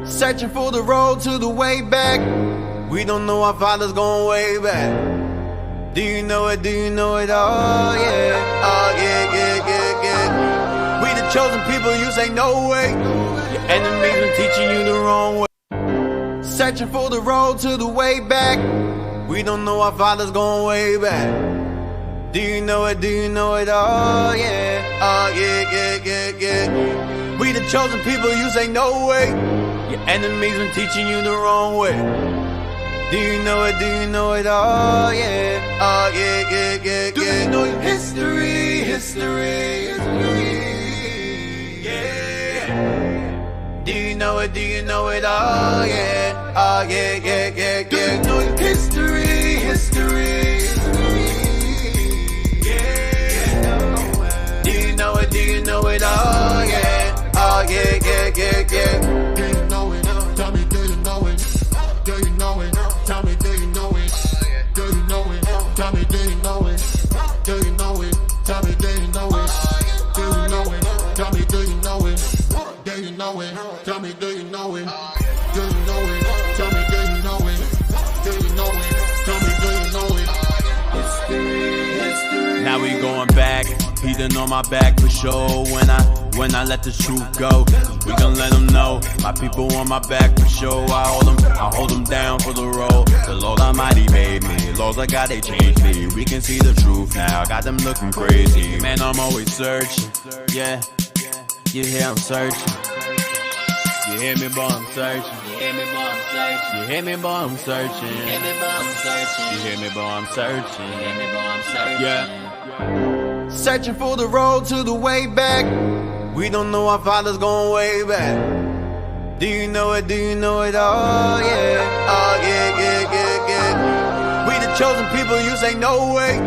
Searching for the road to the way back. We don't know our father's going way back. Do you know it? Do you know it? Oh yeah. Oh yeah, yeah, yeah, yeah. We the chosen people, you say no way. Your enemies been teaching you the wrong way. Searching for the road to the way back. We don't know our father's going way back. Do you know it? Do you know it? Oh yeah. Oh yeah, yeah, yeah, yeah. We the chosen people, you say no way. Your enemies been teaching you the wrong way. Do you know it? Do you know it? Oh yeah. Oh yeah, yeah, yeah, yeah. Do you know your history? History, history. Yeah. Do you know it? Do you know it? Oh yeah. Oh yeah, yeah, yeah, yeah. Do you know your history? History, history. Yeah. Do you know it? Do you know it? Oh yeah. Oh yeah, yeah, yeah, yeah. Do you know it? Tell me, do you know it? Do you know it? Tell me, do you know it? Do you know it? Tell me, do you know it? Do you know it? Tell me, do you know it? Do you know it? Tell me, do you know it? Do you know it? Tell me, do you know it? Do you know it? Tell me, do you know it? Do you know it? Tell me, do you know it? History, history. Now we going back. He done on my back for sure. When I let the truth go, we gon' let them know. My people on my back for sure. I hold them down for the road. The Lord Almighty made me. Laws I got, they changed me. We can see the truth now. Got them looking crazy. Man, I'm always searching. Yeah, you hear I'm searching. You hear me, boy, I'm searching. You hear me, boy, I'm searching. You hear me, boy, I'm searching. You hear me, boy, I'm searching. You hear me, boy, I'm searching. You hear me, boy, I'm searching. Yeah. Searching for the road to the way back. We don't know our father's going way back. Do you know it? Do you know it? Oh yeah. Oh yeah, yeah, yeah, yeah. We the chosen people, you say no way.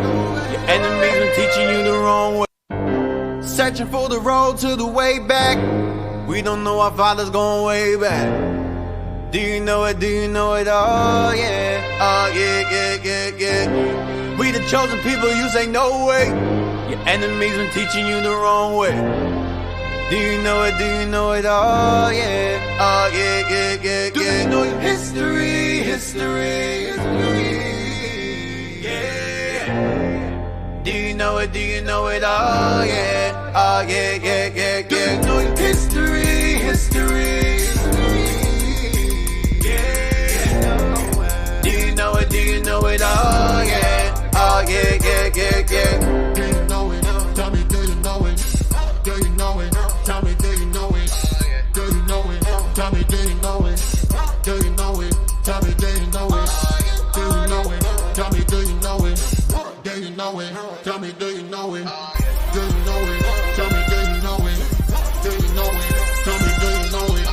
Your enemies been teaching you the wrong way. Searching for the road to the way back. We don't know our father's going way back. Do you know it? Do you know it? Oh yeah. Oh yeah, yeah, yeah, yeah. We the chosen people, you say no way. Your enemies been teaching you the wrong way. Do you know it? Do you know it? Oh yeah. Oh yeah, yeah, yeah, yeah. Do you know your history? History, history. Yeah. Do you know it? Do you know it? Oh yeah. Oh yeah, yeah, yeah, yeah. Do you know your history? History, history. Yeah. Do you know it? Do you know it? Oh yeah. Oh yeah, yeah, yeah, yeah. Do you know it? Tell me, do you know it? Do you know it? Tell me, do you know it? Do you know it? Tell me, do you know it? Do you know it? Tell me, do you know it? Do you know it? Tell me, do you know it? Do you know it? Tell me, do you know it? Do you know it? Tell me, do you know it? Do you know it? Tell me, do you know it?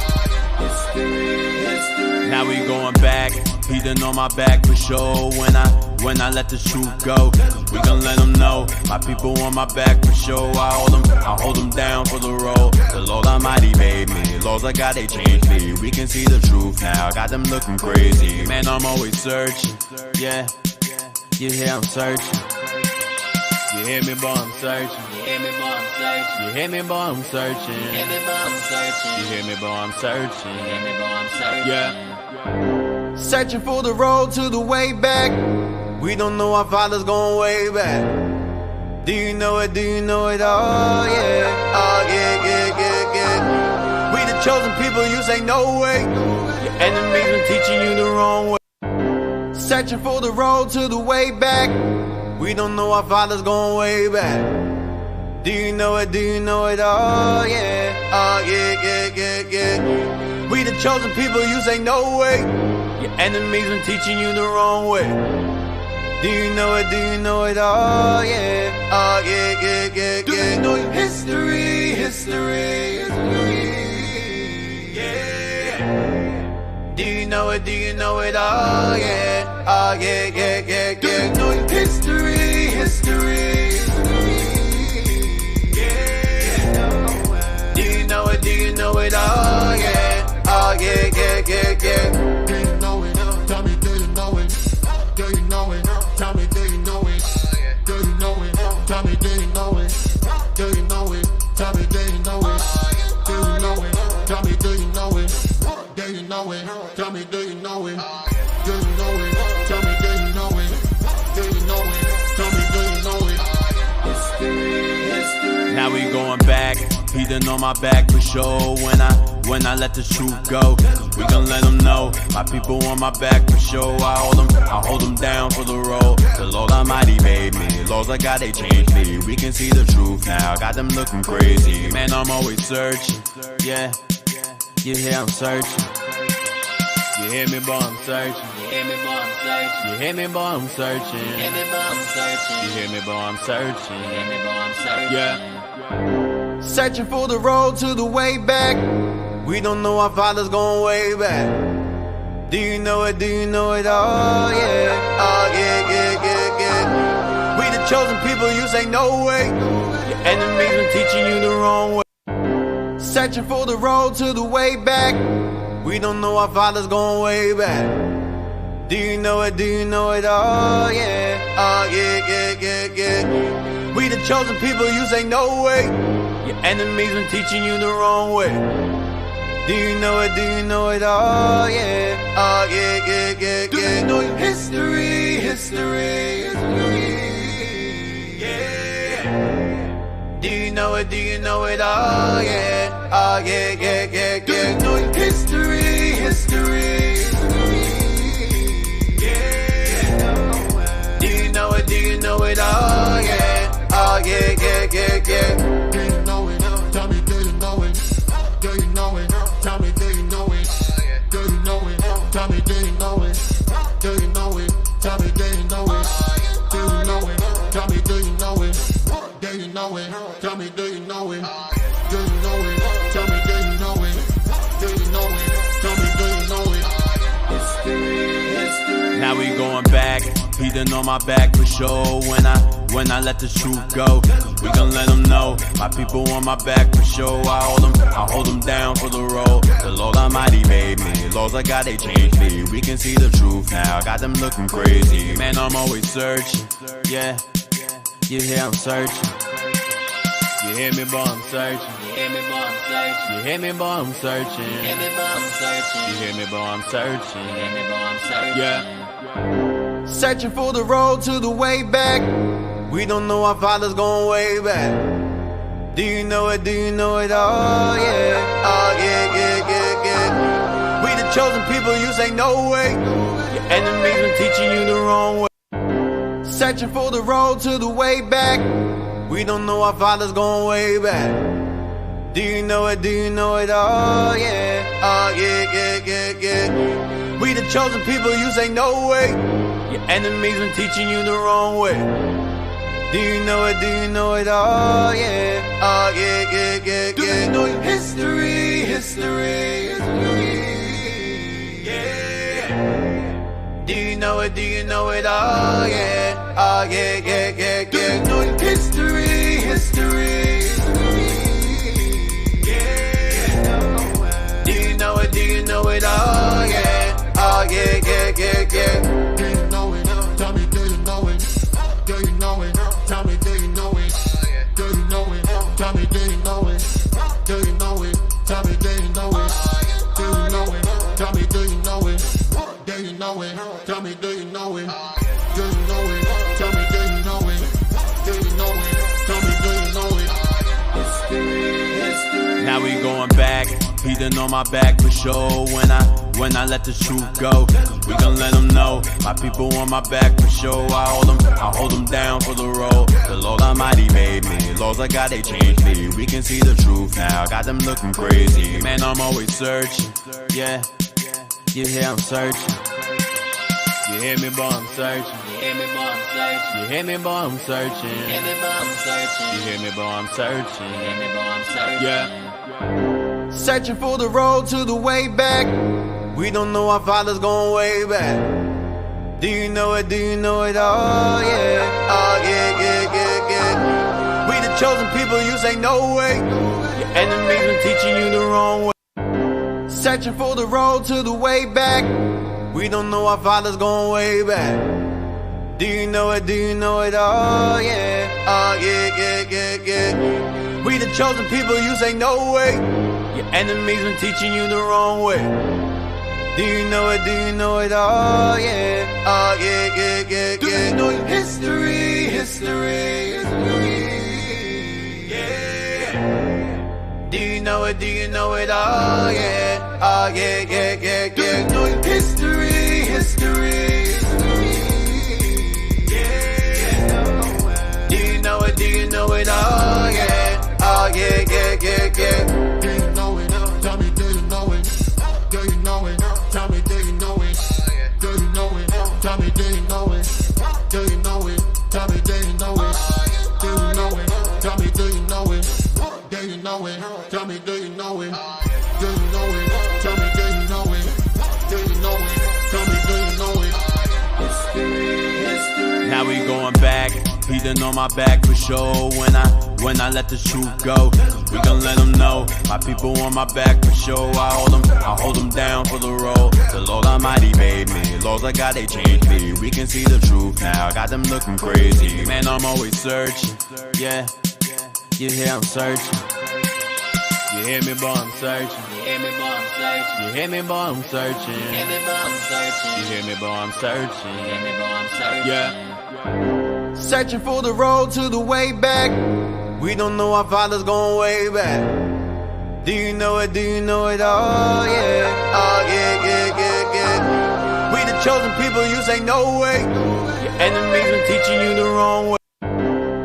History, history. Now we going back. He done on my back for sure. When I let the truth go, we gon' let them know. My people on my back for sure. I hold them down for the road. The Lord Almighty made me. Laws I got, they changed me. We can see the truth now. Got them looking crazy. Man, I'm always searching. Yeah, you hear I'm searching. You hear me, boy, I'm searching. You hear me, boy, I'm searching. You hear me, boy, I'm searching. You hear me, boy, I'm searching. You hear me, boy, I'm searching. You hear me, boy, I'm searching. Yeah. Searching for the road to the way back. We don't know our father's going way back. Do you know it? Do you know it? Oh yeah. Oh yeah, yeah, yeah, yeah. We the chosen people, you say no way. Your enemies been teaching you the wrong way. Searching for the road to the way back. We don't know our father's going way back. Do you know it? Do you know it? Oh yeah. Oh yeah, yeah, yeah, yeah. We the chosen people, you say no way. Your enemies been teaching you the wrong way. Do you know it? Do you know it? Oh yeah. Oh yeah, yeah, yeah, yeah. Do you know your history? History, history. Yeah. Do you know it? Do you know it? Oh yeah. Oh yeah, yeah, yeah, yeah. Do you know your history? History, history. Yeah. Do you know it? Do you know it? Oh yeah. Oh yeah, yeah, yeah, yeah. Do you know it? Tell me, do you know it? Do you know it? Tell me, do you know it? Do you know it? Tell me, do you know it? Do you know it? Tell me, do you know it? Do you know it? Tell me, do you know it? know it? Do you know it? Tell me, do you know it? Do you know it? Tell me, do you know it? Do you know it? Tell me, do you know it? History. Now we going back, Peter on my back for sure. When I let the truth go, we gon' let them know. My people on my back for sure. I hold them down for the road. The Lord Almighty made me, laws I got they changed me. We can see the truth now, got them looking crazy. Man, I'm always searching, yeah. You hear I'm searching. You hear me, boy, I'm searching. You hear me, boy, I'm searching. You hear me, boy, I'm searching. You hear me, boy, I'm searching. You hear me, boy, I'm searching. You hear me, boy, I'm searching. Yeah. Searching for the road to the way back. We don't know our father's going way back. Do you know it? Do you know it? Oh yeah. Oh yeah, yeah, yeah, yeah. We the chosen people, you say no way. Your enemies been teaching you the wrong way. Searching for the road to the way back. We don't know our father's going way back. Do you know it? Do you know it? Oh yeah. Oh yeah, yeah, yeah, yeah. We the chosen people, you say no way. Your enemies been teaching you the wrong way. Do you know it? Do you know it? Oh yeah. Oh yeah, yeah, yeah, yeah. Do you know your history? History. Yeah. Do you know it? Do you know it? Oh yeah. Oh yeah, yeah, yeah, yeah. Do you know your history? History. Yeah. Do you know it? Do you know it? Oh yeah. Oh yeah, yeah, yeah, yeah. Do you know it? Tell me, do you know it? Do you know it? Tell me, do you know it? Do you know it? Tell me, do you know it? Do you know it? Tell me, do you know it? Do you know it? Tell me, do you know it? Do you know it? Tell me, do you know it? Do you know it? Tell me, do you know it? Do you know it? Tell me, do you know it? History. Now we going back, Peter on my back for sure. When I let the truth go, we gon' let them know. My people on my back for sure. I hold them down for the road. The Lord Almighty made me, laws I got they changed me. We can see the truth now, got them looking crazy. Man, I'm always searching, yeah. You hear I'm searching. You hear me, boy, I'm searching. You hear me, boy, I'm searching. You hear me, boy, I'm searching. You hear me, boy, I'm searching. You hear me, boy, I'm searching. You hear me, boy, I'm searching. Yeah. Searching for the road to the way back. We don't know our father's going way back. Do you know it? Do you know it? Oh yeah. Oh yeah, yeah, yeah, yeah. We the chosen people, you say no way. Your enemies been teaching you the wrong way. Searching for the road to the way back. We don't know our father's going way back. Do you know it? Do you know it? Oh yeah. Oh yeah, yeah, yeah, yeah. We the chosen people, you say no way. Your enemies been teaching you the wrong way. Do you know it? Do you know it? Oh yeah. Oh yeah, yeah, yeah, yeah. Do you know your history? History. Yeah. Do you know it? Do you know it? Oh yeah. Oh yeah, yeah, yeah, yeah. Do you know your history? History. Yeah. Do you know it? Do you know it? Oh yeah. Oh yeah, yeah, yeah, yeah. Do you know it? Tell me, do you know it? Do you know it? Tell me, do you know it? Do you know it? Tell me, do you know it? Do you know it? Tell me, do you know it? Do you know it? Tell me, do you know it? Do you know it? Tell me, do you know it? Do you know it? Tell me, do you know it? Do you know it? Tell me, do you know it? History. Now we going back, Peter on my back for sure. When I let the truth go, we gon' let them know. My people on my back for sure. I hold them down for the road. The Lord Almighty made me, laws I got they changed me. We can see the truth now, got them looking crazy. Man, I'm always searching, yeah. You hear I'm searching. You hear me, boy, I'm searching. You hear me, boy, I'm searching. You hear me, boy, I'm searching. You hear me, boy, I'm searching. You hear me, boy, I'm searching. You hear me, boy, I'm searching. Yeah. Searching for the road to the way back. We don't know our father's going way back. Do you know it? Do you know it? Oh yeah. Oh yeah, yeah, yeah, yeah. We the chosen people, you say no way. Your enemies been teaching you the wrong way. Searching for the road to the way back. We don't know our father's going way back. Do you know it? Do you know it? Oh yeah. Oh yeah, yeah, yeah, yeah. We the chosen people, you say no way. Your enemies been teaching you the wrong way. Do you know it? Do you know it? Oh yeah, oh yeah, yeah, yeah, Do yeah. you know your history, history, Yeah. Do you know it? Do you know it? Oh yeah, oh yeah, yeah, yeah, Do you yeah. know your history, history, Yeah. Do you know it? Do you know it? Oh yeah, oh yeah, yeah, yeah, yeah. Do you know it? Tell me, do you know it? Do you know it? Tell me, do you know it? Do you know it? Tell me, do you know it? Do you know it? Tell me, do you know it? Do you know it? Tell me, do you know it? Do you know it? Tell me, do you know it? Do you know it? Tell me, do you know it? Do you know it? Tell me, do you know it? Now we going back. He done on my back for sure. When I let the truth go, we gon' let them know. My people on my back for sure. I hold them down for the road. The Lord Almighty made me. Laws I got, they changed me. We can see the truth now. Got them looking crazy. Man, I'm always searching. Yeah, you hear I'm searching. You hear me, boy, I'm searching. You hear me, boy, I'm searching. You hear me, boy, I'm searching. You hear me, boy, I'm searching. You hear me, boy, I'm searching. You hear me, boy, I'm searching. Yeah. searching for the road to the way back. We don't know our father's going way back. Do you know it? Do you know it? Oh yeah, oh yeah, yeah, yeah, yeah. We the chosen people, you say no way. Your enemies been teaching you the wrong way.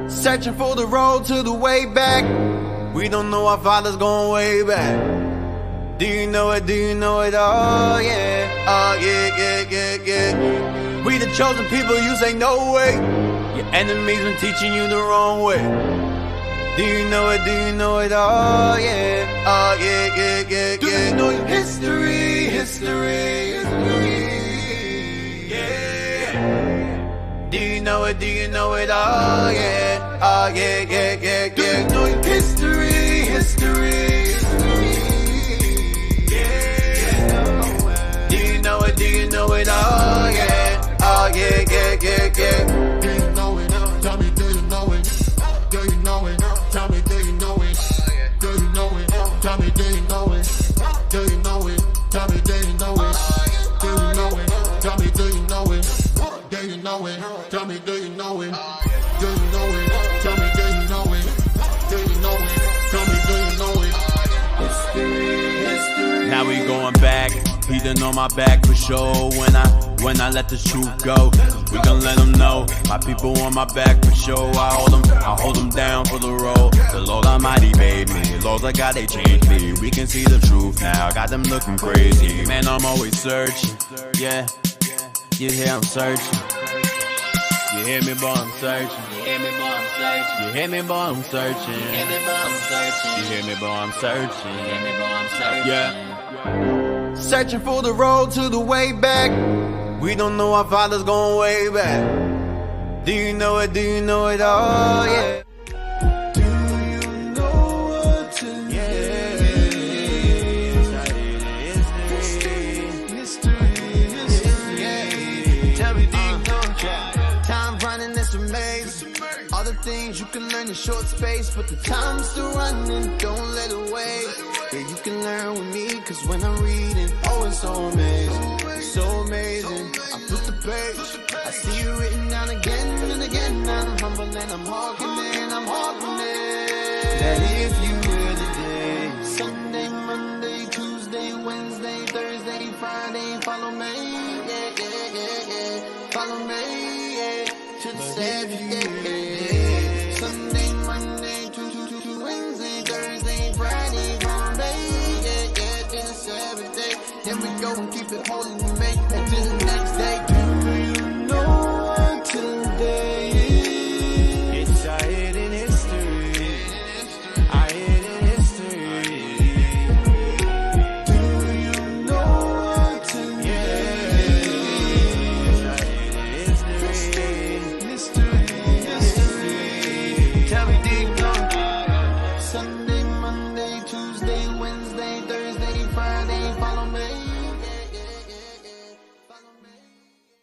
Searching for the road to the way back. We don't know our father's going way back. Do you know it? Do you know it? Oh yeah, oh yeah, yeah, yeah, yeah. We the chosen people, you say no way. Your enemies been teaching you the wrong way. Do you know it? Do you know it? Oh yeah, oh yeah, yeah, yeah, Do yeah. you know your history, history, Yeah. Do you know it? Do you know it? Oh yeah, oh yeah, yeah, yeah, Do you yeah. know your history, history, Do you know it? Do you know it? Oh yeah, oh yeah, yeah, yeah, yeah. Do you know it? Tell me, do you know it? Do you know it? Tell me, do you know it? Do you know it? Tell me, do you know it? Do you know it? Tell me, do you know it? Do you know it? Tell me, do you know it? Do you know it? Tell me, do you know it? Do you know it? Tell me, do you know it? Do you know it? Tell me, do you know it? Now we going back. He done on my back for sure. When I let the truth go, we gon' let them know. My people on my back for sure. I hold them down for the road. The Lord Almighty made me. Laws I got, they changed me. We can see the truth now. Got them looking crazy. Man, I'm always searching. Yeah, you hear I'm searching. You hear me, boy, I'm searching. You hear me, boy, I'm searching. You hear me, boy, I'm searching. You hear me, boy, I'm searching. You hear me, boy, I'm searching. You hear me, boy, I'm searching. Yeah. searching for the road to the way back. We don't know our father's going way back. Do you know it? Do you know it? Oh yeah. Do you know what to Tell me, do you know? Time running, it's amazing. All the things you can learn in short space, but the time's still running, don't let it wait. Yeah, you can learn with me, cause when I'm reading, oh, it's so amazing, so amazing. I flip the page, I see it written down again and again. I'm humble and I'm hawking it, that if you were the day, Sunday, Monday, Tuesday, Wednesday, Thursday, Friday, follow me, yeah, yeah, yeah, yeah. Follow me, yeah, to the Saturday, Sunday, Monday, Tuesday, Wednesday, Thursday, Friday, follow me, yeah, yeah, to the Saturday. Then we go and keep it holy, we make it to the next day. Do you know what today is? It's our hidden history. Our hidden history. Do you know what today is? Tell me, do you know? Sunday, Monday, Tuesday, Wednesday, Thursday, Friday, follow me. Yeah, yeah, yeah, yeah. Follow me.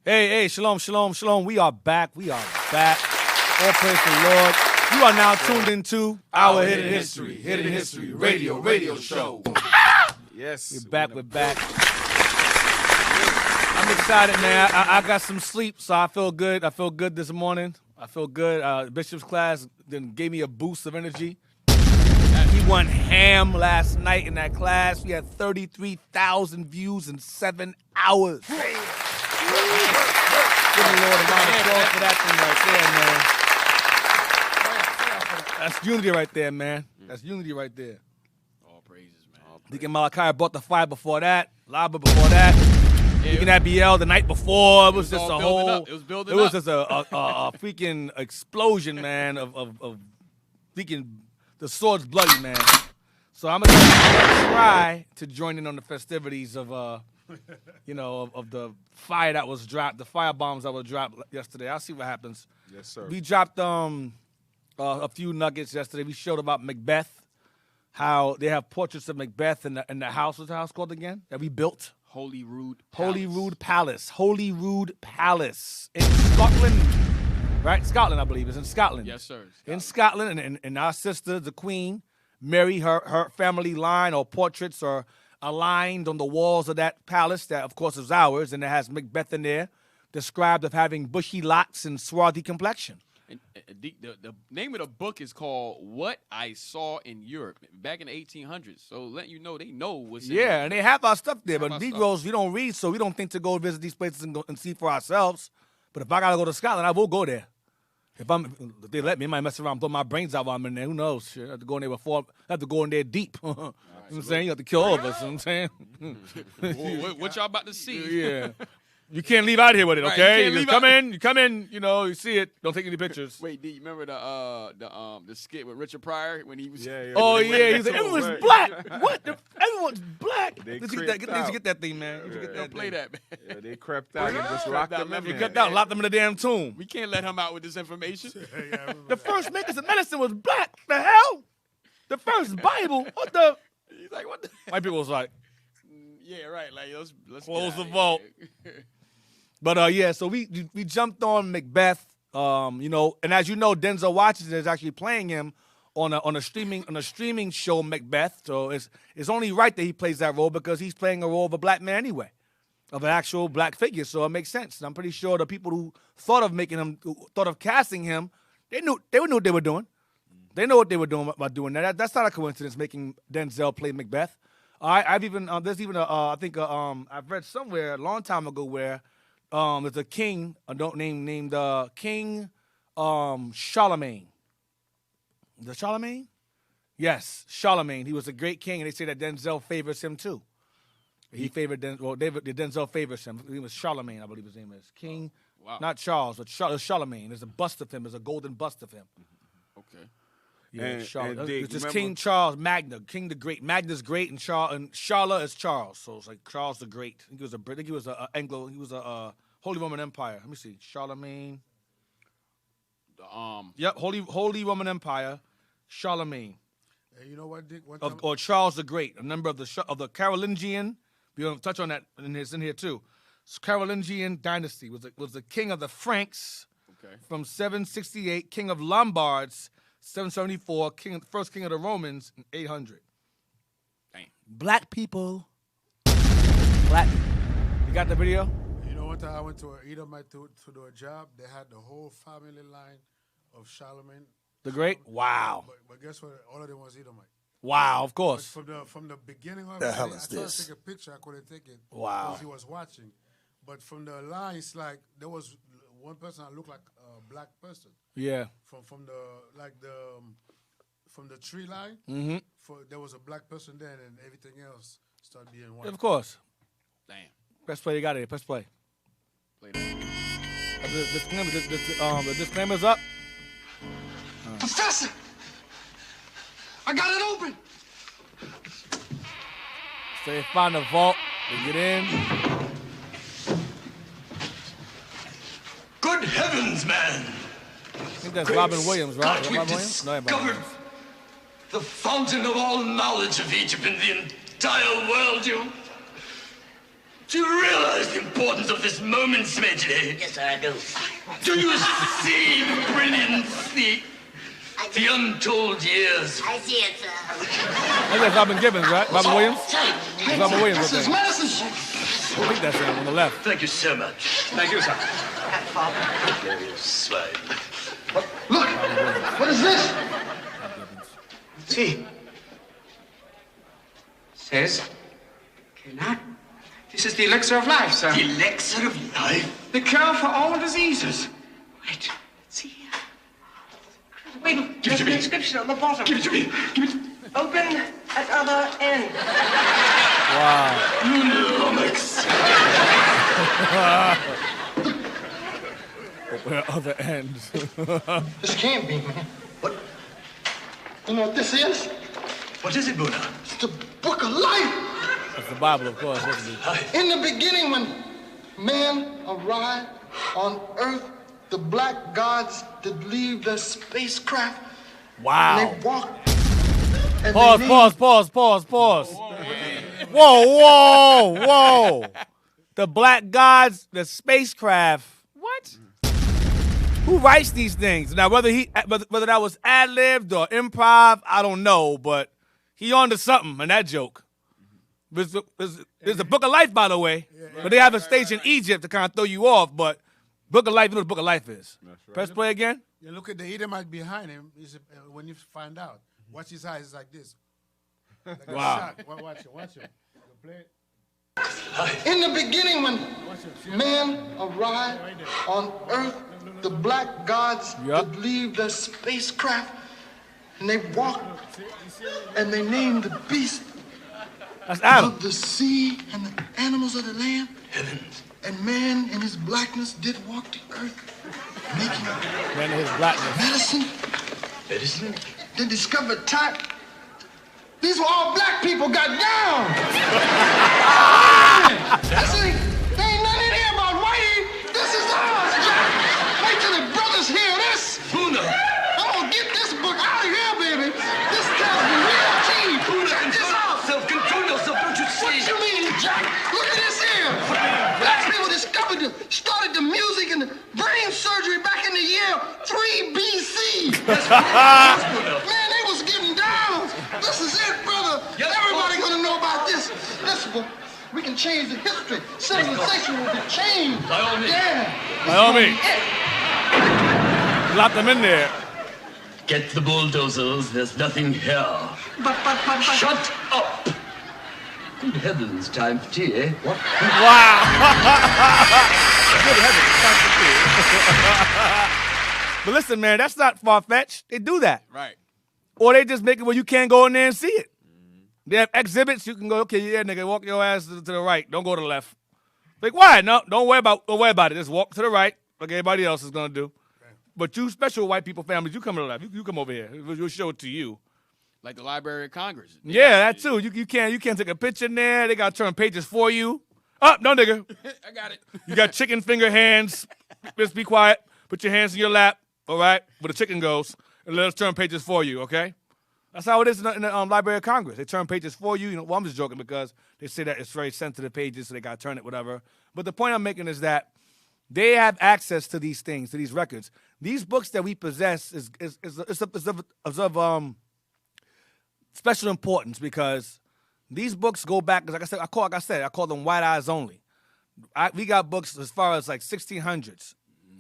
Hey, shalom, shalom, shalom. We are back. We are back. All praise the Lord. You are now tuned into our Hidden History radio show. Yes. We're back. I'm excited, man. I got some sleep, so I feel good. I feel good this morning. I feel good. Bishop's class then gave me a boost of energy. He went ham last night in that class. We had 33,000 views in 7 hours. Give the Lord a round of applause for that thing right there, man. That's unity right there, man. That's unity right there. All praises, man. Deacon Malachi brought the fire before that. Laba before that. Deacon Abiel the night before. It was just a whole. It was building It was up. just a freaking explosion, man. Of freaking the sword's bloody, man. So I'm gonna try to join in on the festivities of of the fire that was dropped, the fire bombs that were dropped yesterday. I'll see what happens. Yes, sir. We dropped a few nuggets yesterday. We showed about Macbeth, how they have portraits of Macbeth in the house. What's the house called again? That we built? Holyrood Palace in Scotland. Right? Scotland, I believe. It's in Scotland. Yes, sir. In Scotland, and our sister, the Queen, Mary, her family line or portraits are aligned on the walls of that palace that, of course, is ours, and it has Macbeth in there, described of having bushy locks and swarthy complexion. And the name of the book is called "What I Saw in Europe" back in the 1800s. So letting you know, they know what's in Yeah, there. and they have our stuff there, but our Negroes, we don't read, so we don't think to go visit these places and go and see for ourselves. But if I gotta go to Scotland, I will go there. If they let me, I might mess around, blow my brains out while I'm in there. Who knows? Shit, I have to go in there before. I have to go in there deep. You know what I'm saying? You have to kill all of us. You know what I'm saying? What y'all about to see? Yeah. You can't leave out here with it, Right, okay? you can't You leave come in, you see it. Don't take any pictures. Wait, D, you remember the skit with Richard Pryor when he was? Oh, yeah. He's like, everyone's black. What? Everyone's black. They Let's creeped out. get that thing, man. Don't play that, man. Yeah, they crept out and just locked them in They there. cut down, locked them in the damn tomb. We can't let him out with this information. The first makers of medicine was black. The hell? The first Bible? What the? He's like, what the? White people was like, Yeah, right. Like, let's Close get the out of vault. here. but yeah, so we jumped on Macbeth, and as you know, Denzel Washington is actually playing him on a streaming show, Macbeth. So it's only right that he plays that role because he's playing a role of a black man anyway, of an actual black figure. So it makes sense. And I'm pretty sure the people who thought of casting him, they knew what they were doing. They know what they were doing by doing that. That's not a coincidence, making Denzel play Macbeth. I've read somewhere a long time ago where there's a king named King Charlemagne. The Charlemagne? Yes, Charlemagne. He was a great king, and they say that Denzel favors him too. He favored Denzel favors him. He was Charlemagne, I believe his name is. King, Wow. not Charles, but Charlemagne. There's a bust of him. There's a golden bust of him. Okay. Yeah, And Dig, it's just remember- King Charles Magna, King the Great. Magna's great, and Charla is Charles. So it's like Charles the Great. I think he was a Anglo. He was a Holy Roman Empire. Let me see, Charlemagne. Yep, Holy Roman Empire, Charlemagne, Hey, you know what, Dick? What or Charles the Great, a member of the Carolingian. We're gonna touch on that in here too. Carolingian dynasty was the king of the Franks. Okay. From 768, king of Lombards, 774, first king of the Romans, in 800. Damn. Black people. You got the video? You know, one time I went to an Edomite to do a job. They had the whole family line of Charlemagne. The Great? Wow. But guess what? All of them was Edomite. Wow, of But course. from the beginning of The it, hell I is tried this? to take a picture. I couldn't take it. Wow. Because he was watching. But from the lines, like, there was one person that looked like a black person. Yeah. From the tree line, there was a black person there, and everything else started being white. Of course. Damn. Press play, you got it. Press play. Play that. The disclaimer's up. Professor! I got it open! So they find the vault. They get in. Good heavens, man! I think that's Robin Williams, right? God, Robin we've Williams? No, Robin discovered Williams. the fountain of all knowledge of Egypt in the entire world, you... Do you realize the importance of this moment, Smedley? Yes, sir, I do. Do you see the brilliancy? The untold years. I see it, sir. That's Robin Gibbons, right? Robin Williams? That's Robin Williams, This is I medicine. think that's him on the left. Thank you so much. Thank you, sir. You swine. Look, what is this? See. Says, cannot. This is the elixir of life, sir. The elixir of life. The cure for all diseases. Wait, see here. Wait, Give it to me. the inscription on the bottom. Give it to me. Give it to me. Open at other end. Lumix. Where other ends. This can't be, man. What? You know what this is? What is it, Buna? It's the book of life. That's the Bible, of course. Wasn't it? In the beginning, when man arrived on Earth, the black gods did leave their spacecraft. Wow. And they walked. And Pause, they pause. Whoa. The black gods, the spacecraft. What? Who writes these things? Now, whether that was ad-libbed or improv, I don't know, but he on to something in that joke. There's a Book of Life, by the way, but they have a stage in Egypt to kind of throw you off, but Book of Life, you know what the Book of Life is. That's right. Press play again. You look at the Edomite behind him. When you find out, watch his eyes like this. Like a Wow. shark. Watch it. Play it. In the beginning, when man arrived on Earth, the black gods Yup. did leave their spacecraft, and they walked, and they named the beast That's Adam. of the sea and the animals of the land. Heavens. And man in his blackness did walk the earth, making Man, his blackness. medicine. Medicine? They discovered time. These were all black people got down. See, there ain't nothing in here about whitey. This is ours, Jack. Wait till the brothers hear this. Buna. I'm gonna get this book out of here, baby. This tells me real tea. Buna, Check this out. control yourself, don't you What see? you mean, Jack? Look at this here. Black people started the music and the brain surgery back in the year 3 BC. Man, they was getting down. This is it, brother. Yes, Everybody boss. gonna know about this. Listen, we can change the history. Civilization will be changed. By all means. Yeah. By all means. Lock them in there. Get the bulldozers, there's nothing here. But. Shut up! Good heavens, time for tea, eh? What? Wow. But listen, man, that's not far-fetched. They do that. Right. Or they just make it where you can't go in there and see it. They have exhibits. You can go, okay, yeah, nigga, walk your ass to the right. Don't go to the left. Like, why? No, don't worry about it. Just walk to the right like everybody else is going to do. But you special white people families, you come to the left. You come over here. We'll show it to you. Like the Library of Congress. Yeah, that too. You can't take a picture in there. They got to turn pages for you. Oh, no, nigga. I got it. You got chicken finger hands. Just be quiet. Put your hands in your lap, all right, where the chicken goes, and let us turn pages for you, okay? That's how it is in the Library of Congress. They turn pages for you. Well, I'm just joking because they say that it's very sensitive pages, so they got to turn it, whatever. But the point I'm making is that they have access to these things, to these records. These books that we possess is of special importance because these books go back, like I call them white eyes only. We got books as far as like 1600s.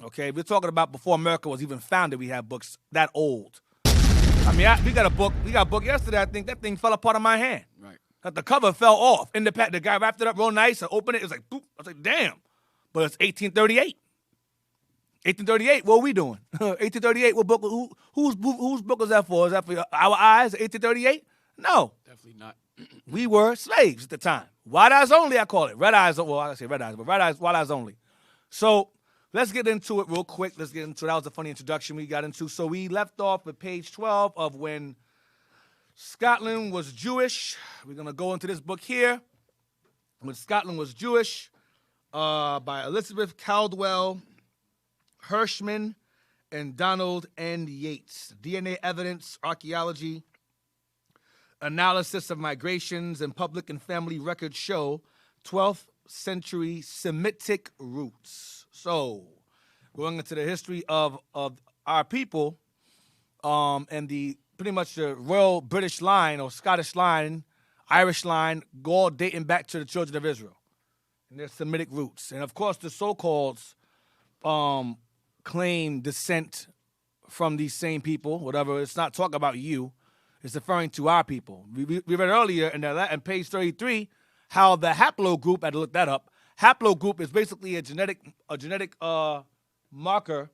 Okay, we're talking about before America was even founded. We have books that old. I mean, we got a book yesterday. I think that thing fell apart in my hand. Right. The cover fell off. The guy wrapped it up real nice and opened it. It was like, boop. I was like, damn. But it's 1838. 1838. What are we doing? 1838. What book? Whose book is that for? Is that for our eyes? 1838? No. Definitely not. We were slaves at the time. White eyes only, I call it. Red eyes. Well, I say red eyes, but white eyes only. So let's get into it real quick. That was a funny introduction we got into. So we left off at page 12 of when Scotland was Jewish. We're going to go into this book here. When Scotland was Jewish, by Elizabeth Caldwell, Hirschman, and Donald N. Yates. DNA evidence, archaeology, analysis of migrations, and public and family records show 12th century Semitic roots. So, going into the history of our people, and the pretty much the royal British line or Scottish line, Irish line, all dating back to the children of Israel and their Semitic roots. And of course, the so-calleds claim descent from these same people, whatever. It's not talking about you. It's referring to our people. We read earlier in page 33 how the haplogroup, I had to look that up, haplogroup is basically a genetic marker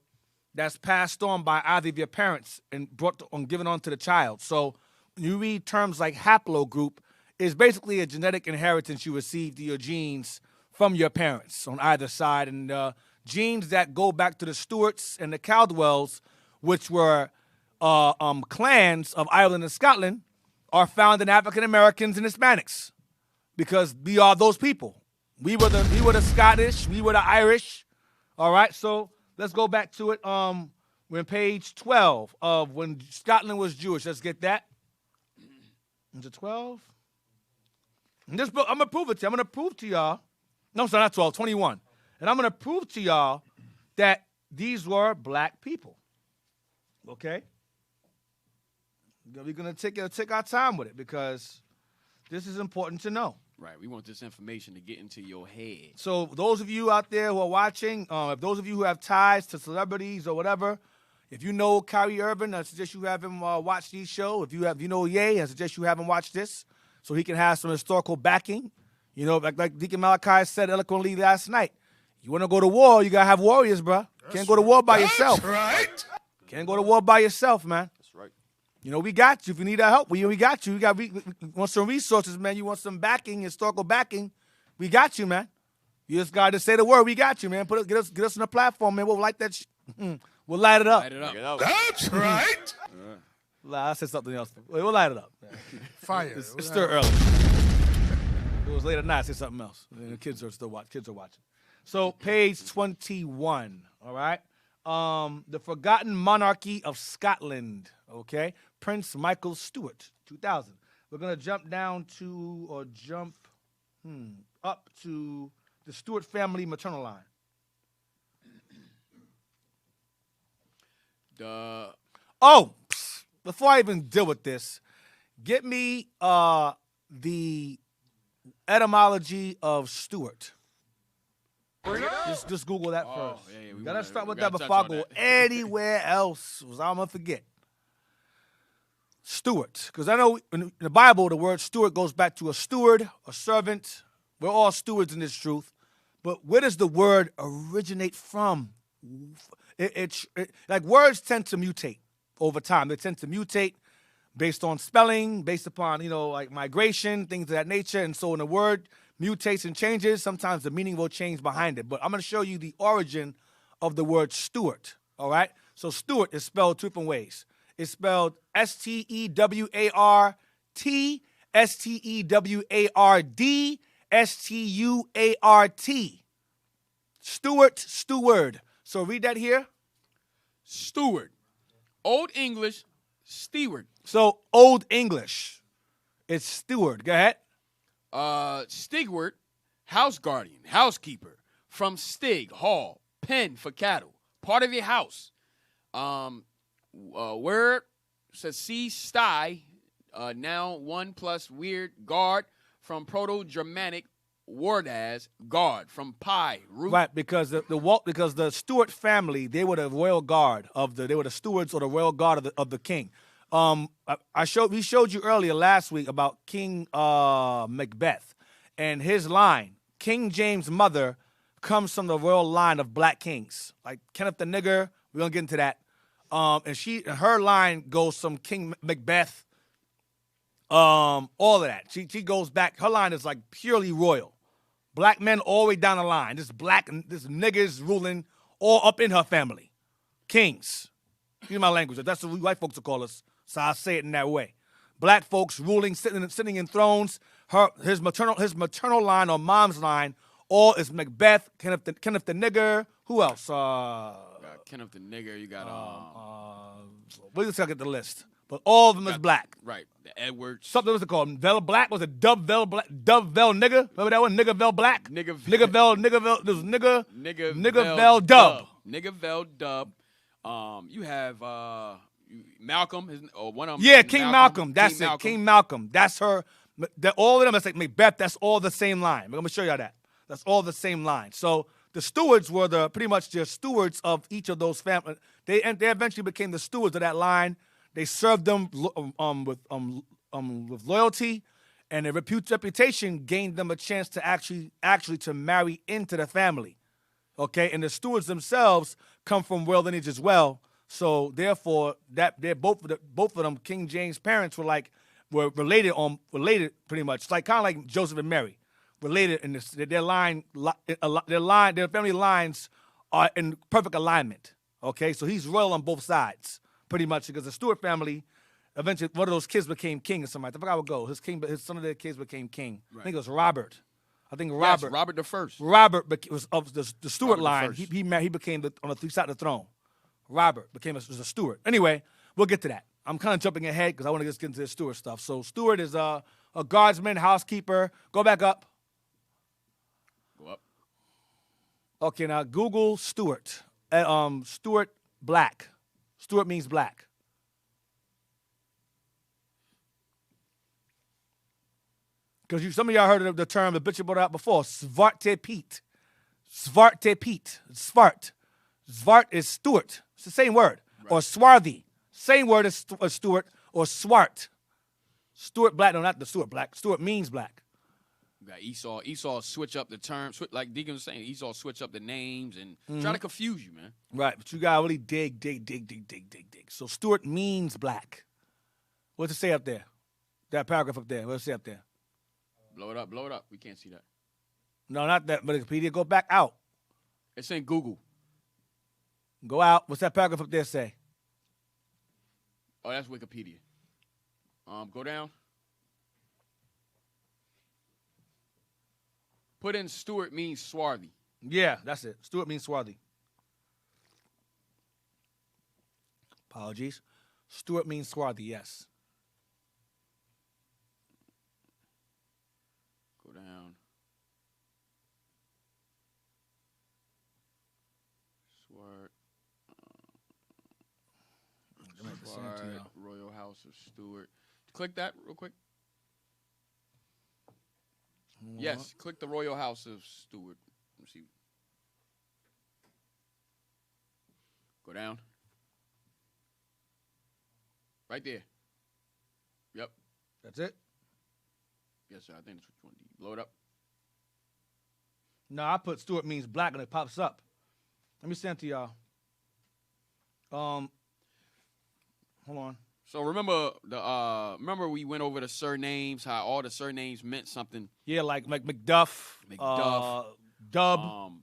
that's passed on by either of your parents and given on to the child. So you read terms like haplogroup is basically a genetic inheritance you receive to your genes from your parents on either side. And genes that go back to the Stuarts and the Caldwells, which were clans of Ireland and Scotland, are found in African Americans and Hispanics because we are those people. We were the Scottish, we were the Irish. All right, so let's go back to it. We're on page 12 of when Scotland was Jewish. Let's get that. Is it 12? And this book, I'm going to prove it to you. I'm going to prove to y'all. No, sorry, not 12, 21. And I'm going to prove to y'all that these were black people. Okay? We're going to take our time with it because this is important to know. Right. We want this information to get into your head. So those of you out there who are watching, if those of you who have ties to celebrities or whatever, if you know Kyrie Irving, I suggest you have him watch these shows. If you know Ye, I suggest you have him watch this so he can have some historical backing. You know, like Deacon Malachi said eloquently last night. You want to go to war, you got to have warriors, bro. Can't go to war by yourself. That's right. Can't go to war by yourself, man. That's right. You know, we got you. If you need our help, we got you. We want some resources, man. You want some backing, historical backing, we got you, man. You just got to say the word. We got you, man. Get us on the platform, man. We'll light that we'll light it up. Light it up. That's right. I said something else. We'll light it up. Fire. It's still early. It was late at night. I said something else. The kids are still watching. Kids are watching. So page 21. All right. The Forgotten Monarchy of Scotland. Okay. Prince Michael Stuart, 2000. We're gonna jump down to or jump up to the Stuart family maternal line. Before I even deal with this, get me the etymology of Stuart. Just Google that first. Yeah, we gotta start with that before I go anywhere else, because I'm gonna forget. Stuart, because I know in the Bible the word Stuart goes back to a steward, a servant. We're all stewards in this truth, but where does the word originate from? Like words tend to mutate over time. They tend to mutate based on spelling, based upon like migration, things of that nature. And so when the word mutates and changes, sometimes the meaning will change behind it. But I'm going to show you the origin of the word Stuart. All right. So Stuart is spelled two different ways. It's spelled Stewart, Stewart, steward. So read that here. Steward. Old English, steward. So Old English, it's steward. Go ahead. Stigward, house guardian, housekeeper. From stig, hall, pen for cattle. Part of your house. Word says see sty. Now one plus weird guard. From Proto-Germanic word as guard. From pie, root. Right, because the Stuart family, they were the royal guard they were the stewards or the royal guard of the king. We showed you earlier last week about King Macbeth and his line. King James' mother comes from the royal line of black kings, like Kenneth the Nigger. We're gonna get into that. And her line goes from King Macbeth. All of that. She goes back. Her line is like purely royal. Black men all the way down the line. This niggers ruling all up in her family. Kings. Excuse my language. That's what we white folks will call us. So I say it in that way. Black folks ruling, sitting in thrones. His maternal line or mom's line, all is Macbeth, Kenneth the Nigger. Who else? Kenneth the Nigger. You got we just gotta get the list. but all of them is black. Right. The Edwards. Something was it called? Vel Black? Was it Dub Vel Black? Dub Vel Nigga? Remember that one? Nigga Vel Black? Nigga Vel. There was Nigga Nigga Vel Dub. Nigga Vel Dub. You have Malcolm, or one of them. Yeah, King Malcolm. That's King it. Malcolm. King Malcolm. That's her. All of them, it's like Macbeth. That's all the same line. I'm going to show y'all that. That's all the same line. So the stewards were pretty much the stewards of each of those families. They eventually became the stewards of that line. They served them with loyalty, and their reputation gained them a chance to actually to marry into the family. Okay, and the stewards themselves come from royal lineage as well. So therefore, that they're both of them. King James' parents were related pretty much. It's like kind of like Joseph and Mary, related in this. Their family lines are in perfect alignment. Okay, so he's royal on both sides, pretty much, because the Stuart family, eventually one of those kids became king or something. I forgot what go. His son of their kids became king. Right. I think it was Robert. Yes, Robert the First. Robert was of the Stuart line. First. He became on the side of the throne. Robert was a Stuart. Anyway, we'll get to that. I'm kind of jumping ahead because I want to just get into the Stuart stuff. So Stuart is a guardsman, housekeeper. Go back up. Go up. Okay, now Google Stuart. Stuart black. Stuart means black. Because some of y'all heard of the term, the bitch brought it out before, Svarte Piet. Svarte Piet. Svart. Svart is Stuart. It's the same word. Right. Or swarthy. Same word as Stuart or swart. Stuart black, no, not the Stuart black. Stuart means black. You got Esau. Esau switch up the terms. Like Deacon was saying, Esau switch up the names and try to confuse you, man. Right, but you got to really dig. So Stuart means black. What's it say up there? That paragraph up there. What's it say up there? Blow it up. We can't see that. No, not that. But Wikipedia, go back out. It's in Google. Go out. What's that paragraph up there say? Oh, that's Wikipedia. Go down. Put in Stuart means swarthy. Yeah, that's it. Stuart means swarthy. Apologies. Stuart means swarthy, yes. Go down. Swart. Royal House of Stuart. Click that real quick. Yes, click the Royal House of Stuart. Let me see. Go down. Right there. Yep. That's it? Yes, sir. I think that's what you want to do. Blow it up. No, I put Stuart means black and it pops up. Let me send it to y'all. Hold on. So remember we went over the surnames, how all the surnames meant something. Yeah, like Macduff, Dub,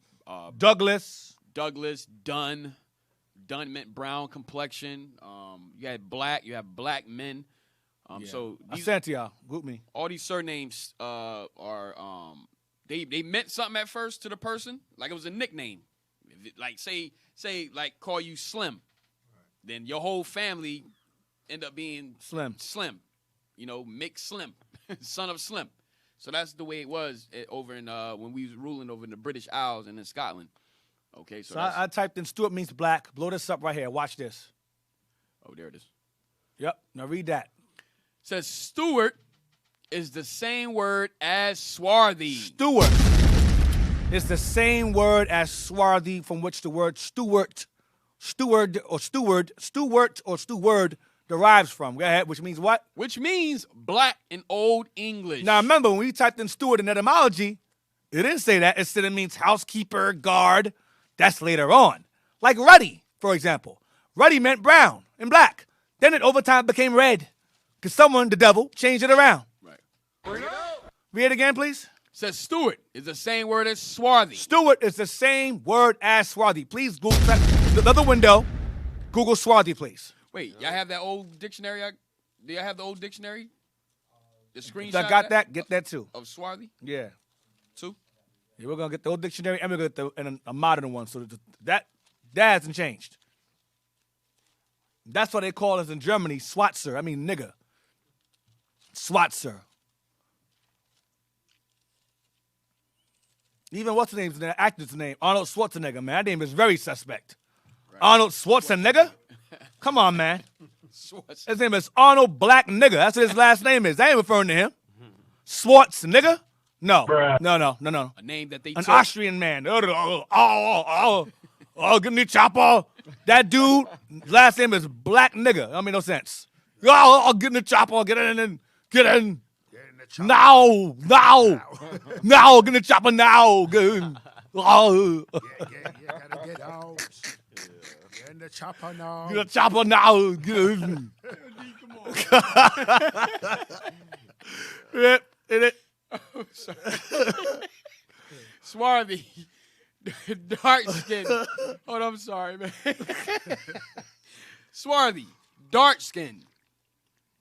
Douglas, Dunn. Dunn meant brown complexion. You had black. You have black men. So I sent it to y'all. Group me. All these surnames are they meant something at first to the person, like it was a nickname. Like say like call you Slim, then your whole family end up being Slim. You know, Mick Slim, son of Slim. So that's the way it was over in when we was ruling over in the British Isles and in Scotland. Okay, so I typed in Stuart means black. Blow this up right here. Watch this. Oh, there it is. Yep. Now read that. It says Stuart is the same word as swarthy. Stuart is the same word as swarthy, from which the word steward derives from. Go ahead, which means what? Which means black in Old English. Now remember, when we typed in Stuart in etymology, it didn't say that. It said it means housekeeper, guard. That's later on. Like ruddy, for example. Ruddy meant brown and black. Then it over time became red. Because someone, the devil, changed it around. Right. Read it again, please. It says Stuart is the same word as swarthy. Stuart is the same word as swarthy. Please Google the other window. Google swarthy, please. Wait, y'all have that old dictionary? Do y'all have the old dictionary? The screenshot? I got that. Get that too. Of swarthy? Yeah. Two? Yeah, we're going to get the old dictionary and we're going to get a modern one. So that hasn't changed. That's what they call us in Germany, Schwarzer. I mean, nigger. Schwarzer. Even what's the name's the actor's name? Arnold Schwarzenegger, man. That name is very suspect. Right. Arnold Schwarzenegger? Come on, man. His name is Arnold Black Nigger. That's what his last name is. I ain't referring to him. Schwarzenegger? No. No. A name that they An took. Austrian man. Give me chopper. That dude, last name is Black Nigger. That made no sense. I'll get in the chopper. Get in. Now, get in the chopper now. Yeah, gotta get out. Get in the chopper now. Get in the chopper now. Swarthy. Dark skin. Oh, I'm sorry, man. Swarthy. Dark skin.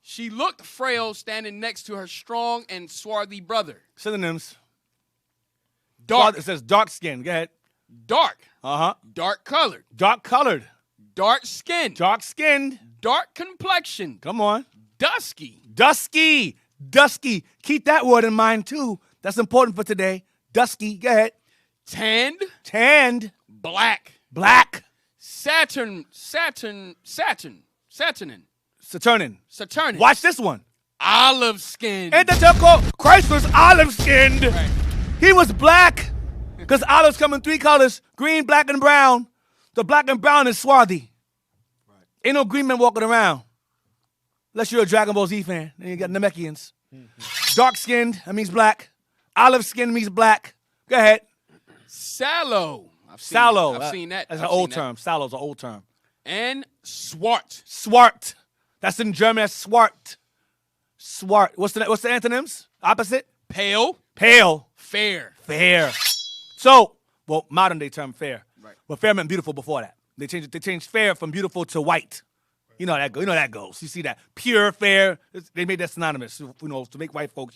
She looked frail standing next to her strong and swarthy brother. Synonyms. Dark. It says dark skin. Go ahead. Dark. Uh-huh. Dark colored. Dark colored. Dark skinned. Dark skinned. Dark complexion. Come on. Dusky. Dusky. Dusky. Keep that word in mind, too. That's important for today. Dusky. Go ahead. Tanned. Tanned. Black. Black. Saturnin. Watch this one. Olive skinned. And the temple, Christ was olive skinned. Right. He was black. Because olives come in 3 colors, green, black, and brown. The black and brown is swarthy. Right. Ain't no green men walking around. Unless you're a Dragon Ball Z fan. Then you got Namekians. Dark skinned, that means black. Olive skinned means black. Go ahead. Sallow. I've seen that. That's an old term. Sallow's an old term. And swart. Swart. That's in German. That's swart. Swart. What's the antonyms? Opposite? Pale. Pale. Fair. Fair. So, well, modern day term fair. Right. But fair meant beautiful before that. They changed fair from beautiful to white. You know that goes. You see that. Pure, fair. They made that synonymous, to make white folks,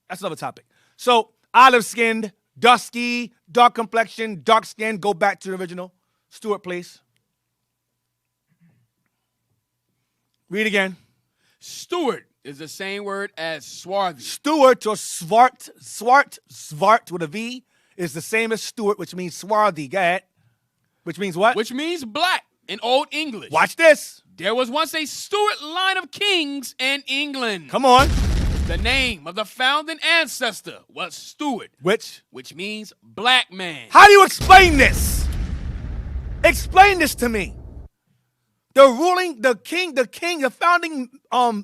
That's another topic. So, olive-skinned, dusky, dark complexion, dark skin. Go back to the original. Stuart, please. Read again. Stuart is the same word as swarthy. Stuart or swart with a V is the same as Stuart, which means swarthy. Go ahead. Which means what? Which means black in Old English. Watch this. There was once a Stuart line of kings in England. Come on. The name of the founding ancestor was Stuart. Which means black man. How do you explain this? Explain this to me. The founding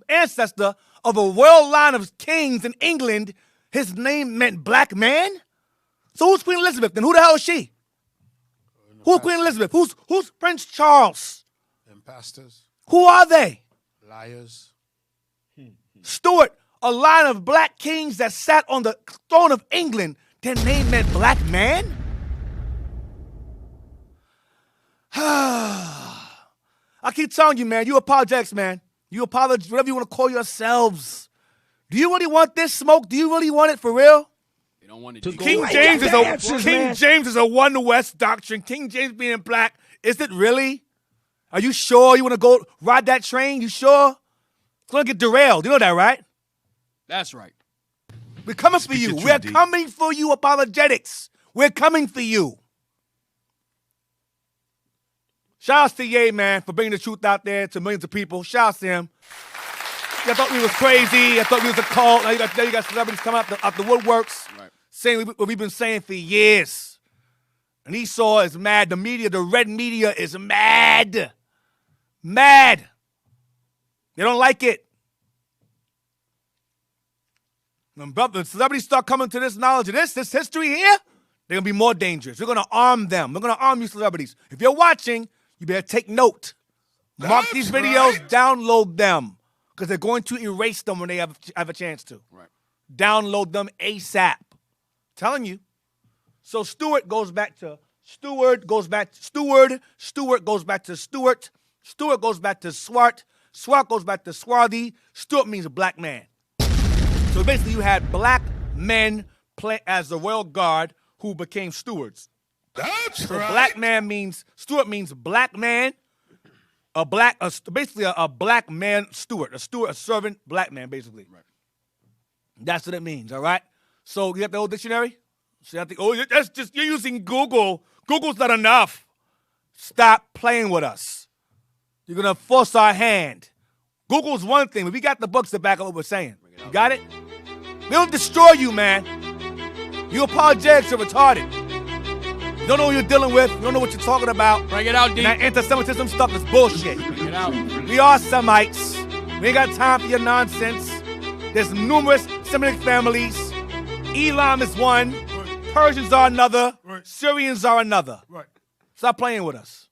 ancestor of a royal line of kings in England, his name meant black man? So who's Queen Elizabeth? Then who the hell is she? Who's Queen Elizabeth? Who's Prince Charles? Imposters. Who are they? Liars. Stuart, a line of black kings that sat on the throne of England, their name meant black man? I keep telling you, man, you apologetics, man. You apologize, whatever you want to call yourselves. Do you really want this smoke? Do you really want it for real? They don't want it. King James is a One West doctrine. King James being black, is it really? Are you sure you want to go ride that train? You sure? It's going to get derailed. You know that, right? That's right. We're coming for you. We're coming for you, apologetics. We're coming for you. Shout out to Ye, man, for bringing the truth out there to millions of people. Shout out to him. I thought we was crazy. I thought we was a cult. Now you got celebrities coming out the woodworks, right, saying what we've been saying for years. And Esau is mad. The media, the red media is mad. Mad. They don't like it. When celebrities start coming to this knowledge of this history here, they're going to be more dangerous. We're going to arm them. We're going to arm you celebrities. If you're watching, you better take note. Mark these videos, download them, because they're going to erase them when they have a chance to. Right. Download them ASAP. Telling you. So Stuart goes back to Stewart, goes back to Stewart, Stewart goes back to Stuart, Stuart goes back to Swart, Swart goes back to Swarthy. Stuart means a black man. So basically you had black men play as the royal guard who became stewards. That's so right. Black man means, Stuart means black man. basically a black man steward, a servant black man, basically. Right. That's what it means, all right? So you got the old dictionary? So I think, you're using Google. Google's not enough. Stop playing with us. You're going to force our hand. Google's one thing, but we got the books to back up what we're saying. You got it? They'll destroy you, man. You apologetics are retarded. You don't know what you're dealing with. You don't know what you're talking about. Bring it out, D. And that anti-Semitism stuff is bullshit. Bring it out. We are Semites. We ain't got time for your nonsense. There's numerous Semitic families. Elam is one. Persians are another. Right. Syrians are another. Right. Stop playing with us.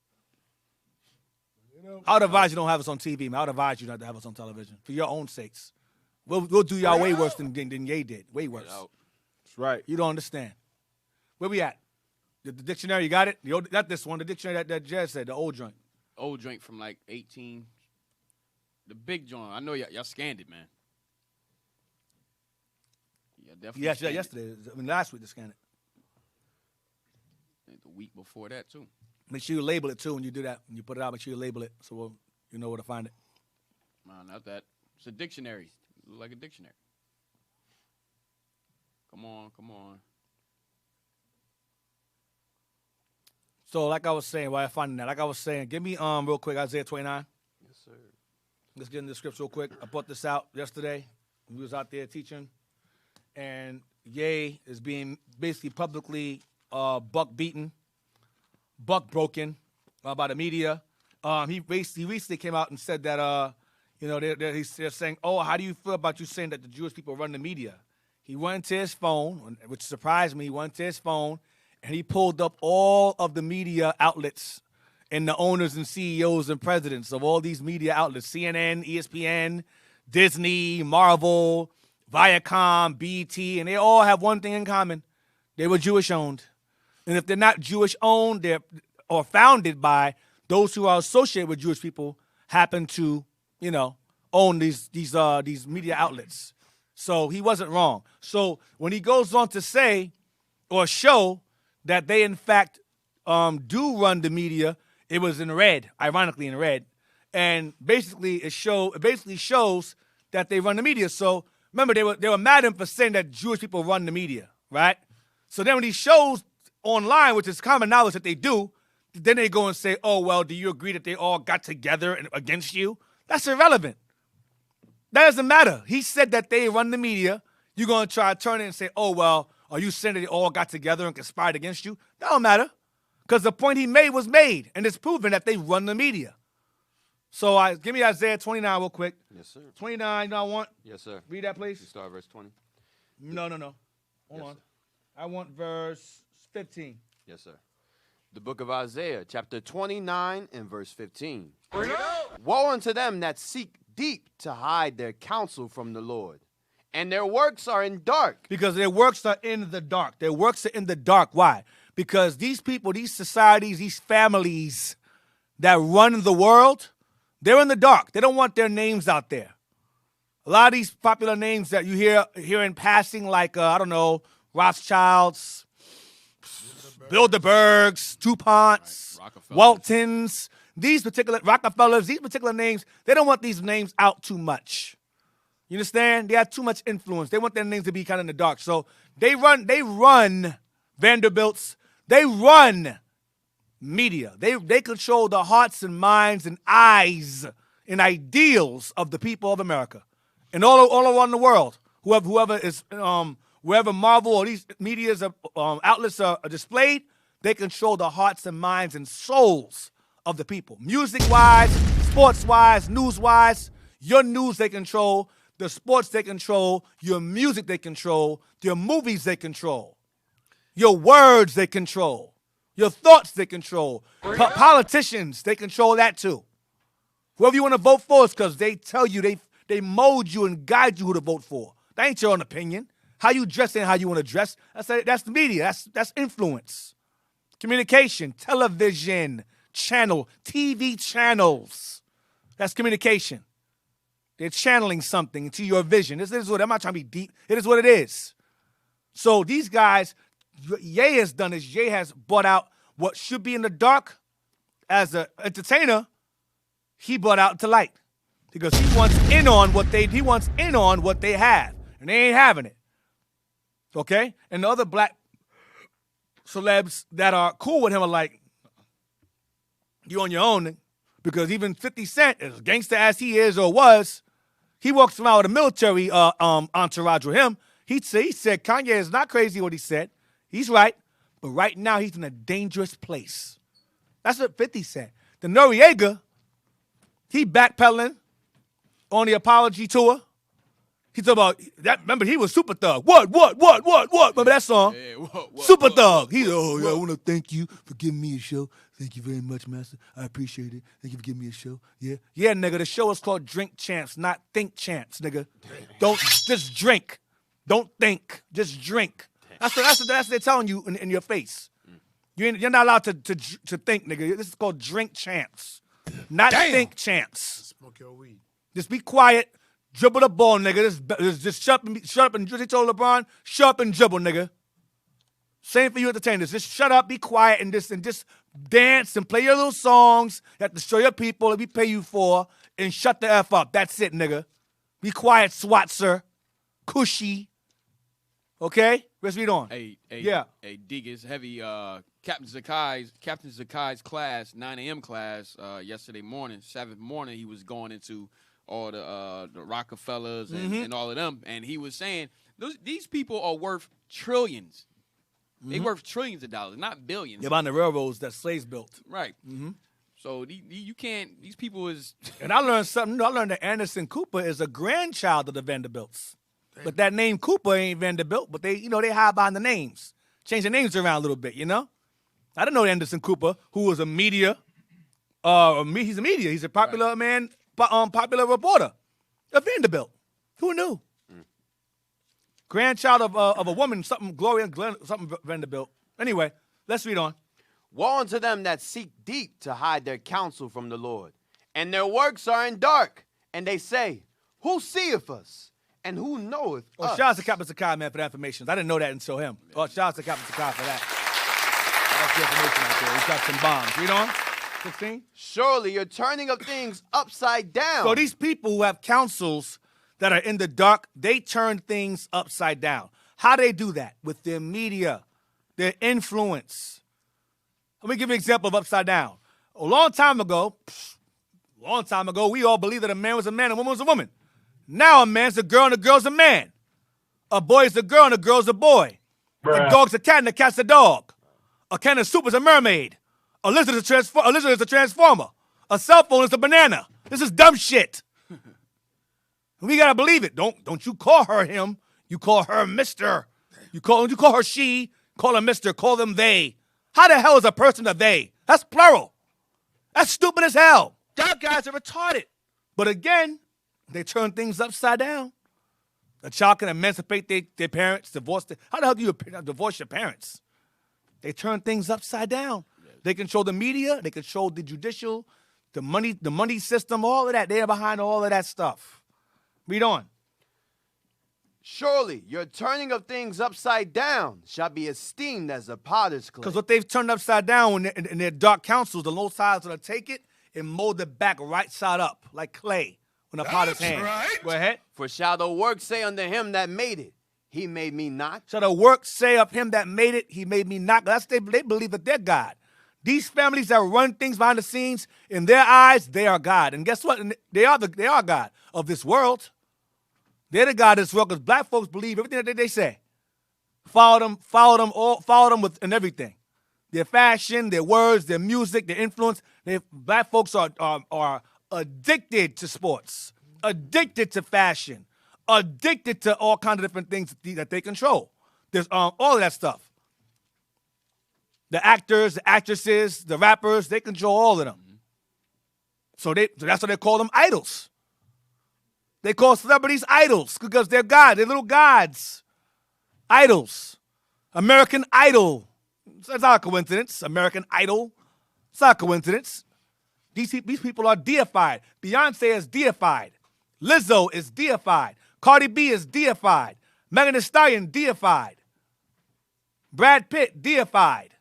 I would advise you don't have us on TV, man. I would advise you not to have us on television for your own sakes. We'll do y'all way worse than Ye did. Way worse. That's right. You don't understand. Where we at? The dictionary, you got it? Not this one. The dictionary that Jazz said, the old joint. Old drink from like 18. The big joint. I know y'all scanned it, man. Yeah, definitely. Yeah, scanned it. yesterday. I mean, last week they scanned it. The week before that, too. Make sure you label it, too, when you do that. When you put it out, make sure you label it so you know where to find it. No, not that. It's a dictionary. It look like a dictionary. Come on. So, like I was saying, while I'm finding that, like I was saying, give me real quick Isaiah 29. Yes, sir. Let's get into the scripts real quick. I brought this out yesterday. We was out there teaching, and Ye is being basically publicly buck beaten, buck broken by the media. He recently came out and said that they're saying, oh, how do you feel about you saying that the Jewish people run the media? He went to his phone, which surprised me. He went to his phone, and he pulled up all of the media outlets and the owners and CEOs and presidents of all these media outlets, CNN, ESPN, Disney, Marvel, Viacom, BET, and they all have one thing in common. They were Jewish-owned. And if they're not Jewish-owned, or founded by those who are associated with Jewish people, happen to, own these media outlets. So he wasn't wrong. So when he goes on to say or show that they, in fact, do run the media, it was in red, ironically in red. And basically it basically shows that they run the media. So remember, they were mad at him for saying that Jewish people run the media, right? So then when he shows online, which is common knowledge that they do, then they go and say, oh, well, do you agree that they all got together against you? That's irrelevant. That doesn't matter. He said that they run the media. You're going to try to turn it and say, oh, well, are you saying that they all got together and conspired against you? That don't matter, because the point he made was made, and it's proven that they run the media. So give me Isaiah 29 real quick. Yes, sir. 29, you know what I want? Yes, sir. Read that, please. You start verse 20. No. Hold on. Sir. I want verse 15. Yes, sir. The book of Isaiah, chapter 29 and verse 15. Woe unto them that seek deep to hide their counsel from the Lord, and their works are in dark. Because their works are in the dark. Their works are in the dark. Why? Because these people, these societies, these families that run the world, they're in the dark. They don't want their names out there. A lot of these popular names that you hear in passing, like, Rothschilds, Bilderbergs, DuPonts, Waltons, Rockefellers, these particular names, they don't want these names out too much. You understand? They have too much influence. They want their names to be kind of in the dark. So they run Vanderbilts. They run media. They control the hearts and minds and eyes and ideals of the people of America and all around the world. Whoever is wherever Marvel or these media's outlets are displayed, they control the hearts and minds and souls of the people. Music-wise, sports-wise, news-wise, your news they control, the sports they control, your music they control, your movies they control, your words they control, your thoughts they control. Politicians, they control that too. Whoever you want to vote for is because they tell you, they mold you and guide you who to vote for. That ain't your own opinion. How you dress and how you want to dress, that's the media. That's influence. Communication, television, TV channels. That's communication. They're channeling something into your vision. This is what, I'm not trying to be deep. It is what it is. So these guys, Ye has done is Ye has brought out what should be in the dark as an entertainer. he brought out to light because he wants in on what they have, and they ain't having it. Okay, and the other black celebs that are cool with him are like, you on your own, because even 50 Cent, as gangster as he is or was, he walks around with a military entourage with him. He said Kanye is not crazy what he said. He's right, but right now he's in a dangerous place. That's what 50 said. The Noriega, he backpedaling on the apology tour. He talking about that. Remember, he was Super Thug. What? Remember that song? Yeah, Super Thug. He's I want to thank you for giving me a show. Thank you very much, master. I appreciate it. Thank you for giving me a show. Yeah, nigga. The show is called Drink Champs, not Think Champs, nigga. Don't just drink. Don't think. Just drink. That's what they're telling you in your face. You're not allowed to think, nigga. This is called Drink Champs, not Think Champs. Smoke your weed. Just be quiet. Dribble the ball, nigga. Just shut up and they told LeBron, shut up and dribble, nigga. Same for you entertainers. Just shut up, be quiet, and just dance and play your little songs. You have to show your people that we pay you for, and shut the F up. That's it, nigga. Be quiet, Swatzer. Cushy. Okay? Let's read on. Hey, Dig, it's heavy. Captain Zakai's class, 9 a.m. class, yesterday morning, 7th morning, he was going into all the Rockefellers and all of them, and he was saying these people are worth trillions. They worth trillions of dollars, not billions. They're about the railroads that slaves built. Right. So you can't. These people is. And I learned something. I learned that Anderson Cooper is a grandchild of the Vanderbilts. But that name Cooper ain't Vanderbilt. But they hide behind the names, change the names around a little bit. I didn't know Anderson Cooper, who was a media. He's a media. He's a popular man. Popular reporter of Vanderbilt. Who knew? Grandchild of a woman, something Gloria Glenn, something Vanderbilt. Anyway, let's read on. Woe unto them that seek deep to hide their counsel from the Lord, and their works are in dark. And they say, who seeth us, and who knoweth us? Shout out to Captain Sakai, man, for that information. I didn't know that until him. Shout out to Captain Sakai for that. That's the information out there. He got some bombs. Read on. 16. Surely you're turning of things upside down. So these people who have counsels that are in the dark, they turn things upside down. How do they do that? With their media, their influence. Let me give you an example of upside down. A long time ago, we all believed that a man was a man and a woman was a woman. Now a man's a girl and a girl's a man. A boy is a girl and a girl's a boy. A dog's a cat and a cat's a dog. A can of soup is a mermaid. A lizard is a transformer. A cell phone is a banana. This is dumb shit. We gotta believe it. Don't you call her him. You call her Mister. You call her she. Call her Mister. Call them they. How the hell is a person a they? That's plural. That's stupid as hell. Y'all guys are retarded. But again, they turn things upside down. A child can emancipate their parents, how the hell do you divorce your parents? They turn things upside down. They control the media. They control the judicial, the money system, all of that. They're behind all of that stuff. Read on. Surely your turning of things upside down shall be esteemed as a potter's clay. Because what they've turned upside down in their dark counsels, the low sides will take it and mold it back right side up like clay in a potter's hand. Right. Go ahead. For shall the work say unto him that made it, he made me not? Shall the work say of him that made it, he made me not? They believe that they're God. These families that run things behind the scenes, in their eyes, they are God. And guess what? They are God of this world. They're the God of this world because black folks believe everything that they say. Follow them in everything. Their fashion, their words, their music, their influence. Black folks are addicted to sports, addicted to fashion, addicted to all kinds of different things that they control. There's all of that stuff. The actors, the actresses, the rappers, they control all of them. So that's why they call them idols. They call celebrities idols because they're God. They're little gods. Idols. American Idol. That's not a coincidence. American Idol. It's not a coincidence. These people are deified. Beyonce is deified. Lizzo is deified. Cardi B is deified. Megan Thee Stallion deified. Brad Pitt deified.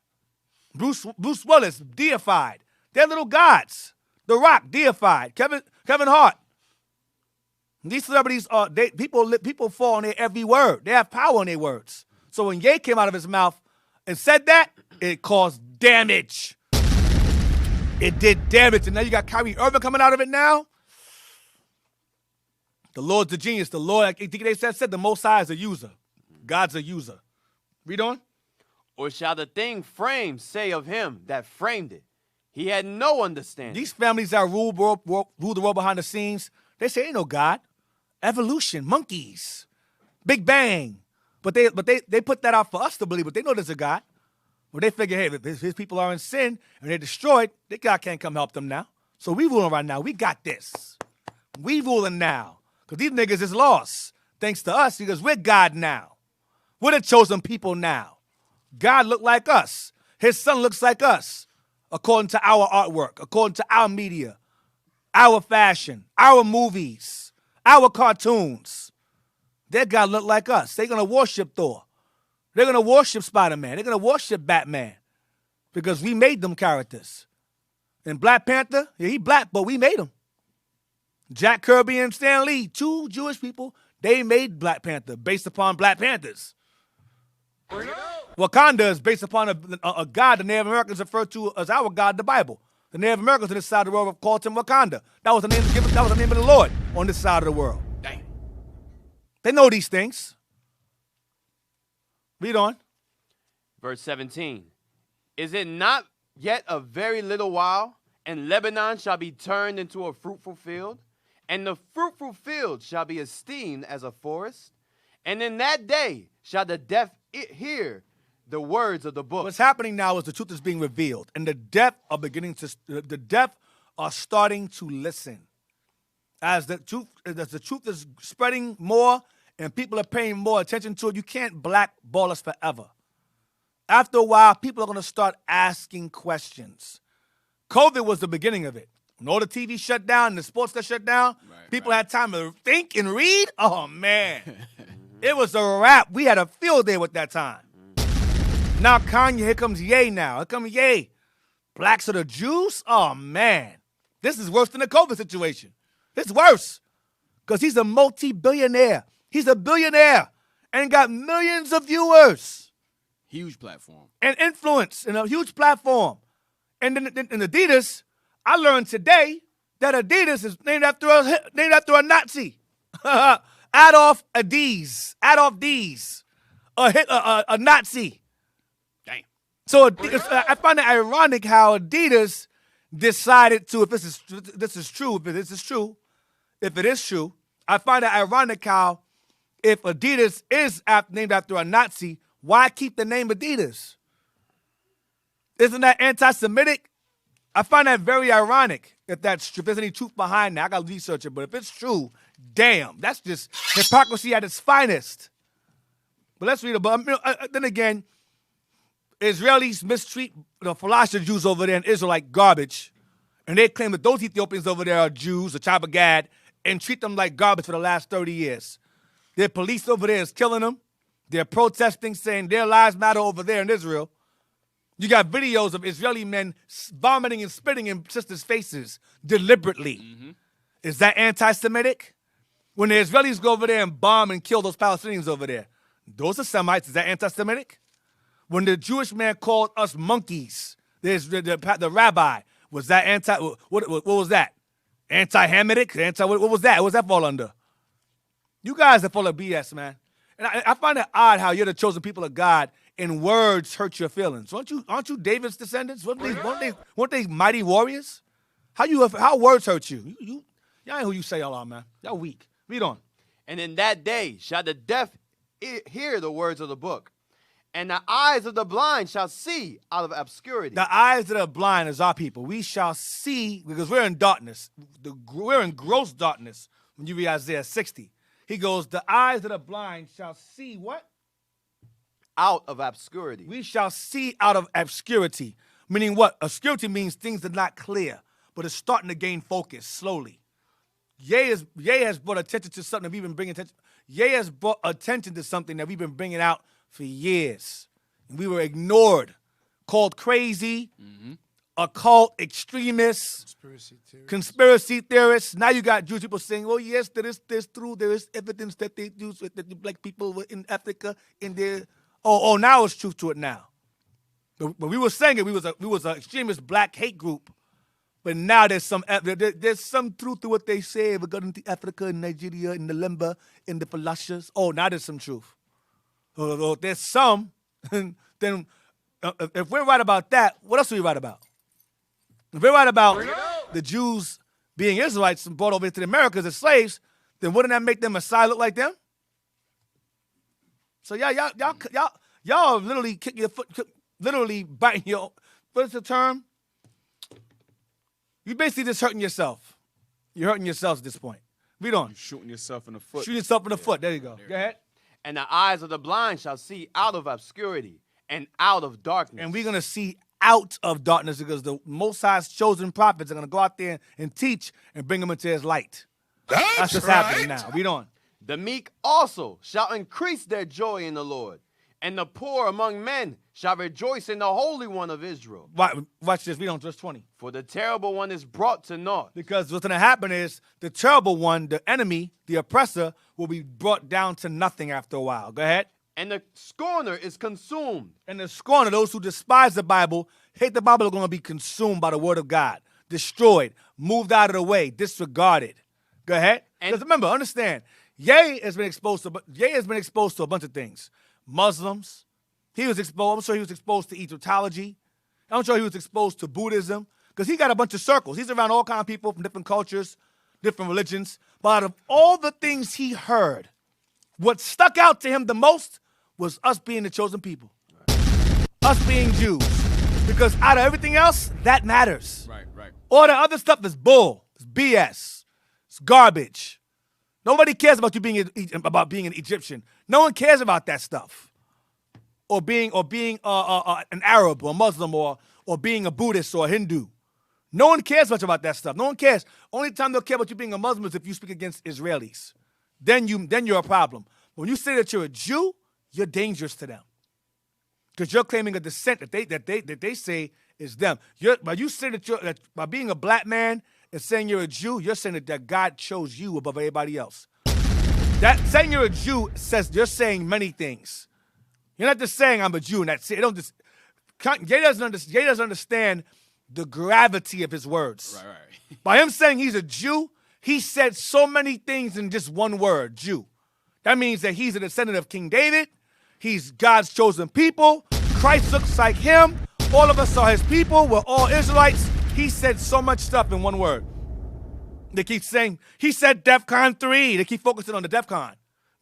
Bruce Willis deified. They're little gods. The Rock, deified. Kevin Hart. These celebrities are people fall on their every word. They have power in their words. So when Ye came out of his mouth and said that, it caused damage. It did damage. And now you got Kyrie Irving coming out of it now. The Lord's the genius. The Lord, like they said, the Most High is a user. God's a user. Read on. Or shall the thing framed say of him that framed it, he had no understanding. These families that rule the world behind the scenes, they say ain't no God. Evolution, monkeys, Big Bang. But they put that out for us to believe, but they know there's a God. Well, they figure, hey, if his people are in sin and they're destroyed, God can't come help them now. So we ruling right now. We got this. We ruling now. Because these niggas is lost. Thanks to us, because we're God now. We're the chosen people now. God look like us. His son looks like us. According to our artwork, according to our media, our fashion, our movies, our cartoons. Their God look like us. They're going to worship Thor. They're going to worship Spider-Man. They're going to worship Batman because we made them characters. And Black Panther, yeah, he black, but we made him. Jack Kirby and Stan Lee, two Jewish people, they made Black Panther based upon Black Panthers. Wakanda is based upon a God the Native Americans refer to as our God, the Bible. The Native Americans on this side of the world called him Wakanda. That was the name given. That was the name of the Lord on this side of the world. Dang. They know these things. Read on. Verse 17. Is it not yet a very little while, and Lebanon shall be turned into a fruitful field, and the fruitful field shall be esteemed as a forest? And in that day shall the deaf hear the words of the book. What's happening now is the truth is being revealed, and the deaf are starting to listen. As the truth is spreading more and people are paying more attention to it, you can't blackball us forever. After a while, people are going to start asking questions. COVID was the beginning of it. When all the TV shut down and the sports got shut down, people had time to think and read. Oh, man. It was a wrap. We had a field day with that time. Now Kanye, here comes Ye now. Here comes Ye. Blacks are the Jews? Oh, man. This is worse than the COVID situation. It's worse. Because he's a multi-billionaire. He's a billionaire and got millions of viewers. Huge platform. And influence and a huge platform. And then Adidas, I learned today that Adidas is named after a Nazi. Adolf Adidas. Adolf Dies. A Nazi. Dang. So I find it ironic how Adidas decided to, if this is true, I find it ironic how if Adidas is named after a Nazi, why keep the name Adidas? Isn't that anti-Semitic? I find that very ironic. If there's any truth behind that, I got to research it. But if it's true, damn, that's just hypocrisy at its finest. But let's read it. But then again, Israelis mistreat the Philosopher Jews over there in Israel like garbage. And they claim that those Ethiopians over there are Jews, the tribe of Gad, and treat them like garbage for the last 30 years. Their police over there is killing them. They're protesting, saying their lives matter over there in Israel. You got videos of Israeli men vomiting and spitting in sisters' faces deliberately. Mm-hmm. Is that anti-Semitic? When the Israelis go over there and bomb and kill those Palestinians over there, those are Semites. Is that anti-Semitic? When the Jewish man called us monkeys, there's the rabbi, was that anti? What was that? Anti-Hamitic? What was that? What was that fall under? You guys are full of BS, man. And I find it odd how you're the chosen people of God and words hurt your feelings. Aren't you David's descendants? Weren't they mighty warriors? How words hurt you? Y'all ain't who you say y'all are, man. Y'all weak. Read on. And in that day shall the deaf hear the words of the book, and the eyes of the blind shall see out of obscurity. The eyes of the blind is our people. We shall see, because we're in darkness. We're in gross darkness when you read Isaiah 60. He goes, the eyes of the blind shall see what? Out of obscurity. We shall see out of obscurity. Meaning what? Obscurity means things are not clear, but it's starting to gain focus slowly. Ye has brought attention to something that we've been bringing attention. Ye has brought attention to something that we've been bringing out for years. And we were ignored, called crazy, occult extremists, conspiracy theorists. Now you got Jewish people saying, "Oh yes, there is evidence that they do that the black people were in Africa in there." Oh, now it's truth to it now. But we were saying it. We was an extremist black hate group. But now there's some truth to what they say regarding to Africa and Nigeria and the Lemba and the Falashas. Oh, now there's some truth. Oh, there's some. Then if we're right about that, what else are we right about? If we're right about the Jews being Israelites and brought over into the Americas as slaves, then wouldn't that make them Messiah look like them? So y'all literally kicking your foot, literally biting your. What's the term? You basically just hurting yourself. You're hurting yourselves at this point. Read on. You're shooting yourself in the foot. Shooting yourself in the foot. There you go. Go ahead. And the eyes of the blind shall see out of obscurity and out of darkness. And we're going to see out of darkness because the Most High's chosen prophets are going to go out there and teach and bring them into his light. That's what's happening now. Read on. The meek also shall increase their joy in the Lord, and the poor among men shall rejoice in the Holy One of Israel. Watch this. Read on verse 20. For the terrible one is brought to naught. Because what's going to happen is the terrible one, the enemy, the oppressor, will be brought down to nothing after a while. Go ahead. And the scorner is consumed. And the scorner, those who despise the Bible, hate the Bible, are going to be consumed by the word of God, destroyed, moved out of the way, disregarded. Go ahead. Because remember, understand, Ye has been exposed to a bunch of things. Muslims. I'm sure he was exposed to Egyptology. I'm sure he was exposed to Buddhism because he got a bunch of circles. He's around all kinds of people from different cultures, different religions. But out of all the things he heard, what stuck out to him the most was us being the chosen people. Us being Jews. Because out of everything else, that matters. Right. All the other stuff is bull. It's BS. It's garbage. Nobody cares about you being an Egyptian. No one cares about that stuff. Or being an Arab or Muslim or being a Buddhist or a Hindu. No one cares much about that stuff. No one cares. Only time they'll care about you being a Muslim is if you speak against Israelis. Then you're a problem. When you say that you're a Jew, you're dangerous to them. Because you're claiming a descent that they say is them. By being a black man and saying you're a Jew, you're saying that God chose you above everybody else. That saying you're a Jew says you're saying many things. You're not just saying I'm a Jew and that's it. Ye doesn't understand the gravity of his words. Right. By him saying he's a Jew, he said so many things in just one word, Jew. That means that he's a descendant of King David. He's God's chosen people. Christ looks like him. All of us are his people. We're all Israelites. He said so much stuff in one word. They keep saying, he said DEFCON 3. They keep focusing on the DEFCON,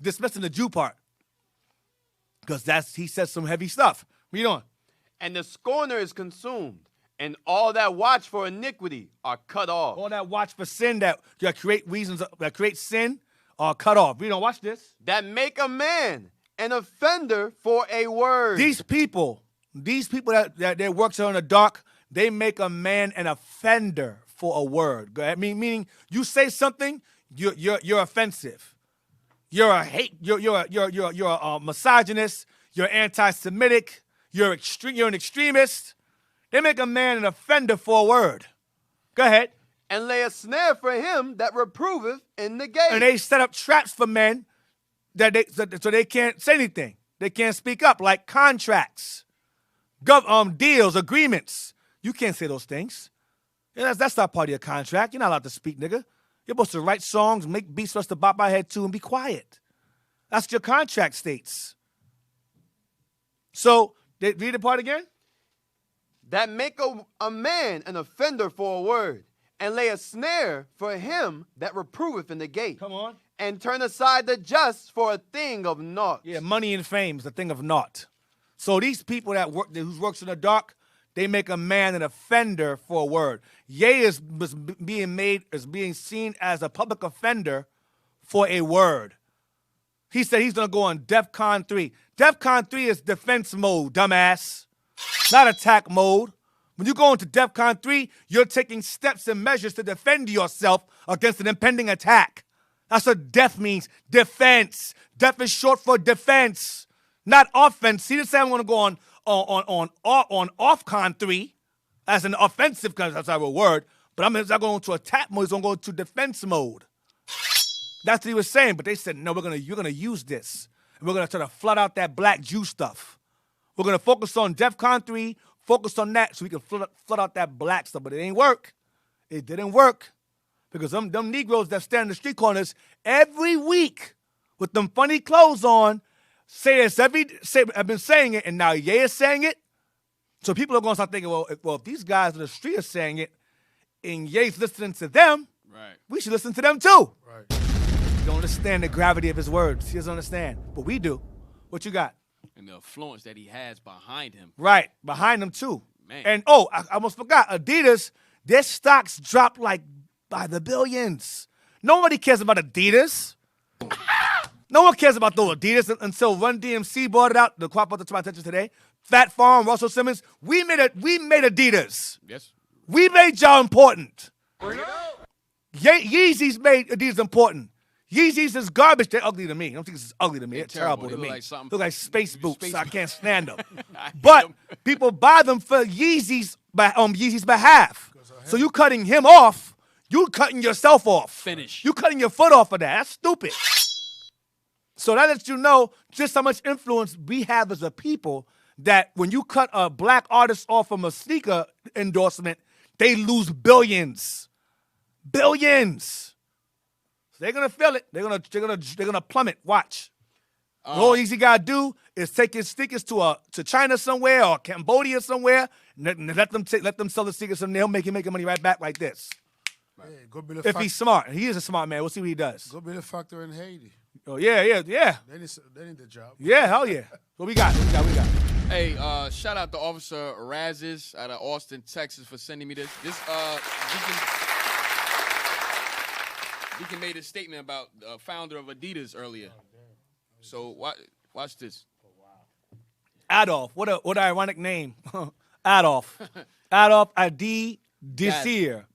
dismissing the Jew part. Because he says some heavy stuff. Read on. And the scorner is consumed, and all that watch for iniquity are cut off. All that watch for sin that create sin are cut off. Read on. Watch this. That make a man an offender for a word. These people that their works are in the dark, they make a man an offender for a word. Go ahead. Meaning you say something, you're offensive. You're a misogynist. You're anti-Semitic. You're an extremist. They make a man an offender for a word. Go ahead. And lay a snare for him that reproveth in the gate. And they set up traps for men so they can't say anything. They can't speak up, like contracts, deals, agreements. You can't say those things. That's not part of your contract. You're not allowed to speak, nigga. You're supposed to write songs, make beats for us to bop our head to, and be quiet. That's what your contract states. So, read the part again. That make a man an offender for a word, and lay a snare for him that reproveth in the gate. Come on. And turn aside the just for a thing of naught. Yeah, money and fame is a thing of naught. So these people whose works in the dark, they make a man an offender for a word. Ye is being seen as a public offender for a word. He said he's going to go on DEFCON 3. DEFCON 3 is defense mode, dumbass. Not attack mode. When you go into DEFCON 3, you're taking steps and measures to defend yourself against an impending attack. That's what DEF means, defense. DEF is short for defense, not offense. He didn't say I'm going to go on OFCON 3. as an offensive, because that's our word, but I'm not going to attack mode, he's going to go to defense mode. That's what he was saying, but they said, no, you're gonna use this. And we're gonna try to flood out that black Jew stuff. We're gonna focus on DEFCON 3, focus on that so we can flood out that black stuff, but it ain't work. It didn't work. Because them Negroes that stand in the street corners every week with them funny clothes on say I've been saying it, and now Ye is saying it. So people are going to start thinking, well, if these guys in the street are saying it, and Ye's listening to them, right, we should listen to them too. Right. He don't understand the gravity of his words. He doesn't understand, but we do. What you got? And the influence that he has behind him. Right, behind him too. Man. And I almost forgot, Adidas, their stocks dropped like by the billions. Nobody cares about Adidas. No one cares about those Adidas until Run DMC bought it out. The quote brought it to my attention today. Fat Farm, Russell Simmons. We made Adidas. Yes. We made y'all important. Yeezys made Adidas important. Yeezys is garbage. They're ugly to me. I don't think this is ugly to me. They're terrible to me. Look like space boots. I can't stand them. But people buy them for Yeezys on Yeezys' behalf. So you cutting him off. You cutting yourself off. Finish. You cutting your foot off of that. That's stupid. So that lets you know just how much influence we have as a people that when you cut a black artist off from a sneaker endorsement, they lose billions. Billions. So they're gonna feel it. They're gonna plummet. Watch. All Easy gotta do is take his sneakers to China somewhere or Cambodia somewhere, and let them sell the sneakers from there. He'll make money right back like this. Hey, go build If he's smart. He is a smart man. We'll see what he does. Go build a factory in Haiti. Oh, yeah. They need the job. Yeah, hell yeah. What we got? Hey, shout out to Officer Razes out of Austin, Texas for sending me this. Deacon made a statement about the founder of Adidas earlier. So watch this. Adolf. What an ironic name. Adolf. Adolf Adi Desir.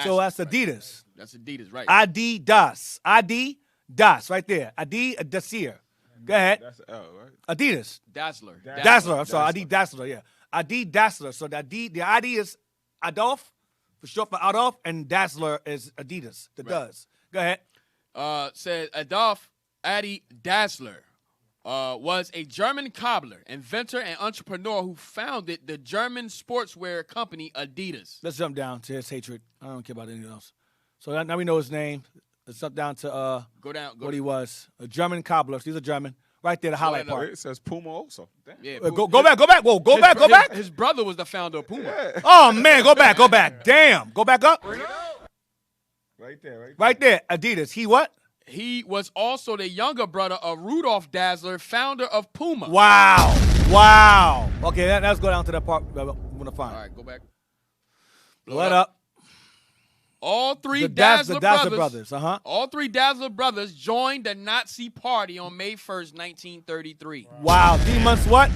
So that's Adidas. That's Adidas, right. Adidas. Adidas, right there. Adi Desir. Go ahead. That's L, right? Adidas. Dassler. I'm sorry. Adi Dassler, yeah. Adi Dassler. So the Adi is Adolf, for short for Adolf, and Dassler is Adidas. The does. Go ahead. Said Adolf Adi Dassler was a German cobbler, inventor, and entrepreneur who founded the German sportswear company Adidas. Let's jump down to his hatred. I don't care about anything else. So now we know his name. Let's jump down to what he was. A German cobbler. He's a German. Right there, the highlight part. It says Puma also. Damn. Yeah, Go back. Whoa, go back. His brother was the founder of Puma. Yeah. Oh, man, go back. Damn. Go back up. Right there. Right there, Adidas. He what? He was also the younger brother of Rudolph Dassler, founder of Puma. Wow. Okay, let's go down to that part I want to find. All right, go back. Blow it up. All three The Dassler brothers. All three Dassler brothers joined the Nazi Party on May 1st, 1933. Wow. 3 months what?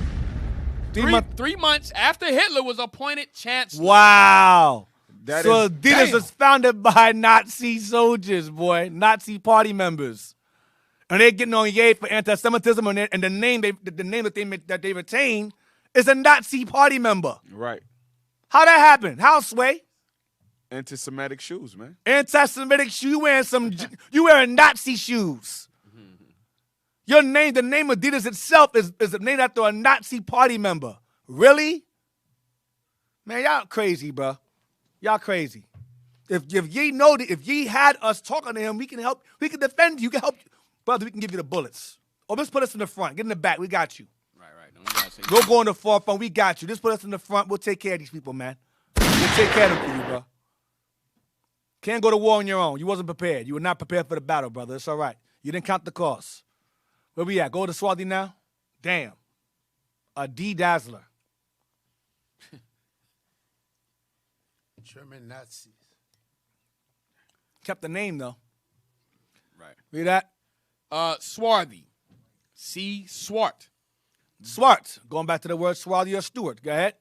3 months after Hitler was appointed chancellor. Wow. That so is- Adidas damn. was founded by Nazi soldiers, boy. Nazi party members. And they're getting on Ye for anti-Semitism, and the name that they retain is a Nazi party member. Right. How that happen? How, Sway? Anti-Semitic shoes, man. Anti-Semitic shoe. You wearing Nazi shoes. Your name, the name Adidas itself is named after a Nazi party member. Really? Man, y'all crazy, bro. Y'all crazy. If Ye had us talking to him, we can help. We can defend you. We can help you. Brother, we can give you the bullets. Or just put us in the front. Get in the back. We got you. Right. Don't gotta say We'll go in the forefront. We got you. Just put us in the front. We'll take care of these people, man. We'll take care of them for you, bro. Can't go to war on your own. You wasn't prepared. You were not prepared for the battle, brother. It's all right. You didn't count the cost. Where we at? Go to Swarthy now? Damn. A D Dazzler. German Nazis. Kept the name, though. Right. Read that? Swarthy. C. Swart. Swart. Going back to the word Swarthy or Stuart. Go ahead.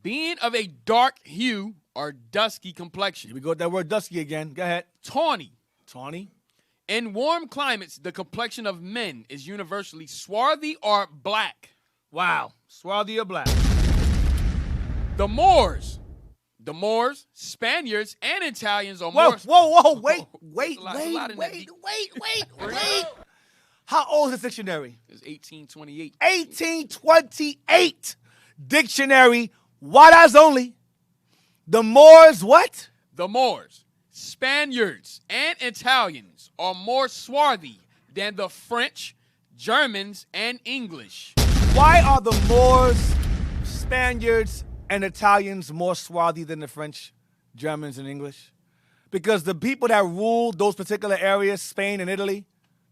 Being of a dark hue or dusky complexion. Here we go with that word dusky again. Go ahead. Tawny. In warm climates, the complexion of men is universally swarthy or black. Wow. Swarthy or black. The Moors The Moors, Spaniards, and Italians are Whoa, more. whoa, wait. There's a lot in that deep. How old is this dictionary? It's 1828. 1828 dictionary, white eyes only. The Moors, what? The Moors, Spaniards, and Italians are more swarthy than the French, Germans, and English. Why are the Moors, Spaniards, and Italians more swarthy than the French, Germans, and English? Because the people that ruled those particular areas, Spain and Italy,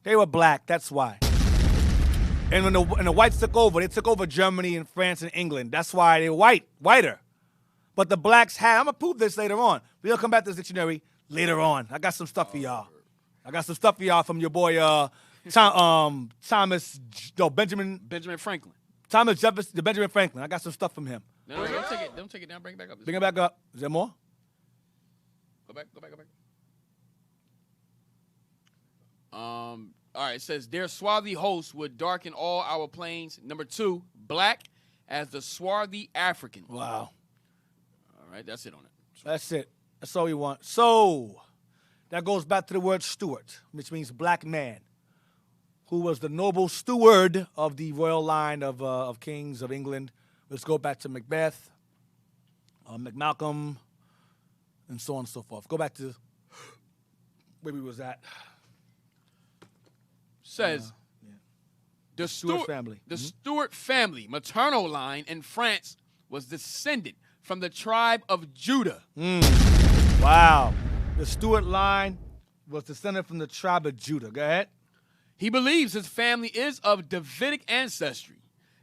they were black, that's why. And when the whites took over, they took over Germany and France and England. That's why they were whiter. But the blacks had, I'm going to prove this later on. We'll come back to this dictionary later on. I got some stuff for y'all. From your boy Benjamin Franklin. Thomas Jefferson, Benjamin Franklin. I got some stuff from him. No, don't take it down. Bring it back up. Bring it back up. Is there more? Go back. All right, it says, their swarthy hosts would darken all our plains. Number 2, black as the swarthy African. Wow. All right, that's it on it. That's it. That's all we want. So, that goes back to the word Stuart, which means black man, who was the noble steward of the royal line of kings of England. Let's go back to Macbeth, McMalcolm, and so on and so forth. Go back to where we was at. Says the Stuart family. The Stuart family, maternal line in France, was descended from the tribe of Judah. Wow. The Stuart line was descended from the tribe of Judah. Go ahead. He believes his family is of Davidic ancestry.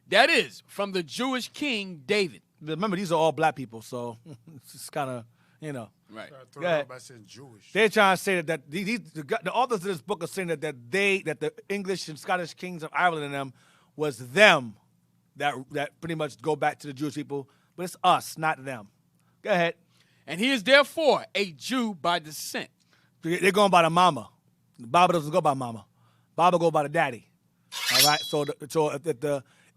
That is, from the Jewish king David. Remember, these are all black people, so it's just kind of, you know. Right. Throw it out by saying Jewish. They're trying to say that the authors of this book are saying that the English and Scottish kings of Ireland and them was them that pretty much go back to the Jewish people, but it's us, not them. Go ahead. And he is therefore a Jew by descent. They're going by the mama. The Bible doesn't go by mama. Bible go by the daddy. All right. So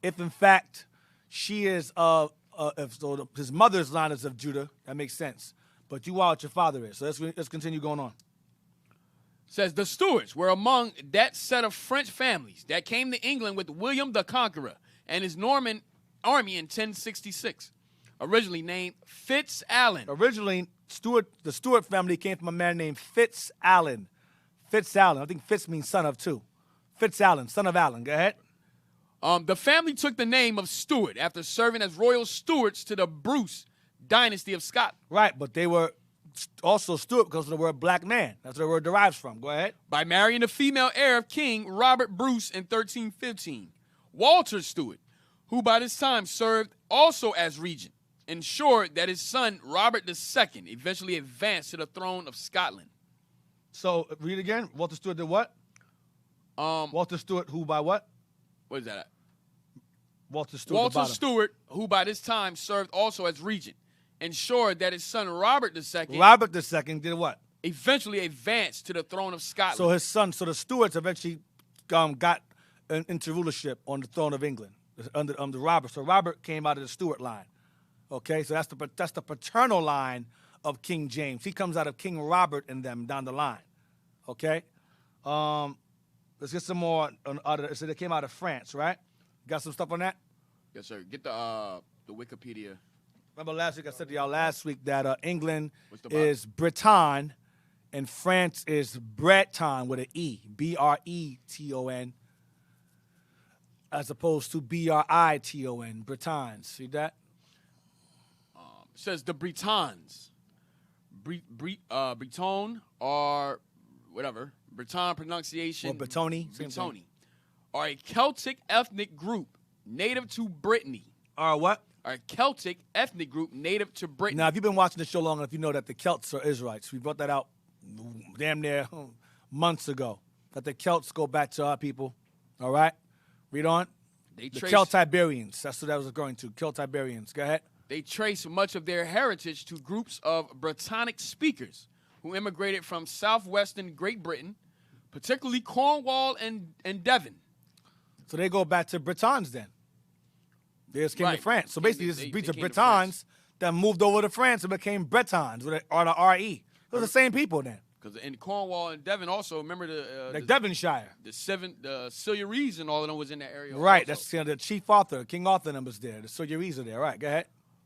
if in fact she is his mother's line is of Judah, that makes sense. But you are what your father is. So let's continue going on. Says the Stuarts were among that set of French families that came to England with William the Conqueror and his Norman army in 1066. Originally named Fitz-Alan. Originally, the Stuart family came from a man named Fitz-Alan. Fitz-Alan. I think Fitz means son of too. Fitz-Alan, son of Alan. Go ahead. The family took the name of Stuart after serving as royal stewards to the Bruce dynasty of Scotland. Right, but they were also Stuart because of the word black man. That's where the word derives from. Go ahead. By marrying the female heir of King Robert Bruce in 1315. Walter Stuart, who by this time served also as regent, ensured that his son Robert II eventually advanced to the throne of Scotland. So, read again. Walter Stuart did what? Walter Stuart, who by what? What is that at? Walter Stuart. Walter Stuart, who by this time served also as regent, ensured that his son Robert II. Robert II did what? Eventually advanced to the throne of Scotland. So his son, the Stuarts eventually got into rulership on the throne of England under Robert. So Robert came out of the Stuart line. Okay, so that's the paternal line of King James. He comes out of King Robert and them down the line. Okay, let's get some more. So they came out of France, right? Got some stuff on that? Yes, sir. Get the Wikipedia. Remember last week I said to y'all that England is Breton and France is Breton with an E, Breton, as opposed to Briton, Bretons. See that? It says the Bretons, Breton or whatever, Breton pronunciation. Or Bretoni. Bretoni are a Celtic ethnic group native to Brittany. Are what? Are a Celtic ethnic group native to Britain. Now, if you've been watching the show long enough, you know that the Celts are Israelites. We brought that out damn near months ago, that the Celts go back to our people. All right? Read on. The Celtiberians. That's what that was going to. Celtiberians. Go ahead. They trace much of their heritage to groups of Brittonic speakers who immigrated from southwestern Great Britain, particularly Cornwall and Devon. So they go back to Bretons then. They just came to France. So basically, this is breach of Bretons that moved over to France and became Bretons with or the R-E. Those are the same people then. Because in Cornwall and Devon also, remember The Devonshire. the Silures and all of them was in that area. Right, also. that's the chief Arthur, King Arthur numbers there. The Silures are there. Right, go ahead.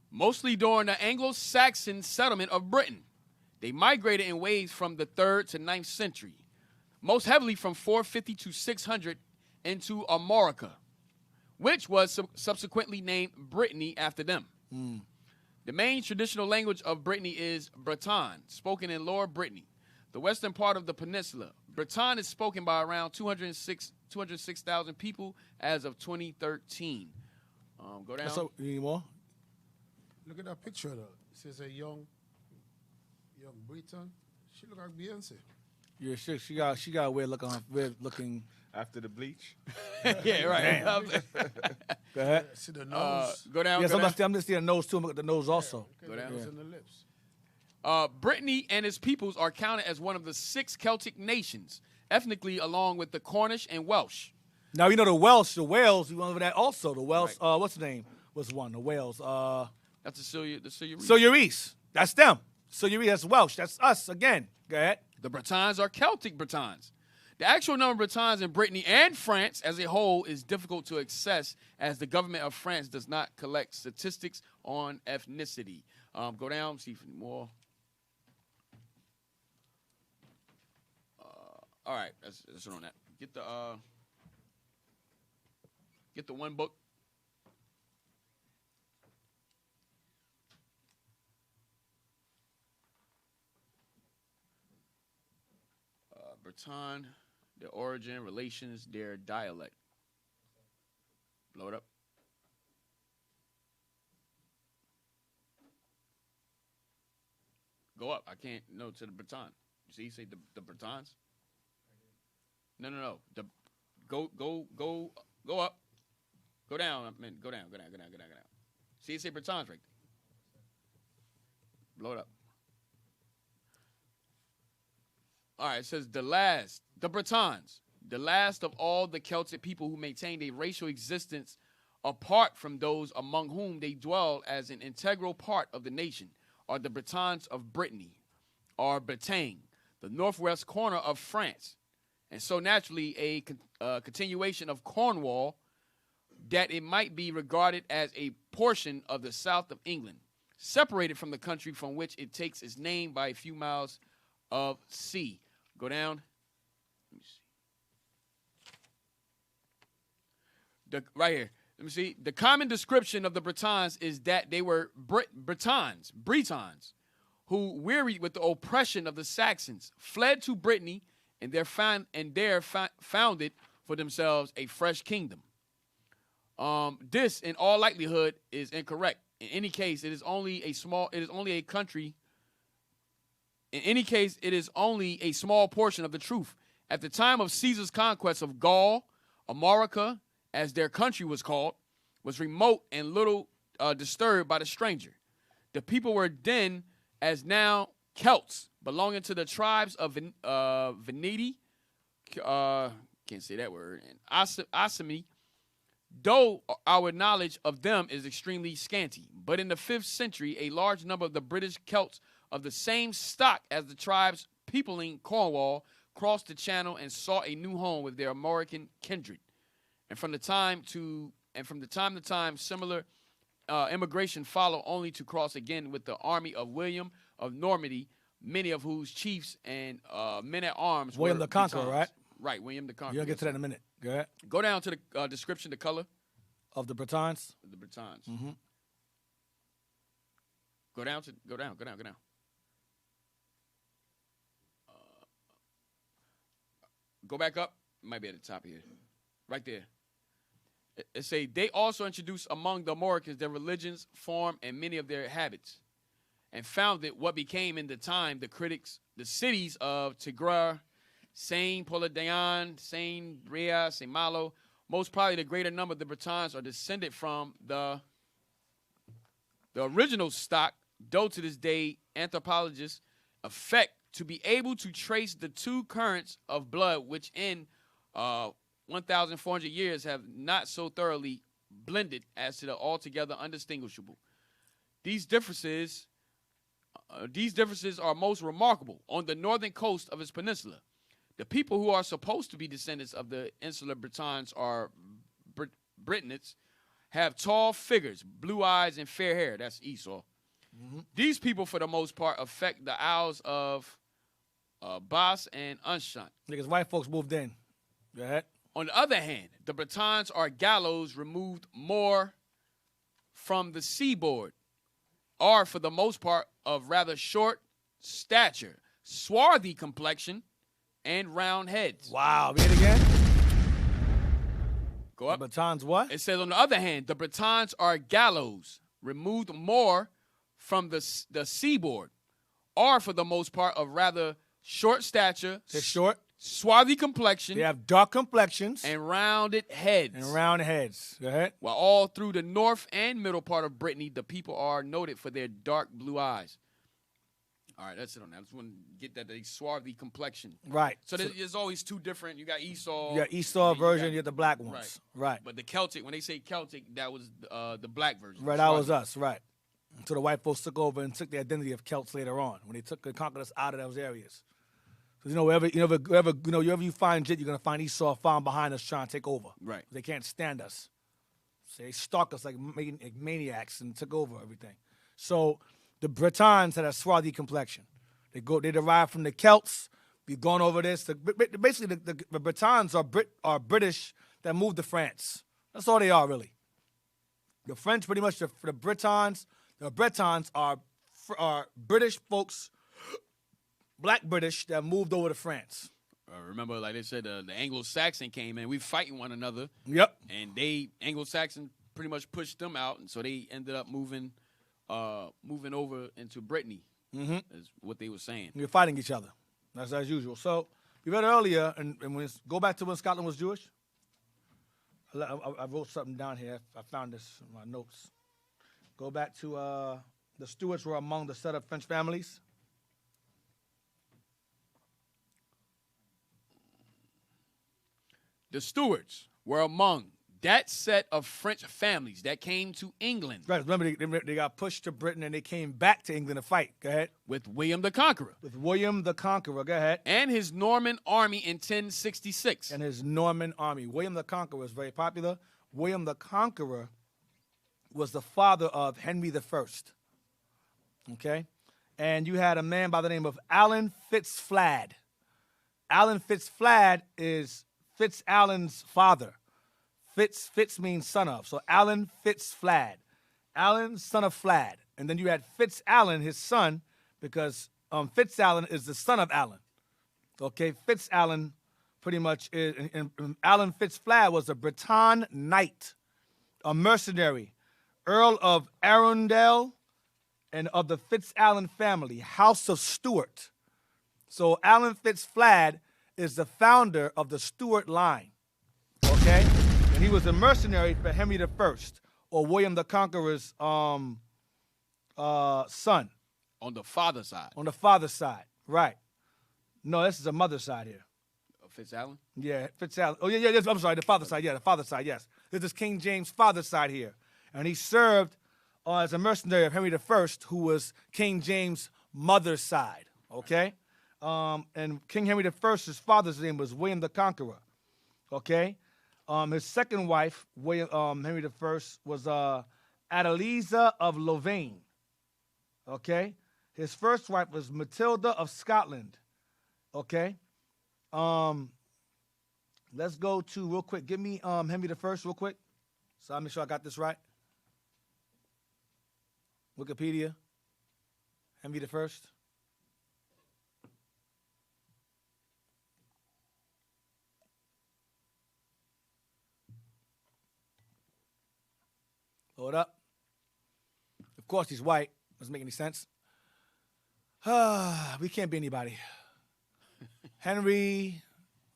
Mostly during the Anglo-Saxon settlement of Britain. They migrated in waves from the 3rd to 9th century, most heavily from 450 to 600 into Armorica, which was subsequently named Brittany after them. The main traditional language of Brittany is Breton, spoken in Lower Brittany, the western part of the peninsula. Breton is spoken by around 206,000 people as of 2013. Go down. So, you need more? Look at that picture, though. It says a young Briton. She look like Beyonce. Yeah, she got a weird looking. After the bleach. Yeah, right. Go ahead. See the nose. Go down. Yes, go down. I'm just seeing the nose too. I'm looking at the nose also. Okay, Go down. the nose and the lips. Brittany and its peoples are counted as one of the 6 Celtic nations, ethnically along with the Cornish and Welsh. Now you know the Wales, we went over that also. The Welsh, what's the name? What's one? The Wales. That's the Silures. Silures. That's them. Silures, that's Welsh. That's us again. Go ahead. The Bretons are Celtic Bretons. The actual number of Bretons in Brittany and France as a whole is difficult to access as the government of France does not collect statistics on ethnicity. Go down, see if any more. All right, that's it on that. Get the one book. Breton, their origin, relations, their dialect. Blow it up. Go up. I can't. No, to the Breton. You see? Say the Bretons. No. Go up. Go down. I mean, go down. See, it say Bretons right there. Blow it up. All right, it says the Bretons, the last of all the Celtic people who maintained a racial existence apart from those among whom they dwell as an integral part of the nation, are the Bretons of Brittany, or Bretagne, the northwest corner of France, and so naturally a continuation of Cornwall, that it might be regarded as a portion of the south of England, separated from the country from which it takes its name by a few miles of sea. Go down. Let me see. Right here. Let me see. The common description of the Bretons is that they were Bretons, who, wearied with the oppression of the Saxons, fled to Brittany and there founded for themselves a fresh kingdom. This, in all likelihood, is incorrect. In any case, it is only a country. In any case, it is only a small portion of the truth. At the time of Caesar's conquest of Gaul, Armorica, as their country was called, was remote and little disturbed by the stranger. The people were then, as now, Celts, belonging to the tribes of Veneti, can't say that word, and Asami, though our knowledge of them is extremely scanty. But in the 5th century, a large number of the British Celts of the same stock as the tribes peopling Cornwall crossed the channel and sought a new home with their Armorican kindred. And from time to time, similar immigration followed, only to cross again with the army of William of Normandy, many of whose chiefs and men at arms William were the Conqueror, Bretons. right? Right, William the Conqueror. You'll get to that in a minute. Go ahead. Go down to the description, the color Of the Bretons. of the Bretons. Mm-hmm. Go down. Go back up. It might be at the top here. Right there. It say, they also introduced among the Armoricans their religions, form, and many of their habits, and founded what became in the time the cities of Tigrar, Saint Polydeion, Saint Bria, Saint Malo. Most probably the greater number of the Bretons are descended from the original stock, though to this day anthropologists affect to be able to trace the two currents of blood which in 1,400 years have not so thoroughly blended as to the altogether undistinguishable. These differences are most remarkable on the northern coast of its peninsula. The people who are supposed to be descendants of the insular Britons are Britons, have tall figures, blue eyes, and fair hair. That's Esau. These people, for the most part, affect the Isles of Bas and Ushant. Because white folks moved in. Go ahead. On the other hand, the Britons are gallows removed more from the seaboard, are for the most part of rather short stature, swarthy complexion, and round heads. Wow. Read it again. Go up. The Britons what? It says, on the other hand, the Britons are gallows removed more from the seaboard, are for the most part of rather short stature. They're short. Swarthy complexion. They have dark complexions. And rounded heads. Go ahead. While all through the north and middle part of Brittany, the people are noted for their dark blue eyes. All right, that's it on that. I just want to get that they swarthy complexion. Right. So there's always two different. You got Esau. You got Esau version. You got the black ones. Right. But the Celtic, when they say Celtic, that was the black version. Right. That was us. Right. So the white folks took over and took the identity of Celts later on when they conquered us out of those areas. So wherever you find Jit, you're gonna find Esau found behind us trying to take over. Right. They can't stand us. So they stalk us like maniacs and took over everything. So the Britons had a swarthy complexion. They derive from the Celts. We've gone over this. Basically, the Britons are British that moved to France. That's all they are, really. The French, pretty much, the Britons. The Bretons are British folks, black British, that moved over to France. Remember, like they said, the Anglo-Saxon came in. We fighting one another. Yep. And Anglo-Saxon pretty much pushed them out, and so they ended up moving over into Brittany. Mm-hmm. Is what they were saying. We're fighting each other. That's as usual. So we read earlier, and go back to when Scotland was Jewish. I wrote something down here. I found this in my notes. Go back to the Stuarts were among the set of French families. The Stuarts were among that set of French families that came to England. Right. Remember, they got pushed to Britain and they came back to England to fight. Go ahead. With William the Conqueror. Go ahead. And his Norman army in 1066. William the Conqueror was very popular. William the Conqueror was the father of Henry I. Okay? And you had a man by the name of Alan Fitzflad. Alan Fitzflad is Fitzallen's father. Fitz means son of. So Alan Fitzflad. Alan, son of Flad. And then you had Fitzallen, his son, because Fitzallen is the son of Alan. Okay, Fitzallen pretty much is, and Alan Fitzflad was a Breton knight, a mercenary, Earl of Arundel, and of the Fitzallen family, House of Stuart. So Alan Fitzflad is the founder of the Stuart line. Okay? And he was a mercenary for Henry I, or William the Conqueror's son. On the father's side. On the father's side, right. No, this is the mother's side here. Fitzallen? Yeah, Fitzallen. Oh, yeah, I'm sorry, the father's side. Yeah, the father's side, yes. This is King James' father's side here. And he served as a mercenary of Henry I, who was King James' mother's side, okay? And King Henry I's father's name was William the Conqueror, okay? His second wife, Henry I, was Adeliza of Louvain, okay? His first wife was Matilda of Scotland, okay? Let's go to, real quick, give me Henry I real quick, so I'll make sure I got this right. Wikipedia, Henry I. Hold up. Of course, he's white. Doesn't make any sense. We can't be anybody. Henry,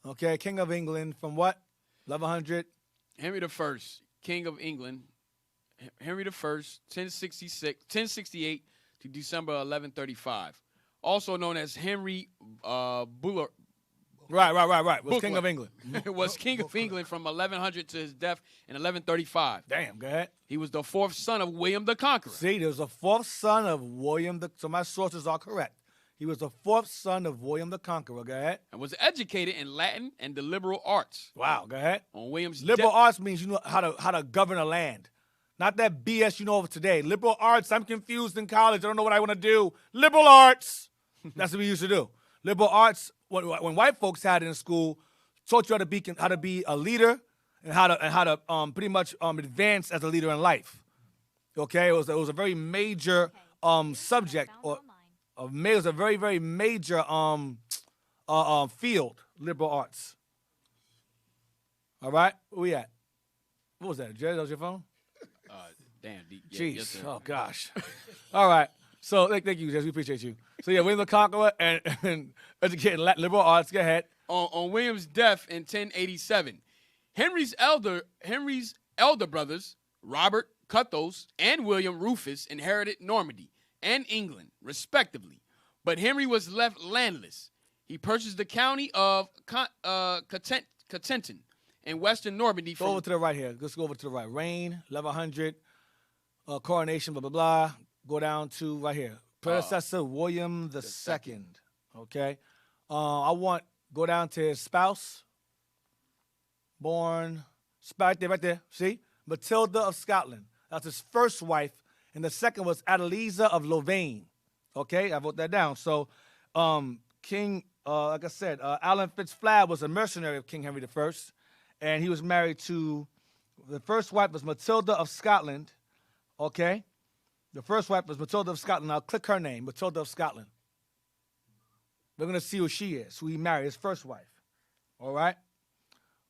okay, King of England from what? 1100? Henry I, King of England. Henry I, 1068 to December 1135. Also known as Henry Right. Was Book King one. of England. Was King of England from 1100 to his death in 1135. Damn, go ahead. He was the fourth son of William the Conqueror. See, there was a fourth son of William the. So my sources are correct. He was the fourth son of William the Conqueror. Go ahead. And was educated in Latin and the liberal arts. Wow. Go ahead. On William's Liberal arts means you know how to govern a land. Not that BS you know of today. Liberal arts, I'm confused in college. I don't know what I want to do. Liberal arts. That's what we used to do. Liberal arts, when white folks had it in school, taught you how to be a leader and how to pretty much advance as a leader in life. Okay, it was a very major subject, or it was a very, very major field, liberal arts. All right, where we at? What was that, Jay? That was your phone? Damn. Jeez. Yes, sir. Oh, gosh. All right. So, thank you, Jess. We appreciate you. So, yeah, William the Conqueror and educating liberal arts. Go ahead. On William's death in 1087, Henry's elder brothers, Robert, Cuthos, and William Rufus, inherited Normandy and England, respectively. But Henry was left landless. He purchased the county of Cotentin in western Normandy. Go over to the right here. Let's go over to the right. Reign, 1100, coronation, blah, blah, blah. Go down to right here. Predecessor, William the Second. Okay. Go down to his spouse. Born, right there. See? Matilda of Scotland. That's his first wife. And the second was Adeliza of Louvain. Okay, I wrote that down. So, King, like I said, Alan Fitzflagg was a mercenary of King Henry I. And he was married to, the first wife was Matilda of Scotland. Okay? The first wife was Matilda of Scotland. I'll click her name, Matilda of Scotland. We're going to see who she is, who he married, his first wife. All right?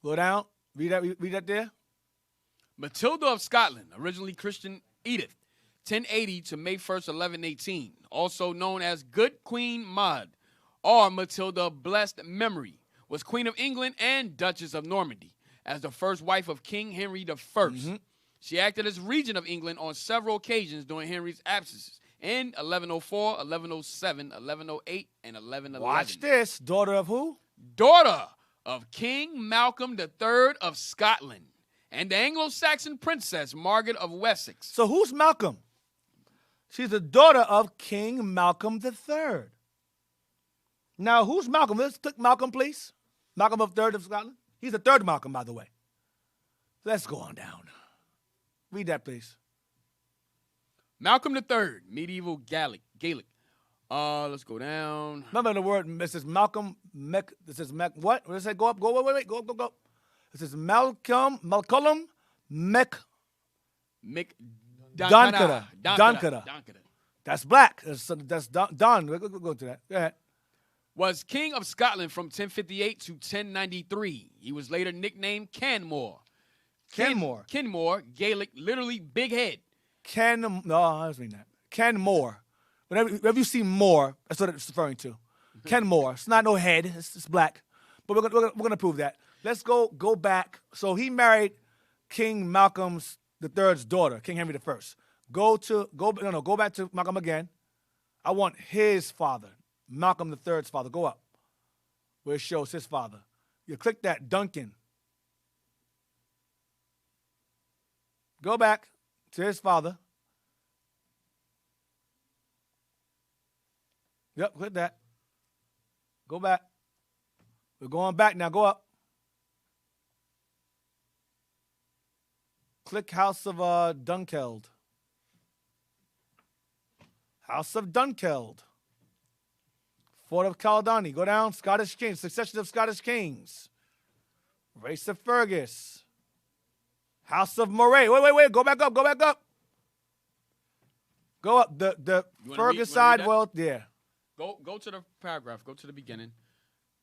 Go down. Read that there. Matilda of Scotland, originally Christian Edith, 1080 to May 1st, 1118, also known as Good Queen Maud, or Matilda of Blessed Memory, was Queen of England and Duchess of Normandy, as the first wife of King Henry I. Mm-hmm. She acted as regent of England on several occasions during Henry's absences in 1104, 1107, 1108, and 1111. Watch this. Daughter of who? Daughter of King Malcolm III of Scotland and the Anglo-Saxon princess Margaret of Wessex. So who's Malcolm? She's the daughter of King Malcolm III. Now, who's Malcolm? Let's click Malcolm, please. Malcolm III of Scotland. He's the third Malcolm, by the way. Let's go on down. Read that, please. Malcolm III, medieval Gaelic. Let's go down. Remember the word, this is Malcolm, what? What does it say? Go up, wait, go. This is Malcolm, Donkada. That's black. That's Don. We'll go to that. Go ahead. Was king of Scotland from 1058 to 1093. He was later nicknamed Canmore. Kenmore, Gaelic, literally big head. No, I was reading that. Canmore. Whenever you see more, that's what it's referring to. Canmore. It's not no head. It's black. But we're gonna prove that. Let's go back. So he married King Malcolm III's daughter, King Henry I. Go back to Malcolm again. I want his father, Malcolm III's father. Go up where it shows his father. You click that, Duncan. Go back to his father. Yep, click that. Go back. We're going back now. Go up. Click House of Dunkeld. House of Dunkeld. Fort of Caledony. Go down. Scottish Kings. Succession of Scottish Kings. Race of Fergus. House of Moray. Wait. Go back up. Go up. The Fergus side. Well, yeah. Go to the paragraph. Go to the beginning.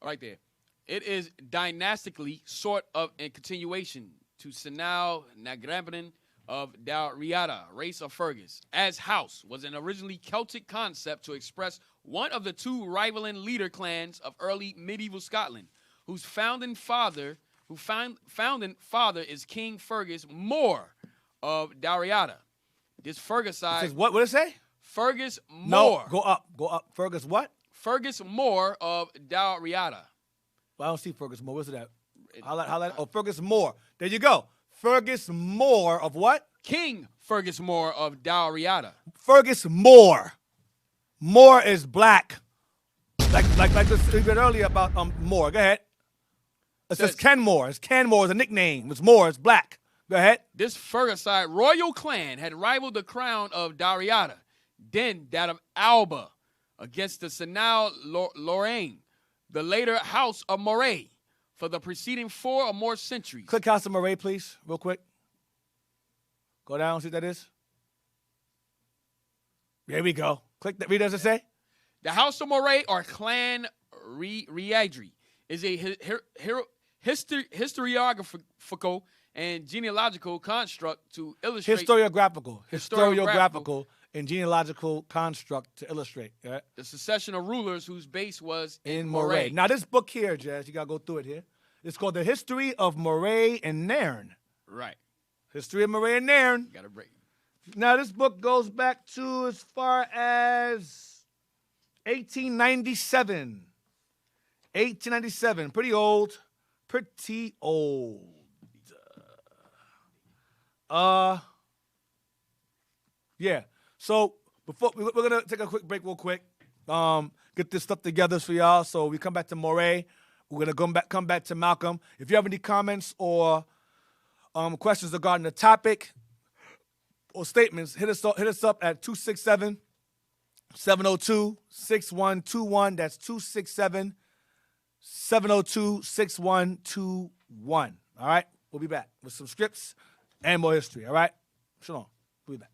Right there. It is dynastically sort of in continuation to Senau Nagrambrin of Dalriada, race of Fergus. As house was an originally Celtic concept to express one of the two rivaling leader clans of early medieval Scotland, whose founding father is King Fergus More of Dalriada. This Fergus side. What did it say? Fergus More. No, go up. Fergus what? Fergus More of Dalriada. Well, I don't see Fergus Moore. Where's it at? Highlight. Oh, Fergus Moore. There you go. Fergus Moore of what? King Fergus Moore of Dalriada. Fergus Moore. Moore is black. Like we said earlier about Moore. Go ahead. It says Ken Moore. It's Ken Moore is a nickname. It's Moore. It's black. Go ahead. This Fergusite royal clan had rivaled the crown of Dalriada, then that of Alba, against the Senal Lorraine, the later House of Moray, for the preceding 4 or more centuries. Click House of Moray, please, real quick. Go down, see what that is? There we go. Click that. Read what does it say? The House of Moray, or Clan Riadri, is a historiographical and genealogical construct to illustrate... Historiographical and genealogical construct to illustrate. Right? The succession of rulers whose base was in Moray. Now, this book here, Jazz, you got to go through it here. It's called The History of Moray and Nairn. Right. History of Moray and Nairn. Got to break. Now, this book goes back to as far as 1897. 1897. Pretty old. Pretty old. Yeah. So before we're gonna take a quick break, real quick. Get this stuff together for y'all. So we come back to Moray. We're gonna come back to Malcolm. If you have any comments or questions regarding the topic or statements, hit us up at 267-702-6121. That's 267-702-6121. All right. We'll be back with some scripts and more history. All right. Shalom. We'll be back.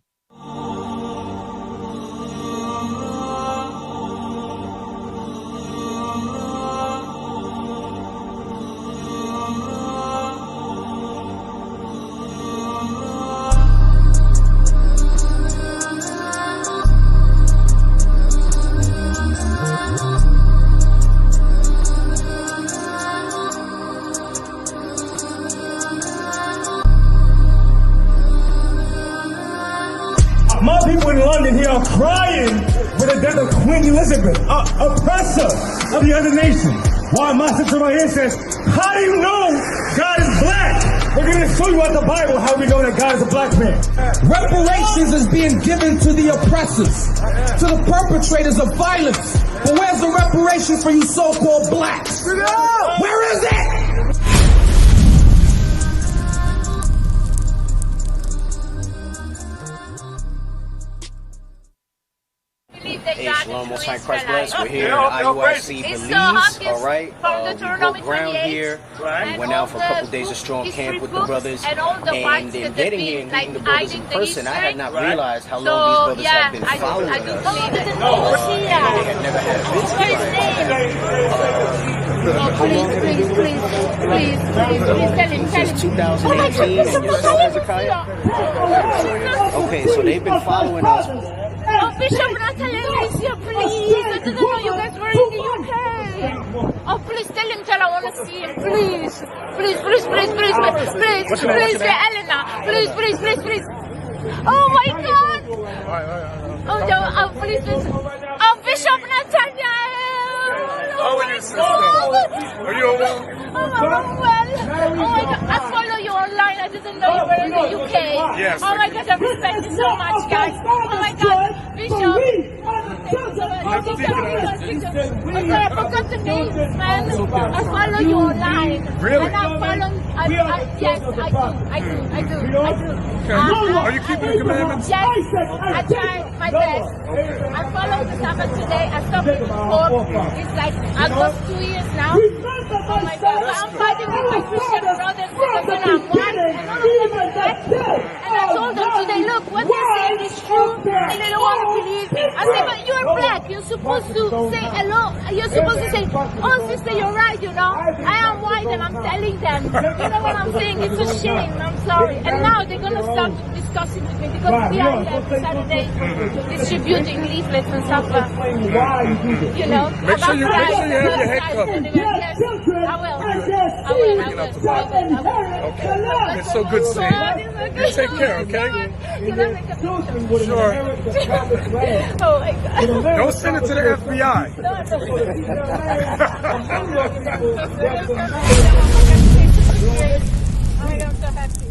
My people in London here are crying for the death of Queen Elizabeth, oppressor of the other nations. While my sister right here says, how do you know God is black? We're going to show you out the Bible how we know that God is a black man. Reparations is being given to the oppressors, to the perpetrators of violence. But where's the reparations for you so-called blacks? Where is it? Hey, Shalom, Most High Christ bless. We're here at IUIC Belize, all right? We broke ground here. We went out for a couple days of strong camp with the brothers. And then getting here and meeting the brothers in person, I had not realized how long these brothers have been following us. They had never had a visit. Since 2018, and yourself, Hezekiah? Okay, so they've been following us. Oh, Bishop, not tell Alicia, please. I didn't know you guys were in the UK. Oh, please tell him I want to see him, please. Please, Elena. Please. Oh, my God. Oh, no, please. Oh, Bishop Nathaniel. How are you, sister? Are you well? Oh, I'm well. Oh, my God. I follow you online. I didn't know you were in the UK. Yes. Oh, my God. I respect you so much, guys. Oh, my God. Bishop. I forgot the names, man. I follow you online. Really? And I'm following. Yes, I do. Okay. Are you keeping the commandments? Yes, I try my best. I follow the Sabbath today. I stopped it before. It's like almost 2 years now. Oh my God, I'm fighting with my Christian brothers because when I'm one, and none of them are black. And I told them today, look, what you're saying is true, and they don't want to believe me. I said, but you're black. You're supposed to say hello. You're supposed to say, oh, sister, you're right, you know. I am white, and I'm telling them. You know what I'm saying? It's a shame. I'm sorry. And now they're going to start discussing with me because we are here every Saturday distributing leaflets and stuff. You know. Make sure you have your head covered. Yes, I will. Okay. It's so good seeing you. You take care, okay? Can I make a picture? Sure. Oh my God. No Don't send it to the FBI. I'm so happy.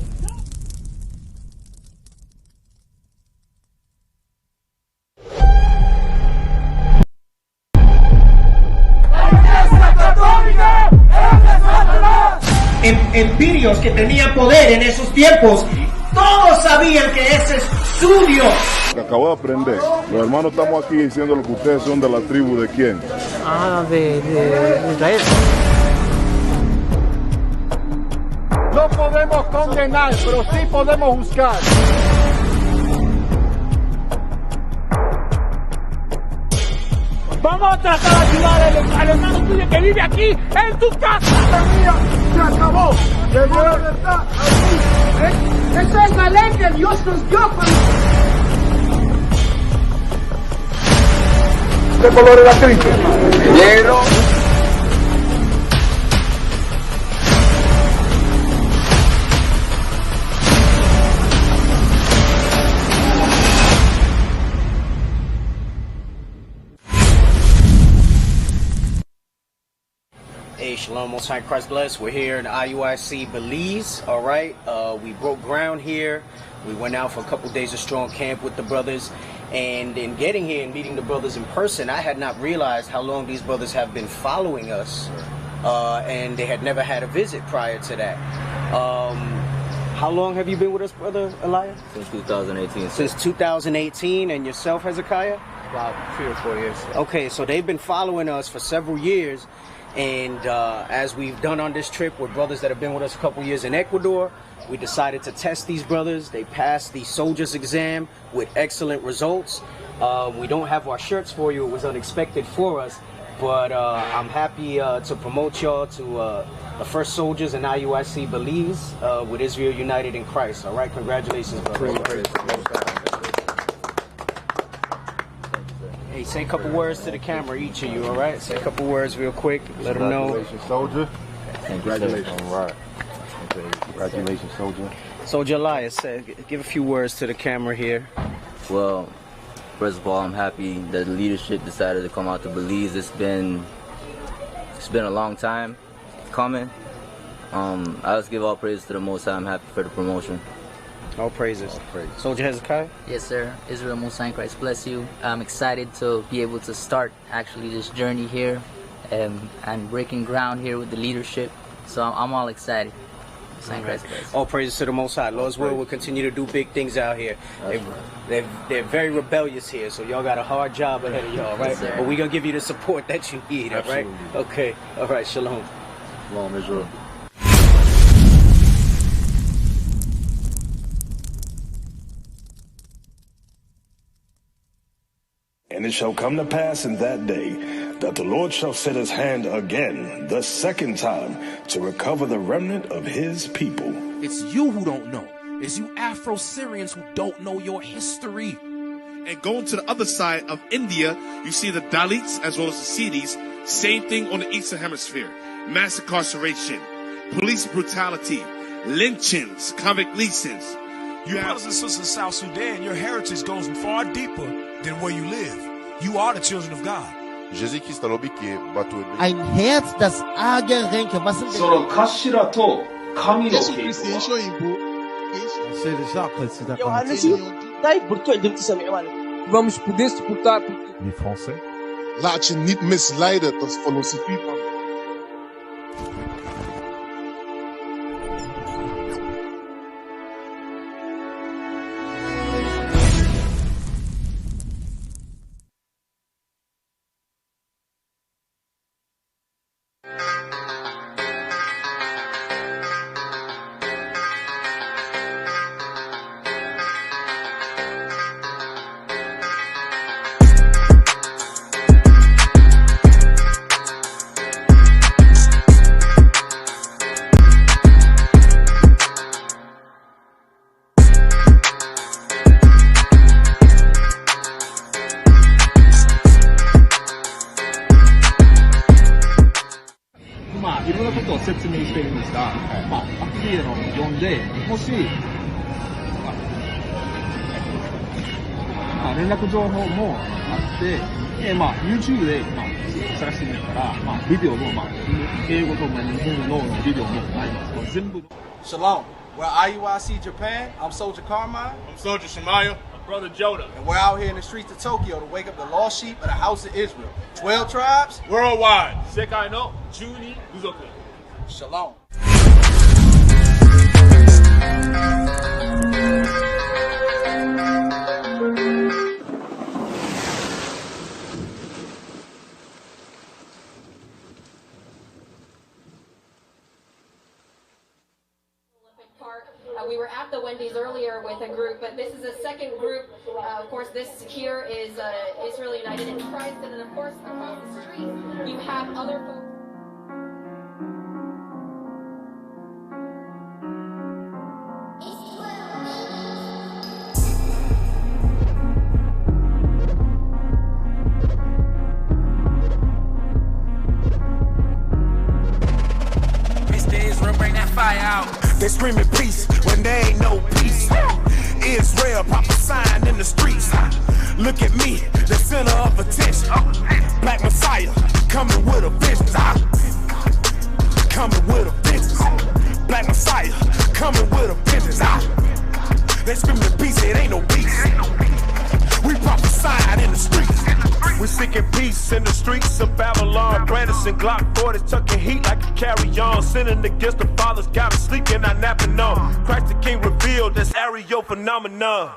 Empirios que tenían poder en esos tiempos, todos sabían que ese es su Dios. Acabo de aprender. Los hermanos estamos aquí diciendo lo que ustedes son de la tribu de quién. De Israel. No podemos condenar, pero sí podemos juzgar. Vamos a tratar de ayudar al hermano tuyo que vive aquí en tu casa. La mía se acabó. Llegó la verdad aquí. Esa es la ley que Dios nos dio. ¿Qué color es la Cristo? Negro. Hey, Shalom, Most High Christ bless. We're here in IUIC Belize, all right? We broke ground here. We went out for a couple days of strong camp with the brothers. And in getting here and meeting the brothers in person, I had not realized how long these brothers have been following us. And they had never had a visit prior to that. How long have you been with us, Brother Elijah? Since 2018. Since 2018, and yourself, Hezekiah? About 3 or 4 years. Okay, so they've been following us for several years. And as we've done on this trip with brothers that have been with us a couple years in Ecuador, we decided to test these brothers. They passed the soldier's exam with excellent results. We don't have our shirts for you. It was unexpected for us. But I'm happy to promote y'all to the first soldiers in IUIC Belize with Israel United in Christ. All right, congratulations, brothers. Hey, say a couple words to the camera, each of you, all right? Say a couple words real quick. Let them know. Congratulations, soldier. Congratulations. All right. Okay. Congratulations, soldier. Soldier Elias, give a few words to the camera here. Well, first of all, I'm happy that the leadership decided to come out to Belize. It's been a long time coming. I just give all praise to the Most High. I'm happy for the promotion. All praises. Soldier Hezekiah? Yes, sir. Israel, Most High Christ bless you. I'm excited to be able to start actually this journey here and breaking ground here with the leadership. So I'm all excited. Most High Christ bless. All praises to the Most High. Lord's will, we'll continue to do big things out here. They're very rebellious here, so y'all got a hard job ahead of y'all, right? Yes, but we're going to give you the support that you need, all right? Okay. All right, shalom. Shalom, Israel. And it shall come to pass in that day that the Lord shall set his hand again, the second time, to recover the remnant of his people. It's you who don't know. It's you Afro-Syrians who don't know your history. And going to the other side of India, you see the Dalits as well as the Siddhis. Same thing on the Eastern Hemisphere. Mass incarceration, police brutality, lynchings, convict leasings. You brothers and sisters in South Sudan, your heritage goes far deeper than where you live. You are the children of God. Ein Herz, das arge Ränke. Was sind Die Français. Laat je niet misleiden tot filosofie van. 連絡情報もあって、YouTube で、探してみたら、ビデオも、英語と日本語のビデオもあります。全部。Shalom. We're IUIC Japan. I'm Soldier Carmine. I'm Soldier Shemaiah. I'm Brother Joda. And we're out here in the streets of Tokyo to wake up the lost sheep of the house of Israel. 12 tribes. Worldwide. 世界の12部族. Shalom. We were at the Wendy's earlier with a group, but this is a second group. Of course, this here is Israel United in Christ, and then of course across the street you have other folks. Mr. Israel, bring that fire out. They screaming peace when there ain't no peace. Israel prophesying in the streets. Look at me, the center of attention. Black Messiah coming with a vengeance. Coming with a vengeance. Black Messiah coming with a vengeance. They screaming peace, it ain't no peace. We prophesying in the streets. We seeking peace in the streets of Babylon. Brandon Glock 40s tucking heat like a carry-on. Sinning against the fathers, got us sleeping, not napping on. Christ the King revealed this aerial phenomenon.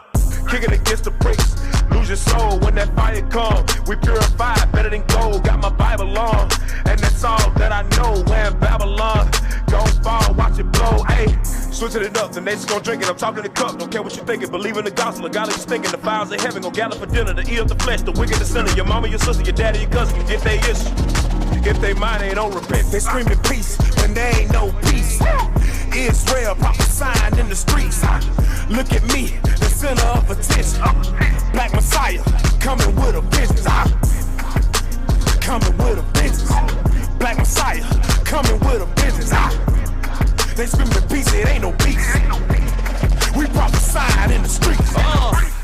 Kicking against the bricks, lose your soul when that fire come. We purify better than gold, got my Bible on. And that's all that I know when Babylon gon' fall, watch it blow, ayy. Switching it up, the nation's gon' drink it. I'm talking the cup, don't care what you thinking. Believe in the gospel, God is thinking. The fires of heaven gon' gather for dinner. The ear of the flesh, the wicked, the sinner. Your mama, your sister, your daddy, your cousin can get their issue. If they mind, they don't repent. They screaming peace when there ain't no peace. Israel prophesying in the streets. Look at me, the center of attention. Black Messiah coming with a vengeance. Coming with a vengeance. Black Messiah coming with a vengeance. They screaming peace, it ain't no peace. We prophesying in the streets.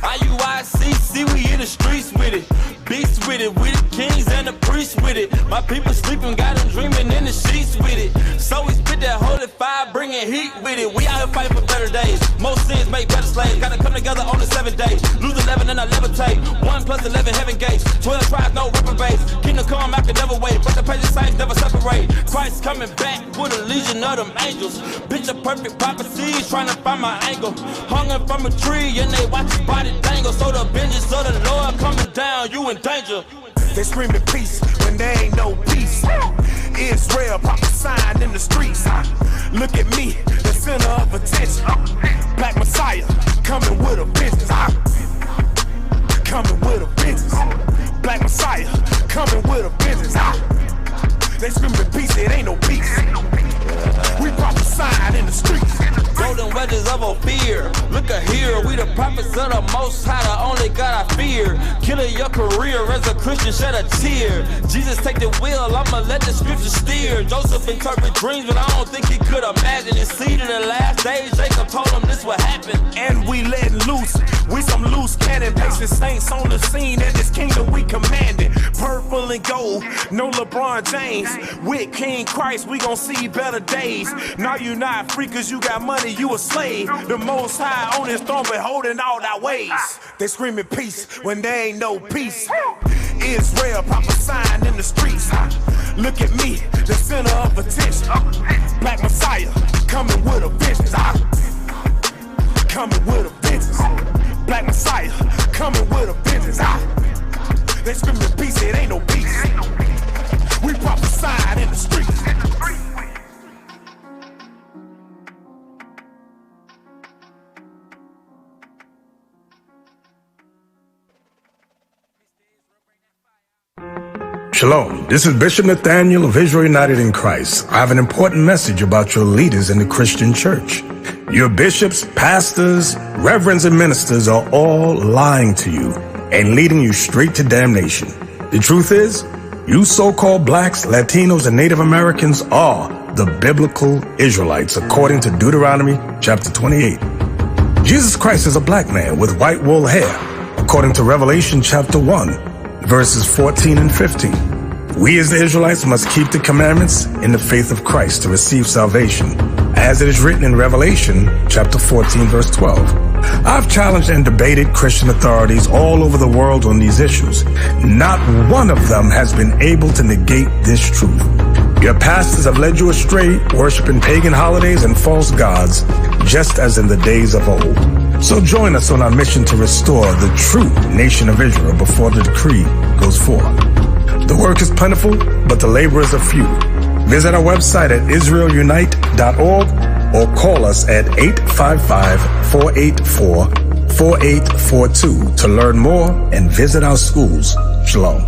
IUICC, we in the streets with it. Beasts with it, we the kings and the priests with it. My people sleeping, got them dreaming in the sheets with it. So we spit that holy fire, bringing heat with it. We out here fighting for better days. Most sins make better slaves. Gotta come together on the 7th day. Lose 11 and I levitate. 1 + 11 heaven gates. 12 tribes, no reprobates. Kingdom come, I can never wait. But the pages saints never separate. Christ coming back with a legion of them angels. Picture perfect prophecies, trying to find my angle. Hung up from a tree and they watch his body dangle. So the vengeance of the Lord coming down, you in danger. They screaming peace when there ain't no peace. Israel prophesying in the streets. Look at me, the center of attention. Black Messiah coming with a vengeance. Coming with a vengeance. Black Messiah coming with a vengeance. They screaming peace, it ain't no peace. We prophesying in the streets. Golden wedges of Ophir. Look at here, we the prophets of the Most High, the only God I fear. Killing your career as a Christian, shed a tear. Jesus take the wheel, I'ma let the scripture steer. Joseph interpret dreams, but I don't think he could imagine. It's seed in the last days, Jacob told him this would happen. And we letting loose, we some loose cannon. Patient saints on the scene, and this kingdom we commanding. Purple and gold, no LeBron James. With King Christ, we gon' see better days. Now you not free cause you got money, you a slave. The Most High on his throne, but holding all our ways. They screaming peace when there ain't no peace. Israel prophesying in the streets. Look at me, the center of attention. Black Messiah coming with a vengeance. Coming with a vengeance. Black Messiah coming with a vengeance. They screaming peace, it ain't no peace. We prophesying in the streets. Shalom, this is Bishop Nathaniel of Israel United in Christ. I have an important message about your leaders in the Christian church. Your bishops, pastors, reverends, and ministers are all lying to you and leading you straight to damnation. The truth is, you so-called blacks, Latinos, and Native Americans are the biblical Israelites, according to Deuteronomy chapter 28. Jesus Christ is a black man with white wool hair. according to Revelation chapter 1, verses 14 and 15. We as the Israelites must keep the commandments in the faith of Christ to receive salvation, as it is written in Revelation chapter 14, verse 12. I've challenged and debated Christian authorities all over the world on these issues. Not one of them has been able to negate this truth. Your pastors have led you astray, worshiping pagan holidays and false gods, just as in the days of old. So join us on our mission to restore the true nation of Israel before the decree goes forth. The work is plentiful, but the laborers are few. Visit our website at israelunite.org or call us at 855-484-4842 to learn more and visit our schools. Shalom.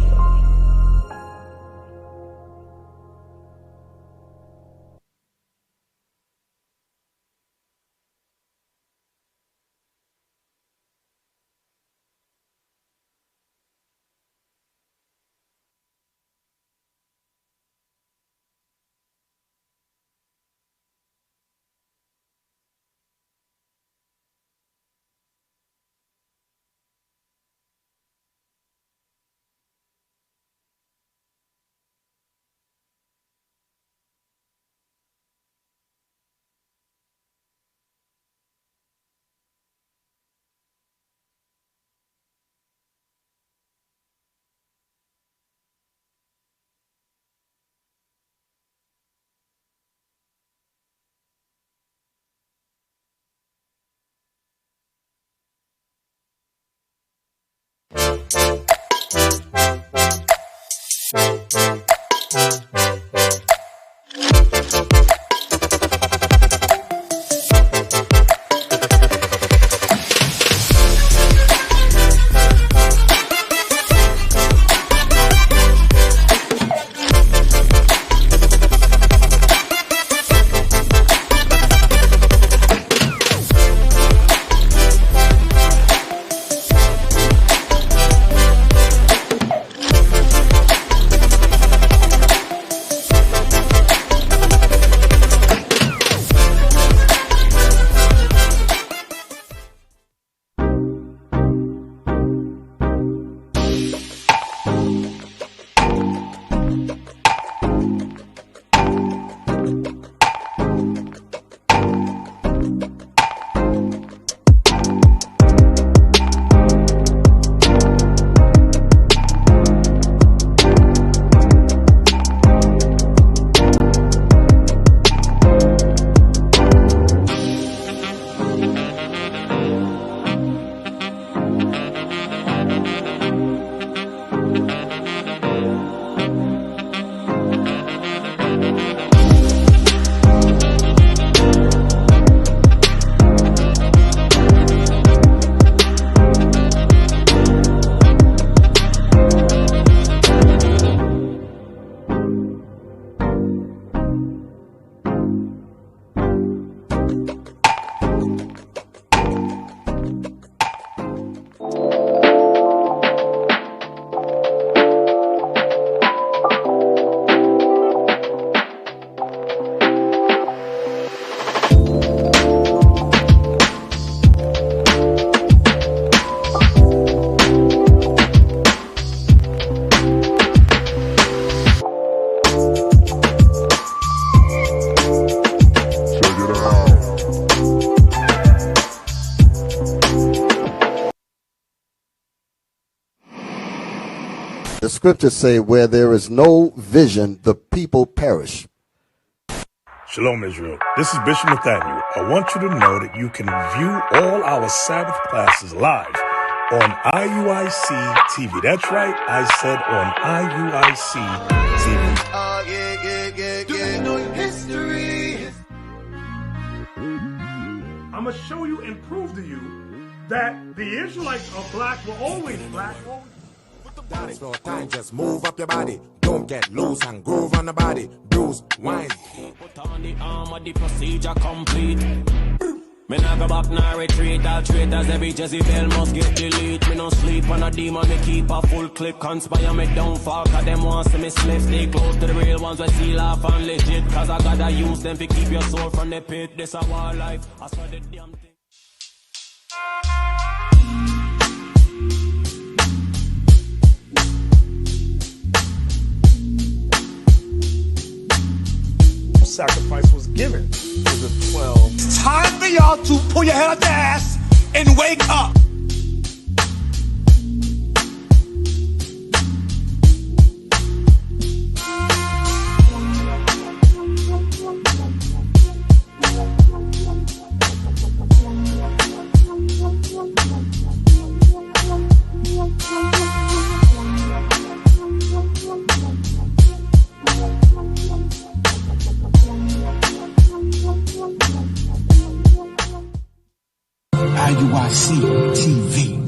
The scriptures say, where there is no vision, the people perish. Shalom, Israel. This is Bishop Nathaniel. I want you to know that you can view all our Sabbath classes live on IUIC TV. That's right, I said on IUIC TV. Do you know history? I'm going to show you and prove to you that the Israelites are black, were always black. Dance no time, just move up your body. Don't get loose and groove on the body. Bruise, wine. Put on the armor, the procedure complete. Me nah go back, nah retreat. All traitors, every Jezebel must get delete. Me no sleep on a demon, me keep a full clip. Conspire me downfall, cause them want to me slip. Stay close to the real ones, I seal off and legit. Cause I gotta use them to keep your soul from the pit. This a war life, I swear the damn thing. given to the 12. Time for y'all to pull your head out the ass and wake up. IUIC TV.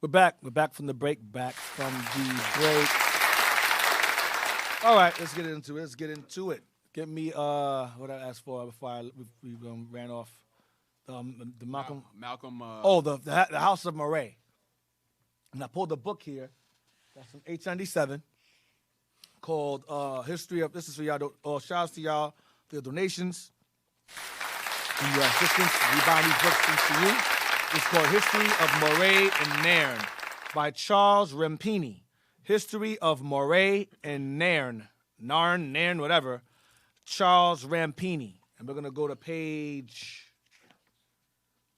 We're back. We're back from the break. All right, let's get into it. Get me what I asked for before we ran off. The Malcolm. The House of Moray. And I pulled a book here. That's from 1897. Called History of. This is for y'all. Shout outs to y'all for your donations and your assistance. We buy these books to you. It's called History of Moray and Nairn by Charles Rampini. History of Moray and Nairn. Nairn, whatever. Charles Rampini. And we're going to go to page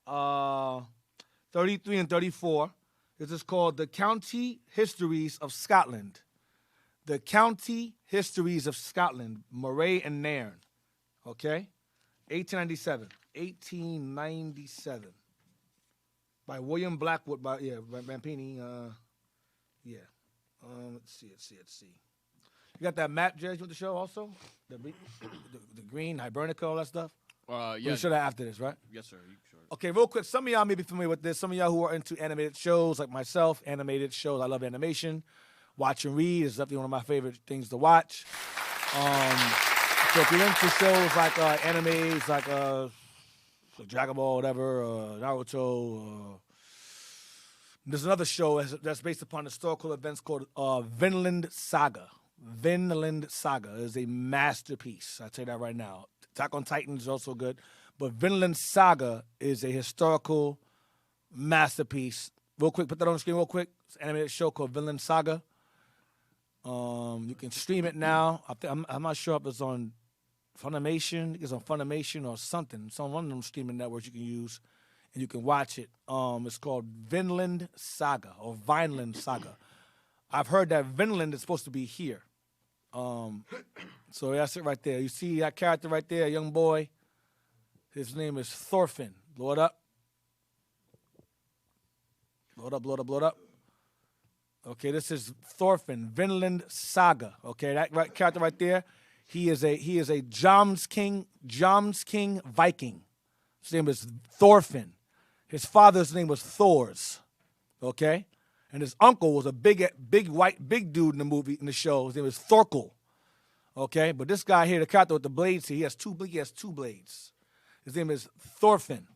33 and 34. This is called The County Histories of Scotland. The County Histories of Scotland, Moray and Nairn. Okay? 1897. By William Blackwood, Rampini. Let's see. You got that map, Judge, with the show also? The green, Hibernica, all that stuff? Yeah. We'll show that after this, right? Yes, sir. Sure. Okay, real quick. Some of y'all may be familiar with this. Some of y'all who are into animated shows, like myself, animated shows. I love animation. Watch and read is definitely one of my favorite things to watch. So if you're into shows like animes, like Dragon Ball, whatever, Naruto, there's another show that's based upon historical events called Vinland Saga. Vinland Saga is a masterpiece. I'll tell you that right now. Attack on Titan is also good, but Vinland Saga is a historical masterpiece. Real quick, put that on the screen real quick. It's an animated show called Vinland Saga. You can stream it now. I'm not sure if it's on Funimation. It's on Funimation or something. It's on one of them streaming networks you can use, and you can watch it. It's called Vinland Saga or Vineland Saga. I've heard that Vinland is supposed to be here. So that's it right there. You see that character right there, a young boy. His name is Thorfinn. Blow it up. Blow it up. Okay, this is Thorfinn, Vinland Saga. Okay, that character right there, he is a Jomsking Viking. His name is Thorfinn. His father's name was Thors. Okay? And his uncle was a big dude in the show. His name was Thorkel. Okay? But this guy here, the character with the blades, he has two blades. His name is Thorfinn.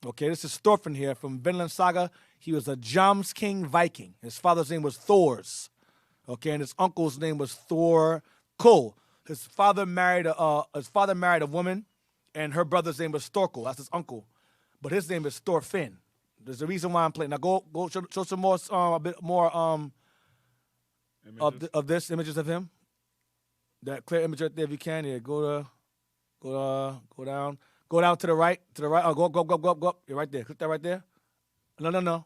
Okay, this is Thorfinn here from Vinland Saga. He was a Jomsking Viking. His father's name was Thors. Okay, and his uncle's name was Thorkel. His father married a woman, and her brother's name was Thorkel. That's his uncle. But his name is Thorfinn. There's a reason why I'm playing. Now go show some more a bit more of this images of him. That clear image right there if you can. Yeah, go down. Go down to the right. Oh, go up. You're right there. Click that right there. No.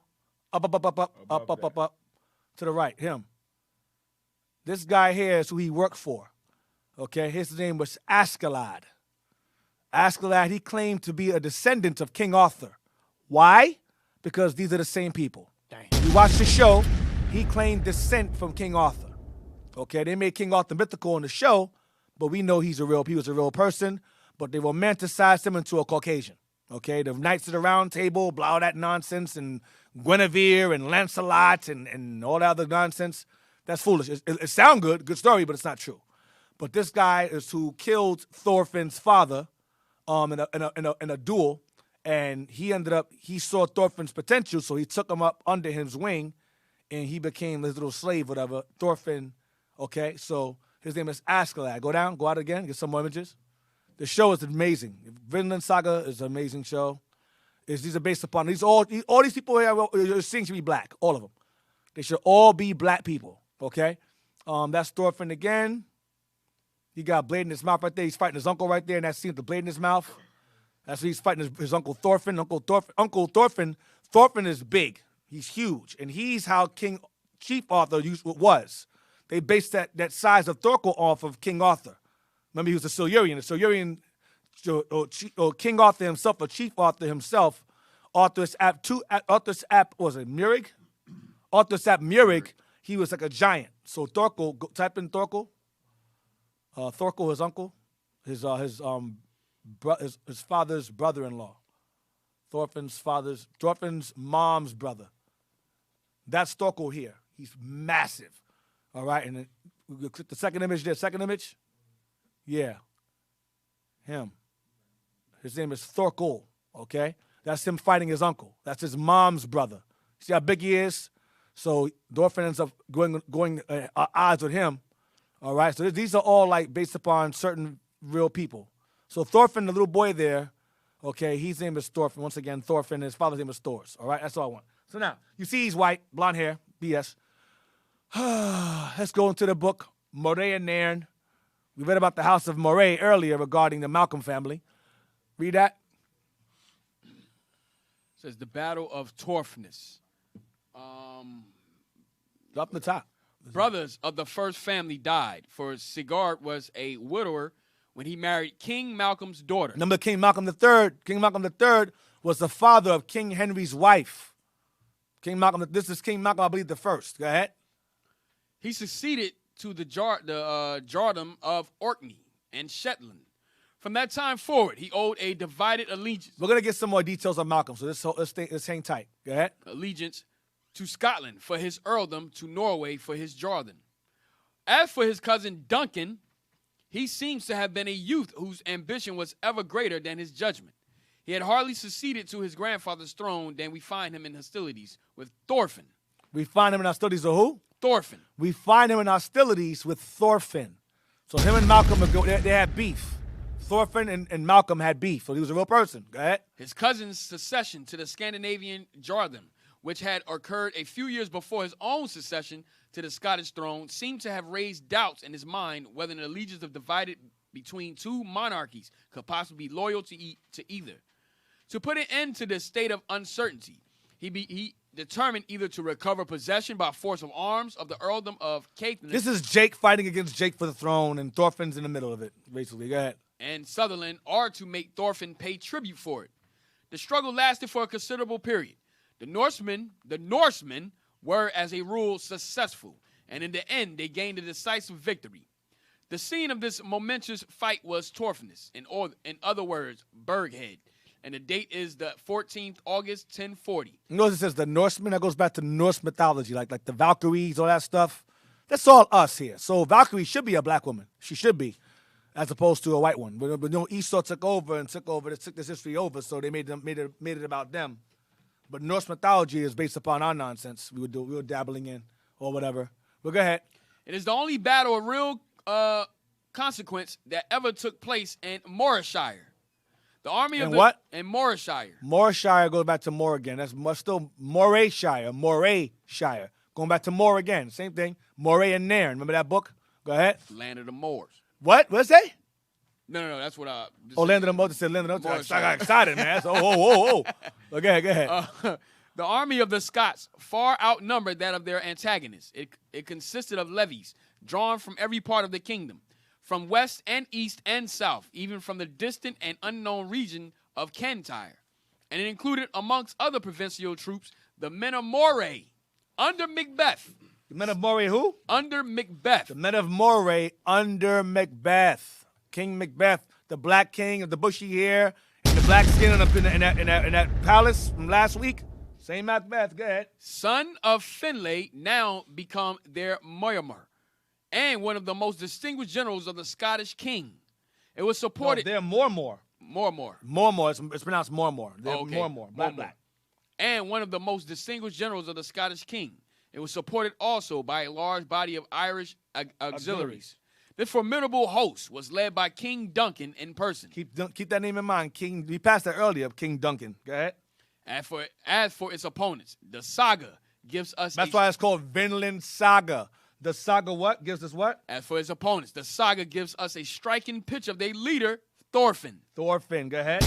Up. To the right. Him. This guy here is who he worked for. Okay, his name was Askeladd. Askeladd, he claimed to be a descendant of King Arthur. Why? Because these are the same people. Dang. You watch the show, he claimed descent from King Arthur. Okay, they made King Arthur mythical in the show, but we know he was a real person, but they romanticized him into a Caucasian. Okay, the Knights of the Round Table, blah, all that nonsense, and Guinevere and Lancelot and all that other nonsense, that's foolish. It sounds good story, but it's not true. But this guy is who killed Thorfinn's father in a duel, and he saw Thorfinn's potential, so he took him up under his wing, and he became his little slave, whatever, Thorfinn. Okay, so his name is Askeladd. Go out again, get some more images. The show is amazing. Vinland Saga is an amazing show. These are based upon all these people here you're seeing should be black, all of them. They should all be black people. Okay, that's Thorfinn again. He got a blade in his mouth right there. He's fighting his uncle right there, and that scene with the blade in his mouth. That's what he's fighting his uncle Thorfinn. Uncle Thorfinn. Thorfinn is big. He's huge, and he's how Chief Arthur was. They based that size of Thorkel off of King Arthur. Remember, he was a Silurian. The Silurian, or King Arthur himself, or Chief Arthur himself, Arthur's ap was it Murig? Arthur's ap Murig, he was like a giant. So Thorkel, type in Thorkel. Thorkel, his uncle, his father's brother-in-law. Thorfinn's mom's brother. That's Thorkel here. He's massive. All right, and then we click the second image there. Second image? Yeah. Him. His name is Thorkel, okay? That's him fighting his uncle. That's his mom's brother. See how big he is? So Thorfinn ends up going odds with him, all right? So these are all, like, based upon certain real people. So Thorfinn, the little boy there, okay, his name is Thorfinn. Once again, Thorfinn, his father's name is Thors, all right? That's all I want. So now, you see he's white, blonde hair, BS. Let's go into the book, Moray and Nairn. We read about the house of Moray earlier regarding the Malcolm family. Read that. It says the Battle of Torfness. Up the top. Brothers of the first family died, for Sigurd was a widower when he married King Malcolm's daughter. Remember King Malcolm III? King Malcolm III was the father of King Henry's wife. King Malcolm, this is King Malcolm, I believe, the first. Go ahead. He succeeded to the Jarldom of Orkney and Shetland. From that time forward, he owed a divided allegiance. We're going to get some more details on Malcolm, so let's hang tight. Go ahead. Allegiance to Scotland for his earldom, to Norway for his Jarldom. As for his cousin Duncan, he seems to have been a youth whose ambition was ever greater than his judgment. He had hardly succeeded to his grandfather's throne than we find him in hostilities with Thorfinn. We find him in hostilities with who? Thorfinn. We find him in hostilities with Thorfinn. So him and Malcolm, they had beef. Thorfinn and Malcolm had beef, so he was a real person. Go ahead. His cousin's succession to the Scandinavian Jarldom, which had occurred a few years before his own succession to the Scottish throne, seemed to have raised doubts in his mind whether an allegiance divided between two monarchies could possibly be loyal to either. To put an end to this state of uncertainty, he determined either to recover possession by force of arms of the earldom of Caithness. This is Jake fighting against Jake for the throne, and Thorfinn's in the middle of it, basically. Go ahead. And Sutherland, or to make Thorfinn pay tribute for it. The struggle lasted for a considerable period. The Norsemen were, as a rule, successful, and in the end, they gained a decisive victory. The scene of this momentous fight was Torfness, in other words, Berghead, and the date is the 14th August, 1040. You notice it says the Norsemen? That goes back to Norse mythology, like the Valkyries, all that stuff. That's all us here. So Valkyrie should be a black woman. She should be, as opposed to a white one. But Esau took this history over, so they made it about them. But Norse mythology is based upon our nonsense we were dabbling in or whatever. But go ahead. It is the only battle of real consequence that ever took place in Morayshire. The army of what? In Morayshire. Morayshire goes back to More again. That's still Morayshire. Going back to More again. Same thing. Moray and Nairn. Remember that book? Go ahead. Land of the Moors. What? What's that? No, that's what I... Land of the Moors. Land of the Moors. I got excited, man. So, oh. Go ahead. The army of the Scots far outnumbered that of their antagonists. It consisted of levies drawn from every part of the kingdom, from west and east and south, even from the distant and unknown region of Cantyre. And it included, amongst other provincial troops, the men of Moray, under Macbeth. The men of Moray who? Under Macbeth. The men of Moray under Macbeth. King Macbeth, the black king of the bushy hair and the black skin in that palace from last week. Same Macbeth, go ahead. Son of Finlay, now become their Moyamur, and one of the most distinguished generals of the Scottish king. It was supported... No, they're Mormor. Mormor. It's pronounced Mormor. They're Mormor. Black. And one of the most distinguished generals of the Scottish king. It was supported also by a large body of Irish auxiliaries. This formidable host was led by King Duncan in person. Keep that name in mind. King. We passed that earlier, King Duncan. Go ahead. As for its opponents, the saga gives us... That's why it's called Vinland Saga. The saga what? Gives us what? As for its opponents, the saga gives us a striking picture of their leader, Thorfinn. Go ahead.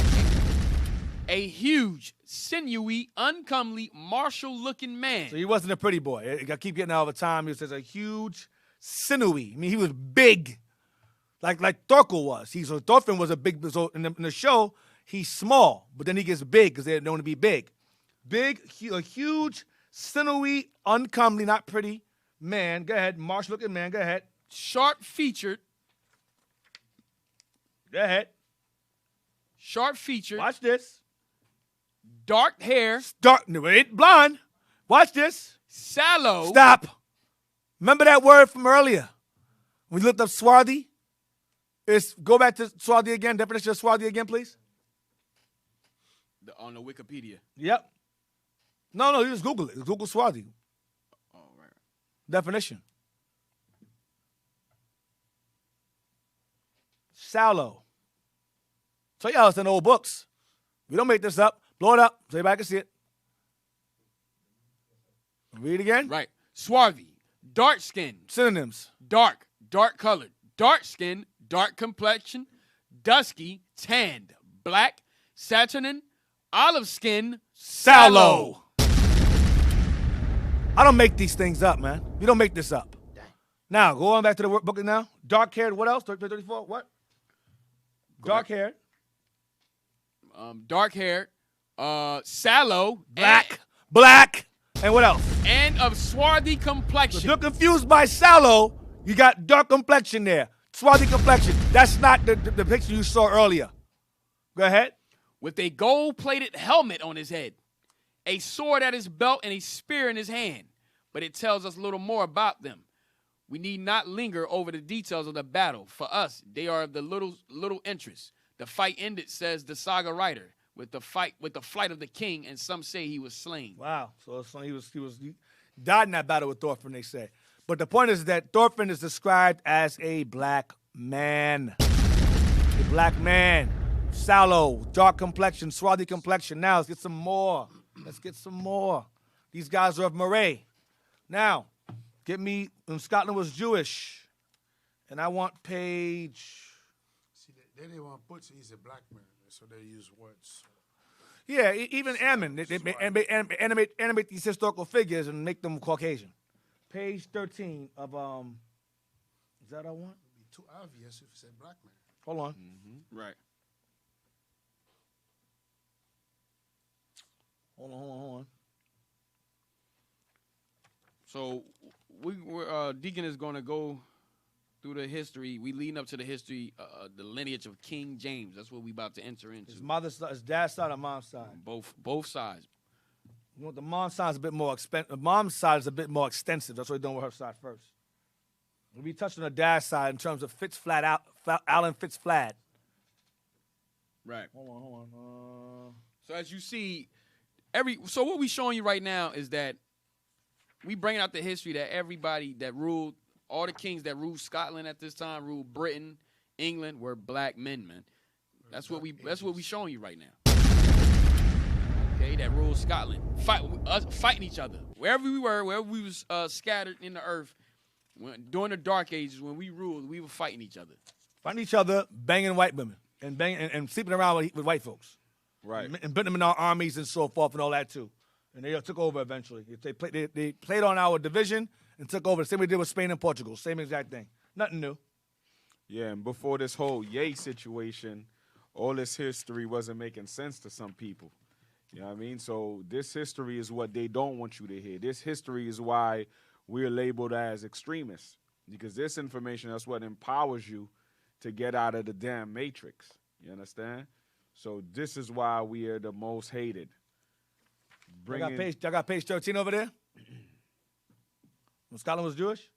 A huge, sinewy, uncomely, martial-looking man. So he wasn't a pretty boy. I keep getting out over time. He says a huge, sinewy. I mean, he was big, like Thorkel was. Thorfinn was a big. So in the show, he's small, but then he gets big because they're known to be big. A huge, sinewy, uncomely, not pretty man. Go ahead, martial-looking man. Go ahead. Sharp-featured. Go ahead. Sharp-featured. Watch this. Dark hair. Blonde. Watch this. Sallow. Stop. Remember that word from earlier? We looked up swarthy. Go back to swarthy again. Definition of swarthy again, please. On the Wikipedia. Yep. No, you just Google it. Google swarthy. Oh, right. Definition. Sallow. So y'all, it's in old books. We don't make this up. Blow it up so everybody can see it. Read it again. Right. Swarthy. Dark skin. Synonyms. Dark. Dark colored. Dark skin. Dark complexion. Dusky. Tanned. Black. Saturnine. Olive skin. Sallow. I don't make these things up, man. You don't make this up. Now, go on back to the book now. Dark haired. What else? 34. What? Dark haired. Dark haired. Sallow. Black. And what else? And of swarthy complexion. If you're confused by sallow, you got dark complexion there. Swarthy complexion. That's not the picture you saw earlier. Go ahead. With a gold-plated helmet on his head, a sword at his belt, and a spear in his hand. But it tells us a little more about them. We need not linger over the details of the battle. For us, they are of the little interest. The fight ended, says the saga writer, with the flight of the king, and some say he was slain. Wow. So he died in that battle with Thorfinn, they say. But the point is that Thorfinn is described as a black man. A black man. Sallow, dark complexion, swarthy complexion. Now, let's get some more. These guys are of Moray. Now, get me, when Scotland was Jewish, and I want page... See, they didn't want to put he's a black man, so they use words. Yeah, even Ammon. They animate these historical figures and make them Caucasian. Page 13 of, is that I want? It would be too obvious if you said black man. Hold on. Mm-hmm. Right. Hold on. So Deacon is going to go through the history. We leading up to the history, the lineage of King James. That's what we about to enter into. His dad's side or mom's side? Both sides. You know, the mom's side is a bit more expensive. The mom's side is a bit more extensive. That's what we're doing with her side first. We'll be touching the dad's side in terms of Alan Fitzflad. Right. Hold on. So as you see, so what we showing you right now is that we bringing out the history that everybody that ruled, all the kings that ruled Scotland at this time, ruled Britain, England, were black men, man. That's what we showing you right now. Okay, that ruled Scotland, fighting each other wherever we was scattered in the earth. During the Dark Ages, when we ruled, we were fighting each other. Fighting each other, banging white women, and sleeping around with white folks. Right. And putting them in our armies and so forth and all that too. And they took over eventually. They played on our division and took over. The same way they did with Spain and Portugal. Same exact thing. Nothing new. Yeah, and before this whole yay situation, all this history wasn't making sense to some people. You know what I mean? So this history is what they don't want you to hear. This history is why we're labeled as extremists. Because this information, that's what empowers you to get out of the damn matrix. You understand? So this is why we are the most hated. Y'all got page 13 over there? When Scotland was Jewish?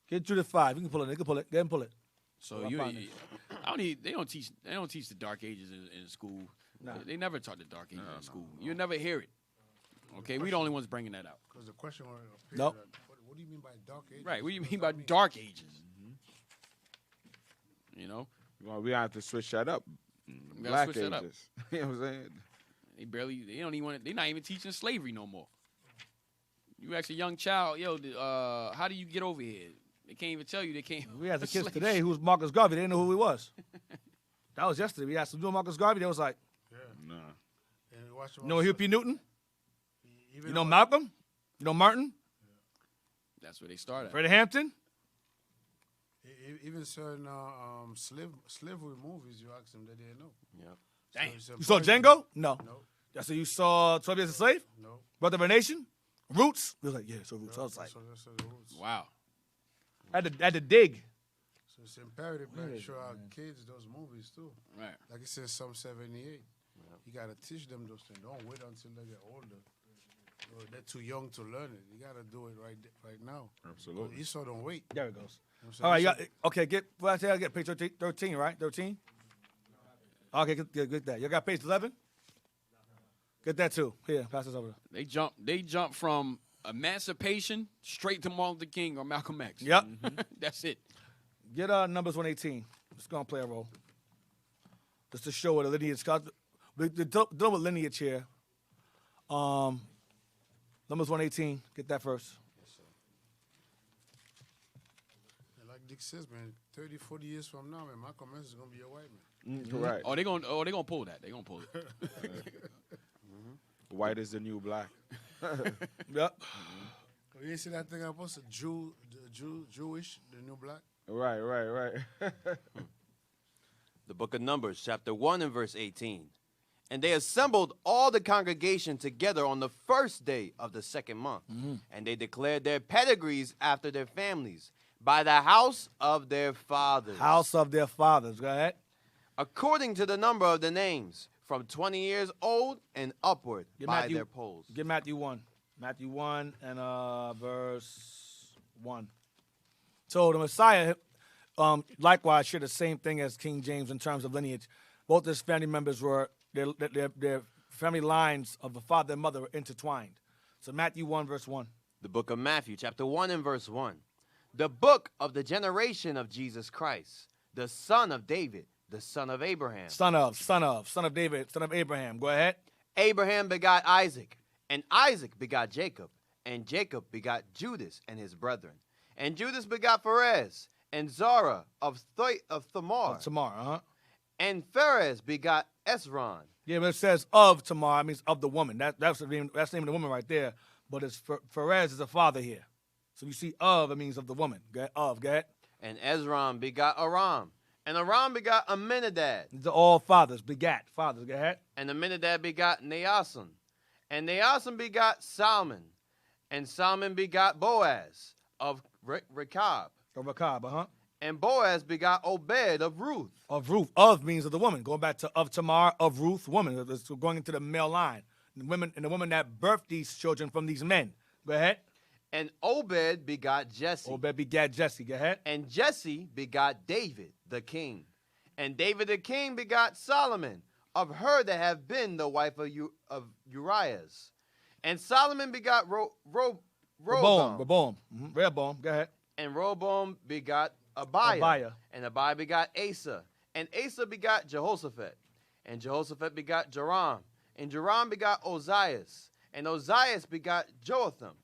Get through the 5. You can pull it. They can pull it. Get him pull it. So they don't teach the Dark Ages in school. Nah. They never taught the Dark Ages in school. You'll never hear it. Okay, we the only ones bringing that out. Because the question was, nope. What do you mean by Dark Ages? Right, what do you mean by Dark Ages? Mm-hmm. You know? Well, we have to switch that up. Black Ages. Up. You know what I'm saying? They're not even teaching slavery no more. You ask a young child, how do you get over here? They can't even tell you they can't. We had the kids today who's Marcus Garvey. They didn't know who he was. That was yesterday. We asked them, Marcus Garvey. They was like, nah. You know Huey P. Newton? You know Malcolm? You know Martin? Yeah. That's where they started. Freddie Hampton? Even certain slavery movies, you ask them, they didn't know. Yeah. Dang. You saw Django? No. That's what you saw 12 Years a Slave? No. Brother of a Nation? Roots? He was like, yeah, so Roots. I was like, wow. I had to dig. So it's imperative to show our kids those movies too. Right. Like it says Psalm 78. You got to teach them those things. Don't wait until they get older. Or they're too young to learn it. You got to do it right now. Absolutely. Esau don't wait. There it goes. You know what I'm saying? All right, okay, get page 13, right? 13? Okay, get that. You got page 11? Get that too. Here, pass this over. They jump from emancipation straight to Martin Luther King or Malcolm X. Yep. That's it. Get Numbers 118. It's going to play a role. Just to show what a lineage. We're dealing with lineage here. Numbers 118. Get that first. And like Dick says, man, 30, 40 years from now, man, Malcolm X is going to be a white man. Right. Oh, they're gonna pull that. They're gonna pull it. White is the new black. Yep. You ain't see that thing I posted? Jewish, the new black? Right. The book of Numbers, chapter 1 and verse 18. And they assembled all the congregation together on the first day of the second month. And they declared their pedigrees after their families by the house of their fathers. House of their fathers. Go ahead. According to the number of the names, from 20 years old and upward by their polls. Get Matthew 1. Matthew 1 and verse 1. So the Messiah, likewise, shared the same thing as King James in terms of lineage. Both his family members were, their family lines of the father and mother were intertwined. So Matthew 1, verse 1. The book of Matthew, chapter 1 and verse 1. The book of the generation of Jesus Christ, the son of David, the son of Abraham. Son of David, son of Abraham. Go ahead. Abraham begot Isaac, and Isaac begot Jacob, and Jacob begot Judas and his brethren. And Judas begot Perez, and Zara of Thamar. Tamar, And Pharez begot Esron. Yeah, but it says of Tamar, it means of the woman. That's the name of the woman right there. But it's Pharez is a father here. So you see of, it means of the woman. Go ahead. And Esron begot Aram. And Aram begot Amminadab. These are all fathers, fathers. Go ahead. And Amminadab begot Naason. And Naason begot Salmon. And Salmon begot Boaz of Rechab. Of Rechab, And Boaz begot Obed of Ruth. Of Ruth. Of means of the woman. Going back to of Tamar, of Ruth, woman. It's going into the male line. The women that birthed these children from these men. Go ahead. And Obed begot Jesse. Obed begat Jesse. Go ahead. And Jesse begot David the king. And David the king begot Solomon, of her that have been the wife of Urias. And Solomon begot Rehoboam. Rehoboam. Go ahead. And Rehoboam begot Abiah. And Abiah begot Asa. And Asa begot Jehoshaphat. And Jehoshaphat begot Joram. And Joram begot Ozias. And Ozias begot Jotham.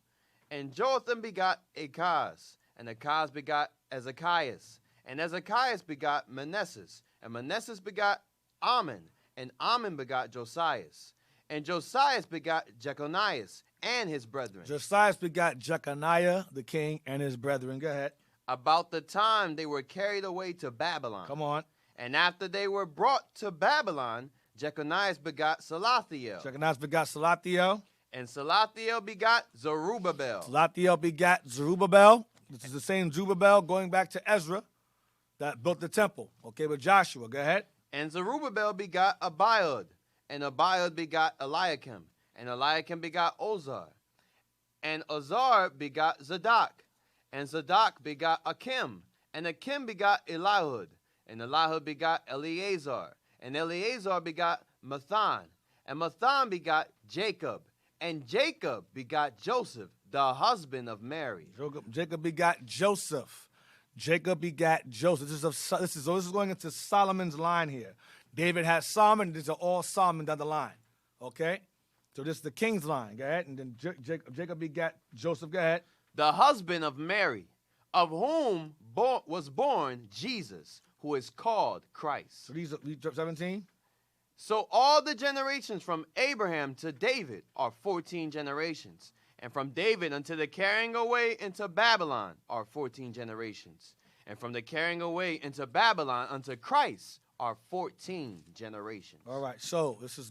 And Jotham begot Achaz. And Achaz begot Ezekias. And Ezekias begot Manasseh. And Manasseh begot Ammon. And Ammon begot Josias. And Josias begot Jeconias and his brethren. Josias begot Jeconiah, the king, and his brethren. Go ahead. About the time they were carried away to Babylon. Come on. And after they were brought to Babylon, Jeconias begot Salathiel. Jeconias begot Salathiel. And Salathiel begot Zerubbabel. Salathiel begot Zerubbabel. This is the same Zerubbabel going back to Ezra that built the temple. Okay, with Joshua. Go ahead. And Zerubbabel begot Abiud. And Abiud begot Eliakim. And Eliakim begot Ozar. And Ozar begot Zadok. And Zadok begot Akim. And Akim begot Elihud. And Elihud begot Eleazar. And Eleazar begot Mathan. And Mathan begot Jacob. And Jacob begot Joseph, the husband of Mary. Jacob begot Joseph. Jacob begat Joseph. This is going into Solomon's line here. David had Solomon. These are all Solomon down the line. Okay? So this is the king's line. Go ahead. And then Jacob begat Joseph. Go ahead. The husband of Mary, of whom was born Jesus, who is called Christ. So these are 17? So all the generations from Abraham to David are 14 generations. And from David unto the carrying away into Babylon are 14 generations. And from the carrying away into Babylon unto Christ are 14 generations. All right. So this is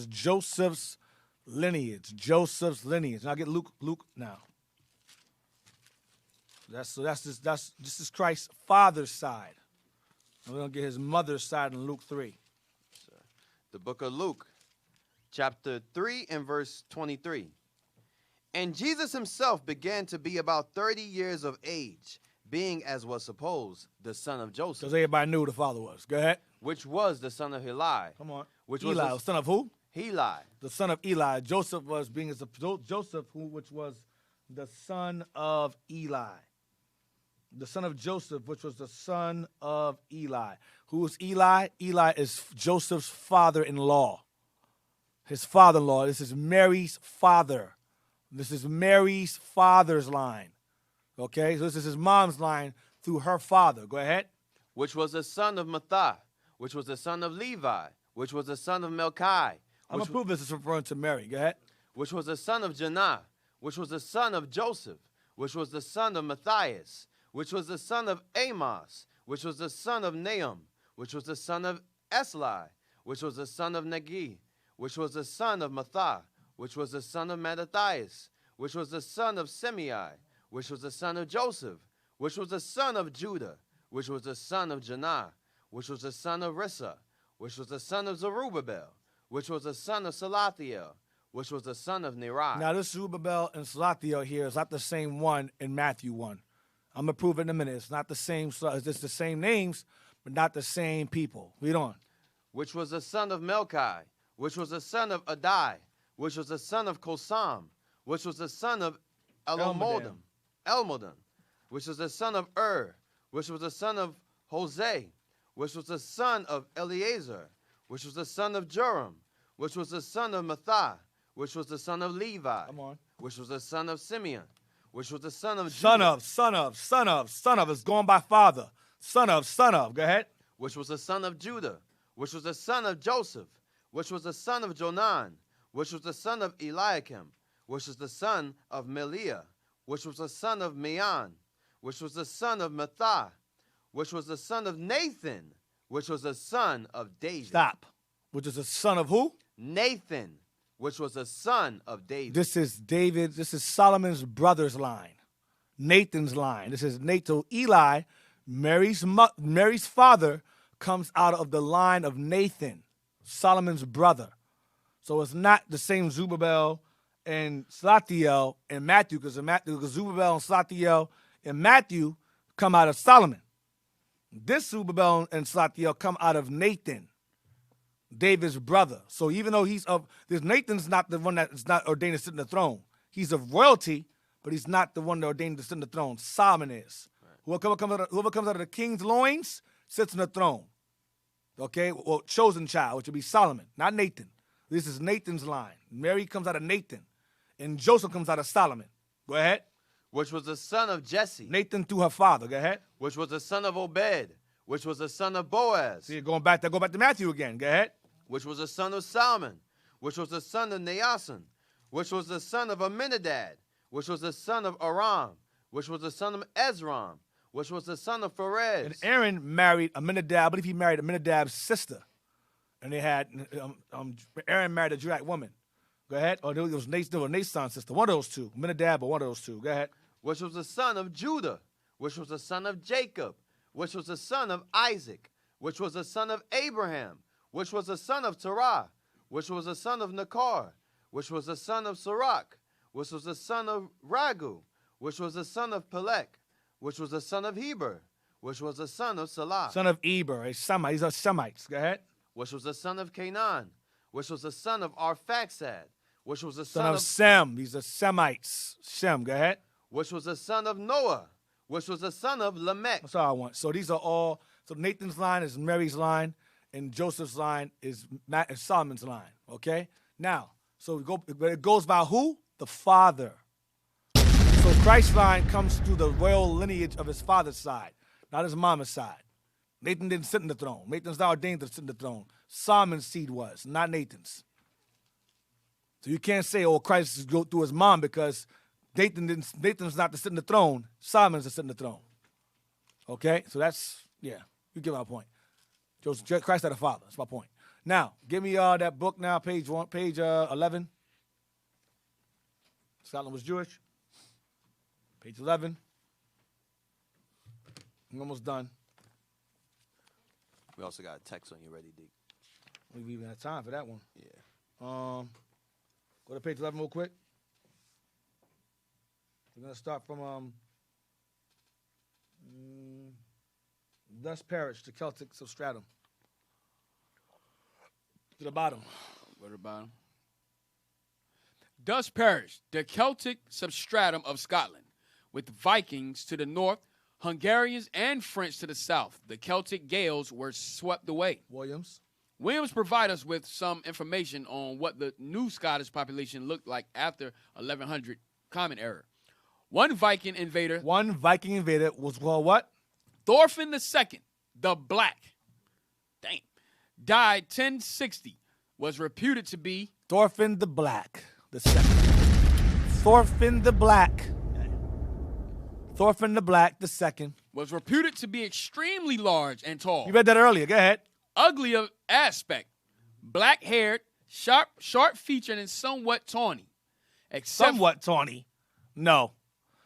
Joseph's lineage. Joseph's lineage. Now get Luke now. This is Christ's father's side. And we're gonna get his mother's side in Luke 3. The book of Luke, chapter 3 and verse 23. And Jesus himself began to be about 30 years of age, being, as was supposed, the son of Joseph. Because everybody knew who the father was. Go ahead. Which was the son of Heli. Come on. Which Eli, was the son of who? Heli. The son of Eli. Joseph was being as a Joseph, which was the son of Eli. The son of Joseph, which was the son of Eli. Who is Eli? Eli is Joseph's father-in-law. His father-in-law. This is Mary's father. This is Mary's father's line. Okay, so this is his mom's line through her father. Go ahead. Which was the son of Matthias, which was the son of Levi, which was the son of Melchi. I'm going to prove this is referring to Mary. Go ahead. Which was the son of Janah, which was the son of Joseph, which was the son of Matthias, which was the son of Amos, which was the son of Nahum, which was the son of Esli, which was the son of Negi, which was the son of Matthias, which was the son of Mattathias, which was the son of Semei, which was the son of Joseph, which was the son of Judah, which was the son of Janah, which was the son of Rissa, which was the son of Zerubbabel, which was the son of Salathiel, which was the son of Neri. Now this Zerubbabel and Salathiel here is not the same one in Matthew 1. I'm going to prove it in a minute. It's not the same, it's just the same names, but not the same people. Read on. Which was the son of Melchi, which was the son of Adai, which was the son of Kosam, which was the son of Elmodam, which was the son of which was the son of Hosea, which was the son of Eleazar, which was the son of Joram, which was the son of Matthias, which was the son of Levi, which was the son of Simeon, which was the son of Judah. Son of is going by father. Son of. Go ahead. Which was the son of Judah, which was the son of Joseph, which was the son of Jonan, which was the son of Eliakim, which was the son of Meliah, which was the son of Mayan, which was the son of Matthias, which was the son of Nathan, which was the son of David. Stop. Which is the son of who? Nathan, which was the son of David. This is David. This is Solomon's brother's line. Nathan's line. This is Nathan. Eli, Mary's father, comes out of the line of Nathan, Solomon's brother. So it's not the same Zerubbabel and Salathiel in Matthew, because Zerubbabel and Salathiel in Matthew come out of Solomon. This Zerubbabel and Salathiel come out of Nathan, David's brother. So even though this Nathan's not the one that is not ordained to sit in the throne. He's of royalty, but he's not the one that ordained to sit in the throne. Solomon is. Right. Whoever comes out of the king's loins sits in the throne. Okay? Well, chosen child, which would be Solomon, not Nathan. This is Nathan's line. Mary comes out of Nathan, and Joseph comes out of Solomon. Go ahead. Which was the son of Jesse. Nathan through her father. Go ahead. Which was the son of Obed, which was the son of Boaz. See, go back to Matthew again. Go ahead. Which was the son of Salmon, which was the son of Naason, which was the son of Aminadab, which was the son of Aram, which was the son of Ezram, which was the son of Pharez. And Aaron married Aminadab. I believe he married Aminadab's sister. And they had, Aaron married a Judite woman. Go ahead. Or it was Nason's sister. One of those two. Aminadab or one of those two. Go ahead. Which was the son of Judah, which was the son of Jacob, which was the son of Isaac, which was the son of Abraham, which was the son of Terah, which was the son of Nachor, which was the son of Sirach, which was the son of Ragu, which was the son of Pelech, which was the son of Heber, which was the son of Salah. Son of Eber, a Semite. These are Semites. Go ahead. Which was the son of Canaan, which was the son of Arphaxad, which was the son of Sem. These are Semites. Shem, go ahead. Which was the son of Noah, which was the son of Lamech. That's all I want. So these are all, so Nathan's line is Mary's line, and Joseph's line is Solomon's line, okay? Now, so it goes by who? The father. So Christ's line comes through the royal lineage of his father's side, not his mama's side. Nathan didn't sit in the throne. Nathan's not ordained to sit in the throne. Solomon's seed was, not Nathan's. So you can't say, oh, Christ go through his mom, because Nathan's not to sit in the throne. Solomon's to sit in the throne. Okay? So that's, yeah, you get my point. Christ had a father. That's my point. Now, give me that book now, page 11. Scotland was Jewish. Page 11. I'm almost done. We also got a text on you ready, D. We even had time for that one. Yeah. Go to page 11 real quick. We're gonna start from thus perished the Celtic substratum. To the bottom. Go to the bottom. Thus perished the Celtic substratum of Scotland, with Vikings to the north, Hungarians and French to the south. The Celtic Gaels were swept away. Williams provide us with some information on what the new Scottish population looked like after 1100 Common Era. One Viking invader was called what? Thorfinn II, the Black. Damn. Died 1060. Was reputed to be Thorfinn the Black, the second. Thorfinn the Black. Thorfinn the Black, the second. Was reputed to be extremely large and tall. You read that earlier. Go ahead. Ugly of aspect, black-haired, sharp-featured, and somewhat tawny. Somewhat tawny? No.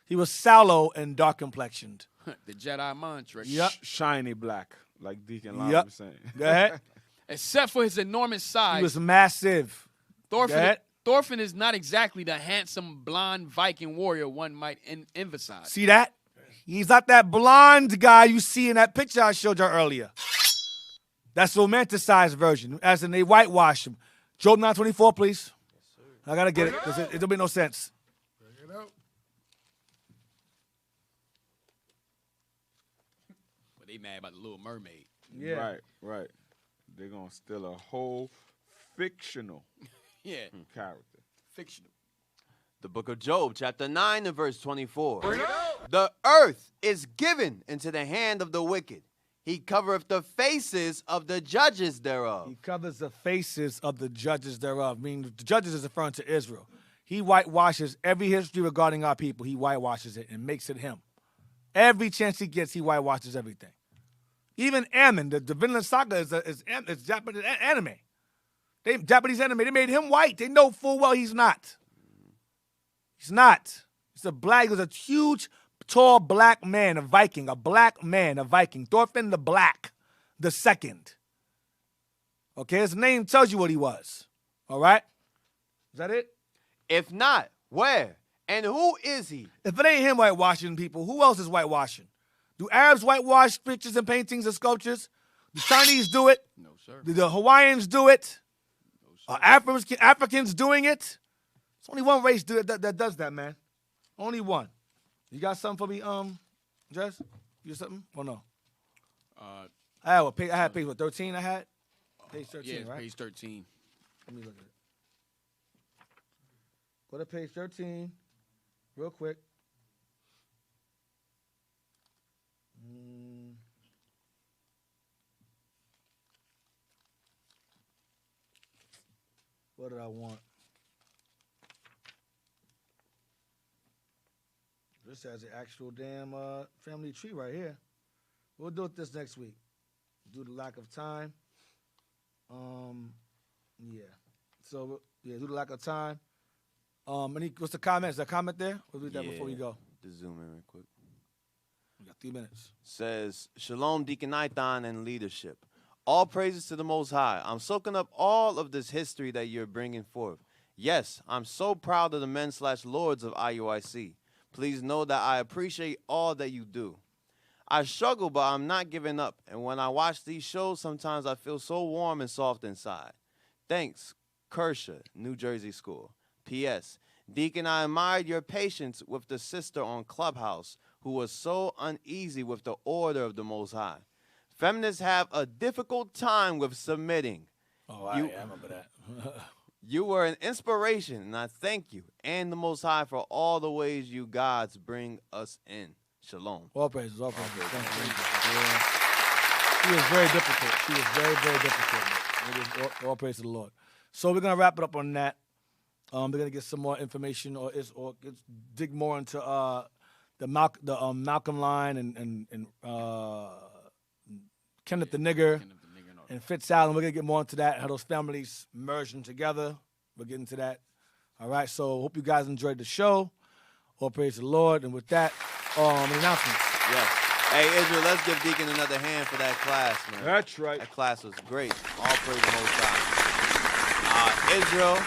He was sallow and dark-complexioned. The Jedi mantra. Yep. Shiny black, like Deacon Lyle was saying. Go ahead. Except for his enormous size. He was massive. Thorfinn is not exactly the handsome, blonde Viking warrior one might emphasize. See that? He's not that blonde guy you see in that picture I showed you earlier. That's the romanticized version, as in they whitewash him. Job 9:24, please. I got to get it, because it don't make no sense. Bring it out. But they mad about the Little Mermaid. Yeah. Right. They're going to steal a whole fictional character. Fictional. The book of Job, chapter 9 and verse 24. The earth is given into the hand of the wicked. He covereth the faces of the judges thereof. He covers the faces of the judges thereof. Meaning the judges is referring to Israel. He whitewashes every history regarding our people. He whitewashes it and makes it him. Every chance he gets, he whitewashes everything. Even Ammon, the Vinland Saga is Japanese anime. Japanese anime. They made him white. They know full well he's not. He's not. He's a black. He's a huge, tall black man, a Viking. A black man, a Viking. Thorfinn the Black, the second. Okay, his name tells you what he was. All right? Is that it? If not, where? And who is he? If it ain't him whitewashing people, who else is whitewashing? Do Arabs whitewash pictures and paintings and sculptures? The Chinese do it? No, sir. Do the Hawaiians do it? Are Africans doing it? It's only one race that does that, man. Only one. You got something for me, Jess? You got something? Or no? I had page 13 I had? Page 13, right? Page 13. Let me look at it. Go to page 13 real quick. What did I want? This has an actual damn family tree right here. We'll do it this next week. Due to lack of time. Yeah. So, yeah, due to lack of time. What's the comments? Is there a comment there? We'll do that before we go. Just zoom in real quick. We got 3 minutes. Says, Shalom, Deacon Nathan, and leadership. All praises to the Most High. I'm soaking up all of this history that you're bringing forth. Yes, I'm so proud of the men/lords of IUIC. Please know that I appreciate all that you do. I struggle, but I'm not giving up. And when I watch these shows, sometimes I feel so warm and soft inside. Thanks, Kershaw, New Jersey School. P.S. Deacon, I admired your patience with the sister on Clubhouse who was so uneasy with the order of the Most High. Feminists have a difficult time with submitting. Oh, I remember that. You were an inspiration, and I thank you and the Most High for all the ways you gods bring us in. Shalom. All praises, all praises. Thank you. Yeah. She was very difficult. She was very, very difficult. All praise to the Lord. So we're going to wrap it up on that. We're going to get some more information or dig more into the Malcolm line and Kenneth the Nigger and Fitz Allen. We're going to get more into that, how those families merging together. We'll get into that. All right, so hope you guys enjoyed the show. All praise to the Lord. And with that, announcements. Yes. Hey, Israel, let's give Deacon another hand for that class, man. That's right. That class was great. All praise the Most High. Israel,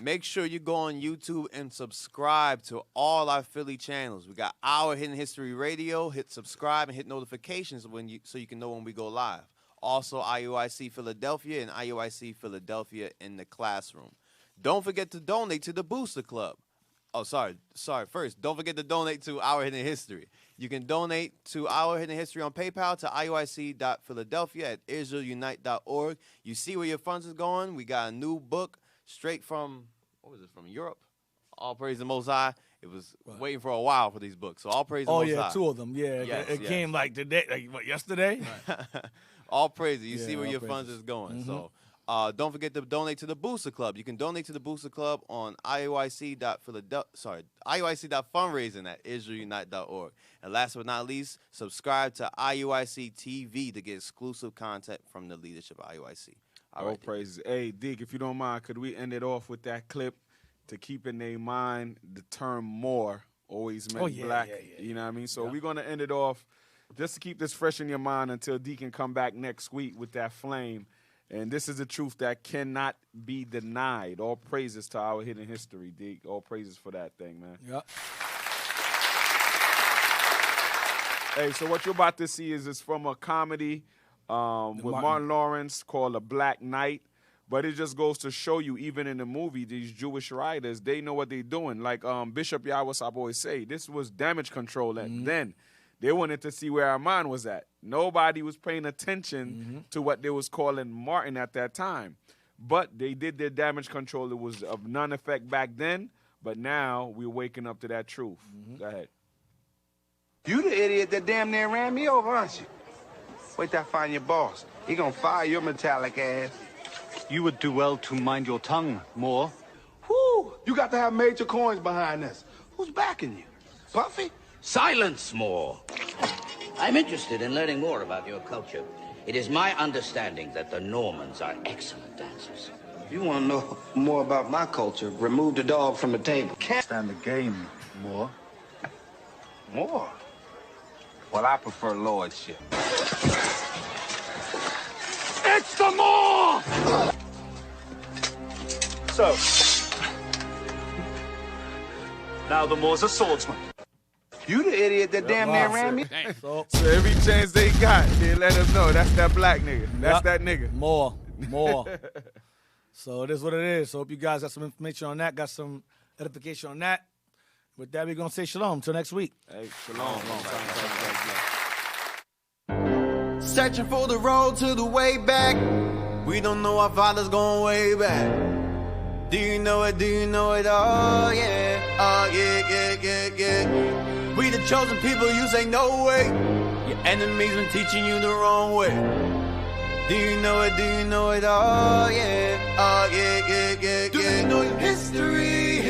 make sure you go on YouTube and subscribe to all our Philly channels. We got Our Hidden History Radio. Hit subscribe and hit notifications so you can know when we go live. Also, IUIC Philadelphia and IUIC Philadelphia in the classroom. Don't forget to donate to the Booster Club. Oh, sorry. First, don't forget to donate to Our Hidden History. You can donate to Our Hidden History on PayPal to iuic.philadelphia@israelunite.org. You see where your funds is going. We got a new book straight from, from Europe. All praise the Most High. It was waiting for a while for these books. So all praise the Most High. 2 of them. Yeah, it came like today, yesterday? All praise it. You see where your funds is going. So don't forget to donate to the Booster Club. You can donate to the Booster Club on iuic.fundraising@israelunite.org. And last but not least, subscribe to IUIC TV to get exclusive content from the leadership of IUIC. All praises. Hey, Dig, if you don't mind, could we end it off with that clip to keep in their mind the term more always meant black? You know what I mean? So we're going to end it off just to keep this fresh in your mind until Deacon come back next week with that flame. And this is a truth that cannot be denied. All praises to Our Hidden History, Dig. All praises for that thing, man. Yep. Hey, so what you're about to see is from a comedy with Martin Lawrence called A Black Knight. But it just goes to show you, even in the movie, these Jewish writers, they know what they're doing. Like Bishop Yawasab always say, this was damage control then. They wanted to see where our mind was at. Nobody was paying attention to what they was calling Martin at that time. But they did their damage control. It was of none effect back then, but now we're waking up to that truth. Go ahead. You the idiot that damn near ran me over, aren't you? Wait till I find your boss. He gonna fire your metallic ass. You would do well to mind your tongue, Moore. Whoo! You got to have major coins behind this. Who's backing you? Puffy? Silence, Moore. I'm interested in learning more about your culture. It is my understanding that the Normans are excellent dancers. If you want to know more about my culture, remove the dog from the table. Can't stand the game, Moore. More? Well, I prefer lordship. It's the Moor! So, now the Moor's a swordsman. You the idiot that damn near ran me? So every chance they got, they let us know that's that black nigga. That's that nigga. More. So it is what it is. So hope you guys got some information on that, got some edification on that. With that, we're going to say shalom till next week. Hey, shalom. Searching for the road to the way back. We don't know our father's going way back. Do you know it? Do you know it? Oh, yeah. Oh, yeah. We the chosen people, you say no way. Your enemies been teaching you the wrong way. Do you know it? Do you know it? Oh, yeah. Oh, yeah. Do you know your history?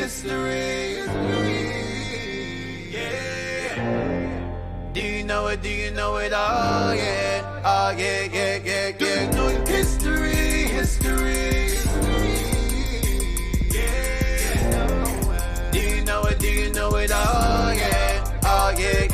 Yeah. Do you know it? Do you know it? Oh, yeah. Oh, yeah. Do you know your history?